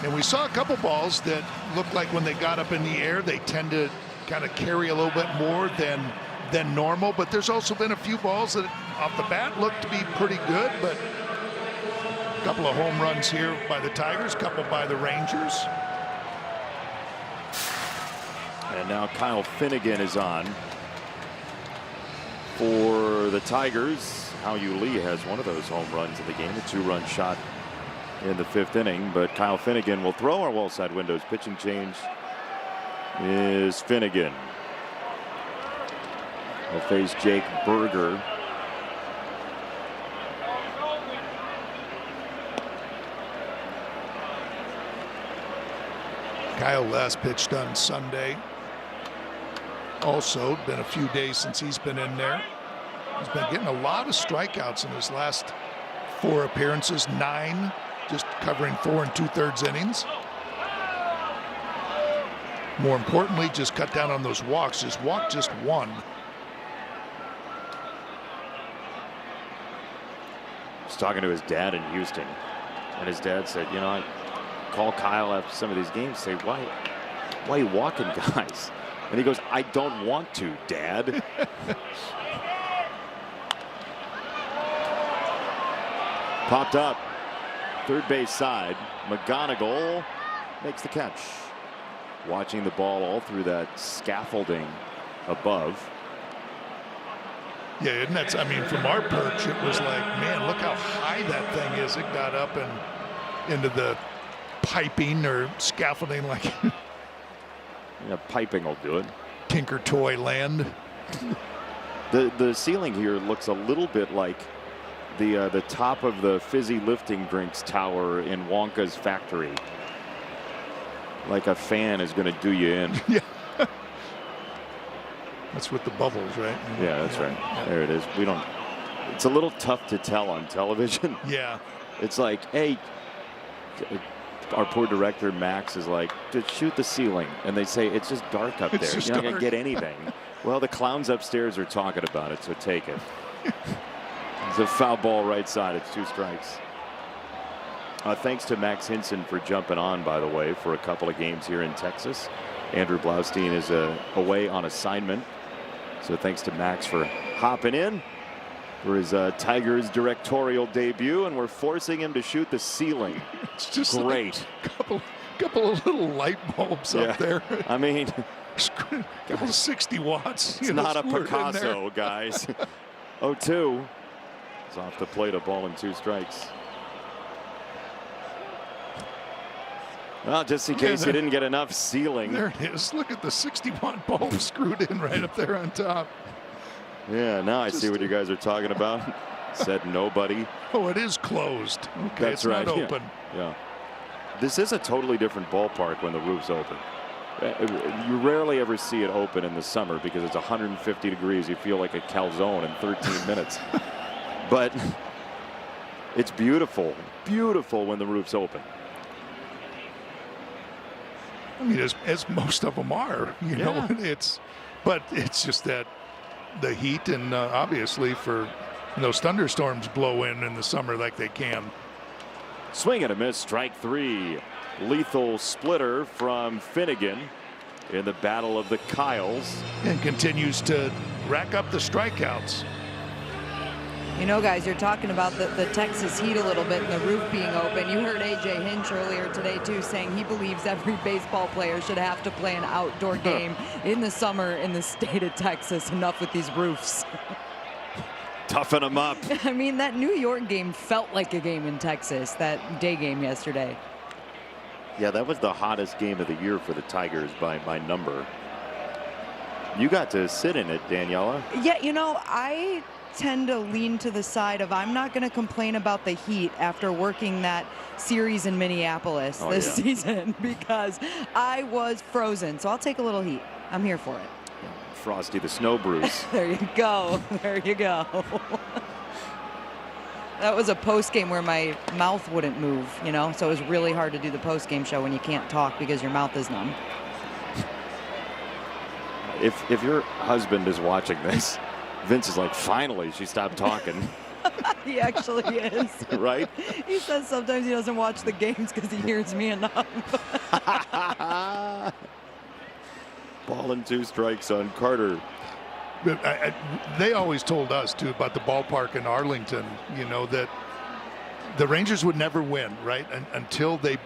And we saw a couple balls that looked like when they got up in the air, they tend to kind of carry a little bit more than normal. But there's also been a few balls that off the bat look to be pretty good. But a couple of home runs here by the Tigers, a couple by the Rangers. And now Kyle Finnegan is on for the Tigers. Hao-Yu Lee has one of those home runs in the game, a 2-run shot in the 5th inning. But Kyle Finnegan will throw. Our wall side windows pitching change is Finnegan. Will face Jake Berger. Kyle last pitched on Sunday. Also, been a few days since he's been in there. He's been getting a lot of strikeouts in his last 4 appearances, 9, just covering 4 2/3 innings. More importantly, just cut down on those walks. Just walked just 1. I was talking to his dad in Houston, and his dad said, you know, I call Kyle after some of these games, say, why are you walking guys? And he goes, I don't want to, Dad. Popped up, third base side. McGonigal makes the catch. Watching the ball all through that scaffolding above. Yeah, isn't that, I mean, from our perch, it was like, man, look how high that thing is. It got up and into the piping or scaffolding, like yeah, piping will do it. Tinker Toy land. The ceiling here looks a little bit like the top of the fizzy lifting drinks tower in Wonka's factory. Like a fan is going to do you in. Yeah. That's with the bubbles, right? Yeah, that's right. Yeah. There it is. We don't. It's a little tough to tell on television. Yeah. It's like, hey, our poor director Max is like, just shoot the ceiling, and they say it's just dark up there. You're not gonna get anything. Well, the clowns upstairs are talking about it, so take it. It's a foul ball right side. It's 2 strikes. Thanks to Max Hinson for jumping on, by the way, for a couple of games here in Texas. Andrew Blaustein is away on assignment. So thanks to Max for hopping in for his Tigers directorial debut, and we're forcing him to shoot the ceiling. It's just great. Like couple of little light bulbs up there. I mean, couple of 60 watts. It's not a Picasso, guys. 0-2. It's off the plate, a ball and 2 strikes. Well, just in case you didn't get enough ceiling. There it is. Look at the 60-watt bulb screwed in right up there on top. Yeah, now I see what you guys are talking about. Said nobody. Oh, it is closed. Okay, That's it's right. not open. Yeah. This is a totally different ballpark when the roof's open. You rarely ever see it open in the summer because it's 150 degrees. You feel like a calzone in 13 minutes. But it's beautiful, beautiful when the roof's open. I mean, as most of them are, you know, but it's just that the heat and obviously for those thunderstorms blow in the summer like they can. Swing and a miss, strike 3. Lethal splitter from Finnegan in the battle of the Kyles. And continues to rack up the strikeouts. You know, guys, you're talking about the Texas heat a little bit and the roof being open. You heard A.J. Hinch earlier today, too, saying he believes every baseball player should have to play an outdoor game in the summer in the state of Texas. Enough with these roofs. Toughen them up. I mean, that New York game felt like a game in Texas, that day game yesterday. Yeah, that was the hottest game of the year for the Tigers by number. You got to sit in it, Daniela. Yeah, you know, I tend to lean to the side of I'm not going to complain about the heat after working that series in Minneapolis this season because I was frozen. So I'll take a little heat. I'm here for it. Frosty the Snow Bruise. There you go. There you go. That was a post game where my mouth wouldn't move, you know, so it was really hard to do the post game show when you can't talk because your mouth is numb. If your husband is watching this, Vince is like, finally, she stopped talking. He actually is. Right? He says sometimes he doesn't watch the games because he hears me enough. Ball and 2 strikes on Carter. They always told us, too, about the ballpark in Arlington, you know, that the Rangers would never win, right, until they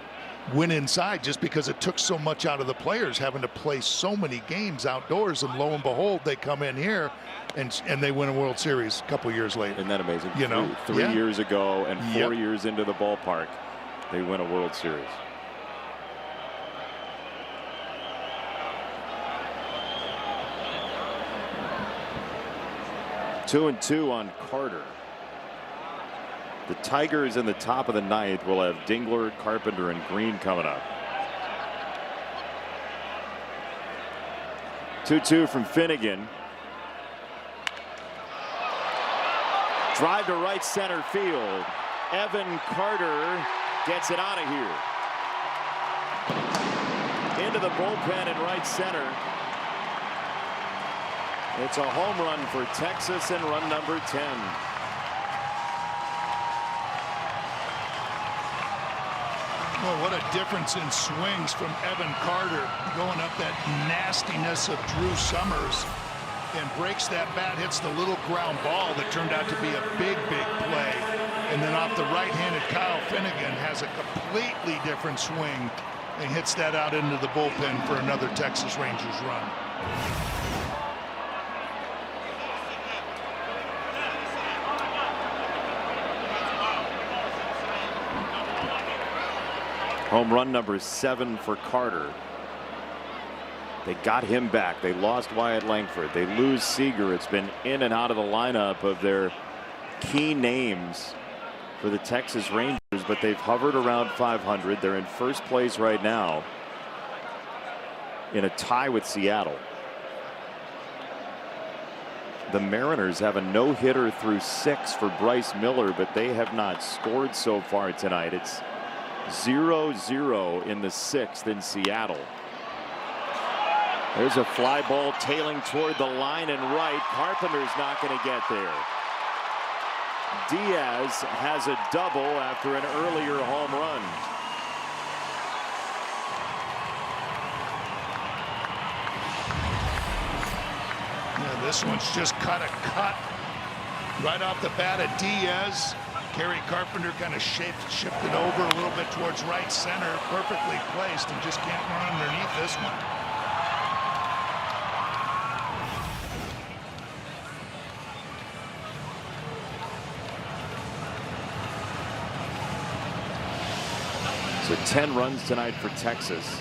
went inside, just because it took so much out of the players having to play so many games outdoors. And lo and behold, they come in here and they win a World Series a couple years later. Isn't that amazing? You know, three years ago and 4 years into the ballpark, they win a World Series. Two and 2 on Carter. The Tigers in the top of the 9th will have Dingler, Carpenter, and Green coming up. 2-2 from Finnegan. Drive to right center field. Evan Carter gets it out of here. Into the bullpen in right center. It's a home run for Texas and run number 10. Well, what a difference in swings from Evan Carter, going up that nastiness of Drew Summers, and breaks that bat, hits the little ground ball that turned out to be a big play. And then off the right-handed Kyle Finnegan has a completely different swing and hits that out into the bullpen for another Texas Rangers run. Home run number 7 for Carter. They got him back. They lost Wyatt Langford. They lose Seager. It's been in and out of the lineup of their key names for the Texas Rangers, but they've hovered around 500. They're in first place right now in a tie with Seattle. The Mariners have a no-hitter through 6 for Bryce Miller, but they have not scored so far tonight. It's 0-0 in the 6th in Seattle. There's a fly ball tailing toward the line and right. Carpenter's not going to get there. Diaz has a double after an earlier home run. Yeah, this one's just cut right off the bat at Diaz. Kerry Carpenter kind of shifted over a little bit towards right center, perfectly placed, and just can't run underneath this one. So 10 runs tonight for Texas.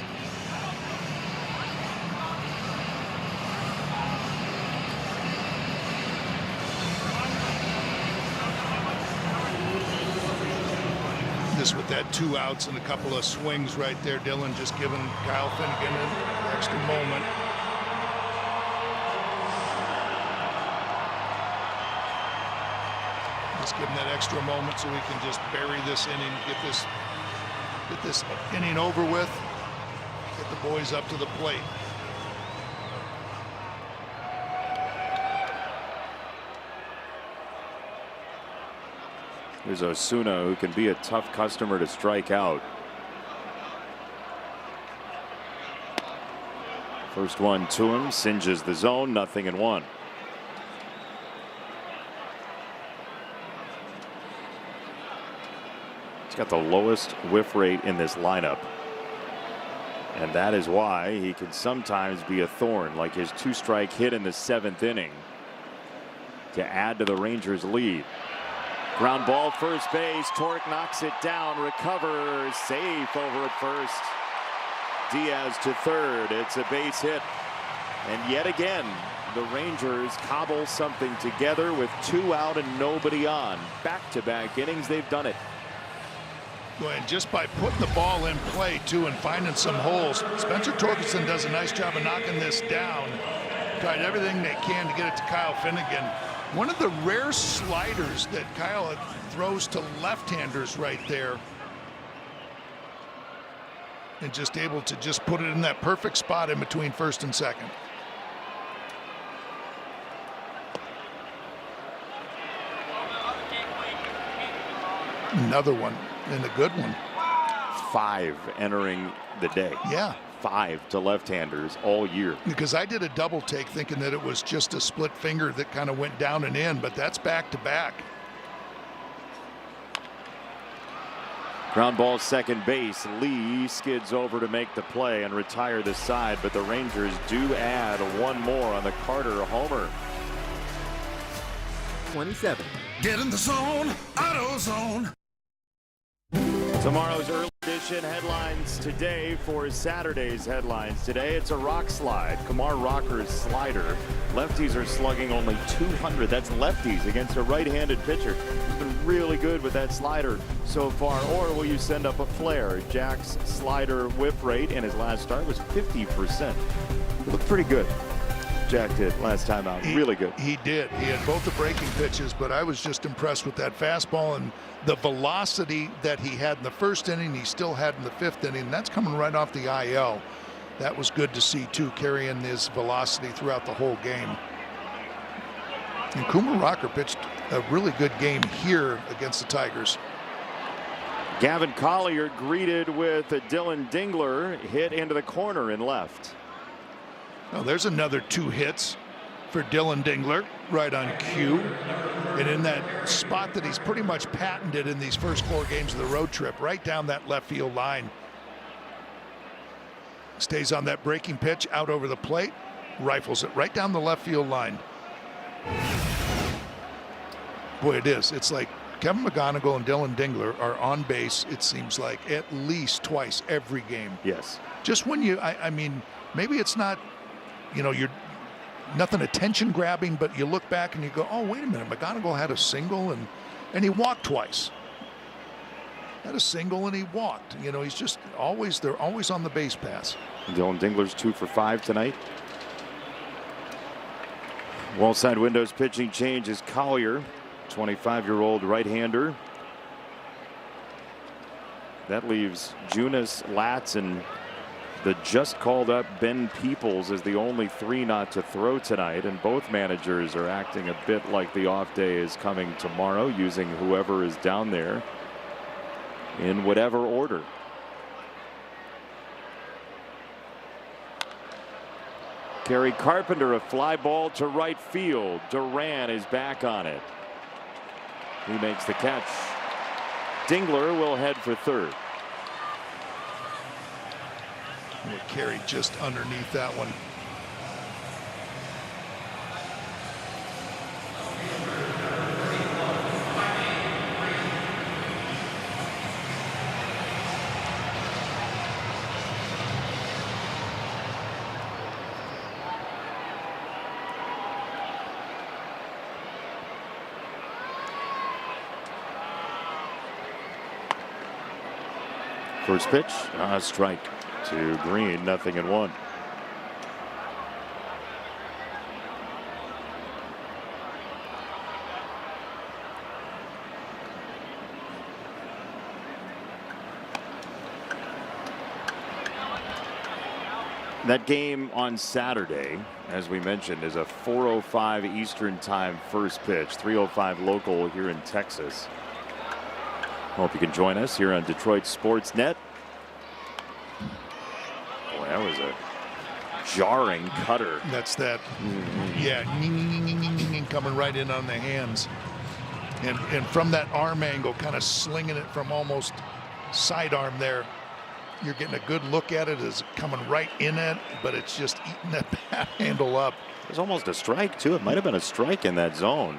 This with that 2 outs and a couple of swings right there. Dylan just giving Kyle Finnegan an extra moment. Just give him that extra moment so we can just bury this inning, get this inning over with, get the boys up to the plate. Here's Osuna, who can be a tough customer to strike out. First one to him, singes the zone, 0-1. He's got the lowest whiff rate in this lineup. And that is why he can sometimes be a thorn, like his 2-strike hit in the 7th inning to add to the Rangers' lead. Ground ball, first base. Torque knocks it down, recovers, safe over at first. Diaz to third. It's a base hit. And yet again, the Rangers cobble something together with 2 out and nobody on. Back-to-back innings, they've done it. And just by putting the ball in play, too, and finding some holes, Spencer Torkelson does a nice job of knocking this down. Tried everything they can to get it to Kyle Finnegan. One of the rare sliders that Kyle throws to left-handers right there. And just able to just put it in that perfect spot in between first and second. Another one, and a good one. 5 entering the day. Yeah. 5 to left-handers all year. Because I did a double take thinking that it was just a split finger that kind of went down and in, but that's back-to-back. Ground ball, second base. Lee skids over to make the play and retire the side, but the Rangers do add one more on the Carter homer. 27. Get in the zone, AutoZone. Tomorrow's early edition headlines today for Saturday's headlines today. It's a rock slide. Kumar Rocker's slider. Lefties are slugging only 200. That's lefties against a right-handed pitcher. He's been really good with that slider so far. Or will you send up a flare? Jack's slider whip rate in his last start was 50%. It looked pretty good. Jack did last time out. Really good. He did. He had both the breaking pitches, but I was just impressed with that fastball and the velocity that he had in the first inning, he still had in the 5th inning. That's coming right off the IL. That was good to see, too, carrying his velocity throughout the whole game. And Kumar Rocker pitched a really good game here against the Tigers. Gavin Collier greeted with a Dylan Dingler hit into the corner and left. Oh, there's another 2 hits for Dylan Dingler right on cue. And in that spot that he's pretty much patented in these first 4 games of the road trip, right down that left field line. Stays on that breaking pitch out over the plate, rifles it right down the left field line. Boy, it is. It's like Kevin McGonigal and Dylan Dingler are on base, it seems like, at least twice every game. Yes. Just when you, I mean, maybe it's not, you know, you're nothing attention grabbing, but you look back and you go, oh, wait a minute, McGonigal had a single and he walked twice. Had a single and he walked. You know, he's just always, they're always on the base pass. Dylan Dingler's 2 for 5 tonight. Wallside Windows pitching change is Collier, 25-year-old right-hander. That leaves Junis, Latz, and the just called up Ben Peoples as the only 3 not to throw tonight, and both managers are acting a bit like the off day is coming tomorrow, using whoever is down there in whatever order. Kerry Carpenter, a fly ball to right field. Duran is back on it. He makes the catch. Dingler will head for third. Kerry just underneath that one. First pitch, strike to Green, 0-1. That game on Saturday, as we mentioned, is a 4:05 Eastern Time first pitch, 3:05 local here in Texas. Hope you can join us here on Detroit Sports Net. Boy, that was a jarring cutter. That's that. Yeah, coming right in on the hands. And from that arm angle, kind of slinging it from almost sidearm there. You're getting a good look at it as coming right in it, but it's just eating that bat handle up. It was almost a strike, too. It might have been a strike in that zone.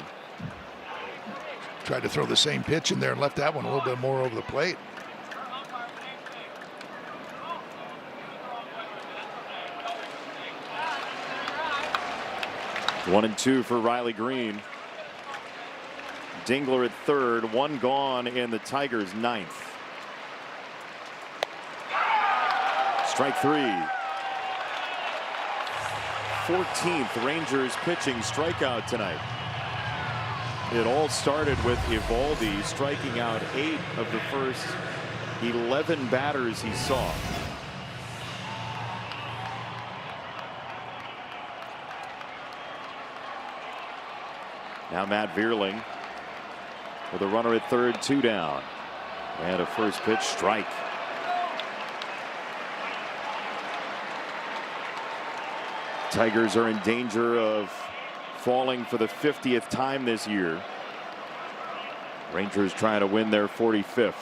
Tried to throw the same pitch in there and left that one a little bit more over the plate. One and two for Riley Green. Dingler at third, one gone in the Tigers' ninth. Strike three. 14th Rangers pitching strikeout tonight. It all started with Eovaldi striking out 8 of the first 11 batters he saw. Now Matt Vierling with a runner at third, 2 down. And a first pitch strike. Tigers are in danger of falling for the 50th time this year. Rangers trying to win their 45th.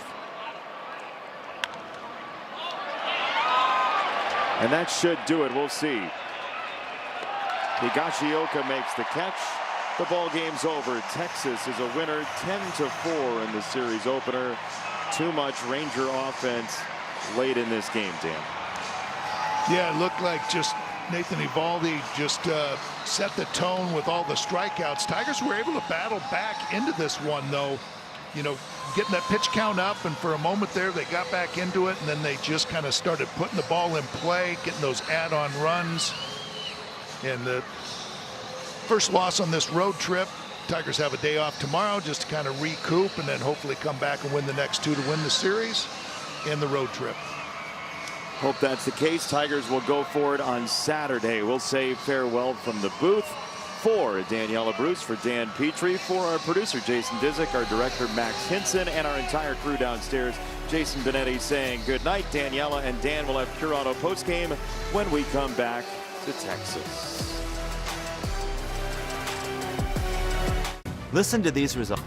And that should do it. We'll see. Higashioka makes the catch. The ball game's over. Texas is a winner, 10-4 in the series opener. Too much Ranger offense late in this game, Dan. Yeah, it looked like just Nathan Eovaldi just set the tone with all the strikeouts. Tigers were able to battle back into this one, though. You know, getting that pitch count up, and for a moment there, they got back into it, and then they just kind of started putting the ball in play, getting those add-on runs. And the first loss on this road trip. Tigers have a day off tomorrow just to kind of recoup and then hopefully come back and win the next 2 to win the series and the road trip. Hope that's the case. Tigers will go for it on Saturday. We'll say farewell from the booth. For Daniela Bruce, for Dan Petrie, for our producer Jason Disick, our director Max Hinson, and our entire crew downstairs, Jason Benetti saying good night. Daniela and Dan will have Pure Auto postgame when we come back to Texas. Listen to these results.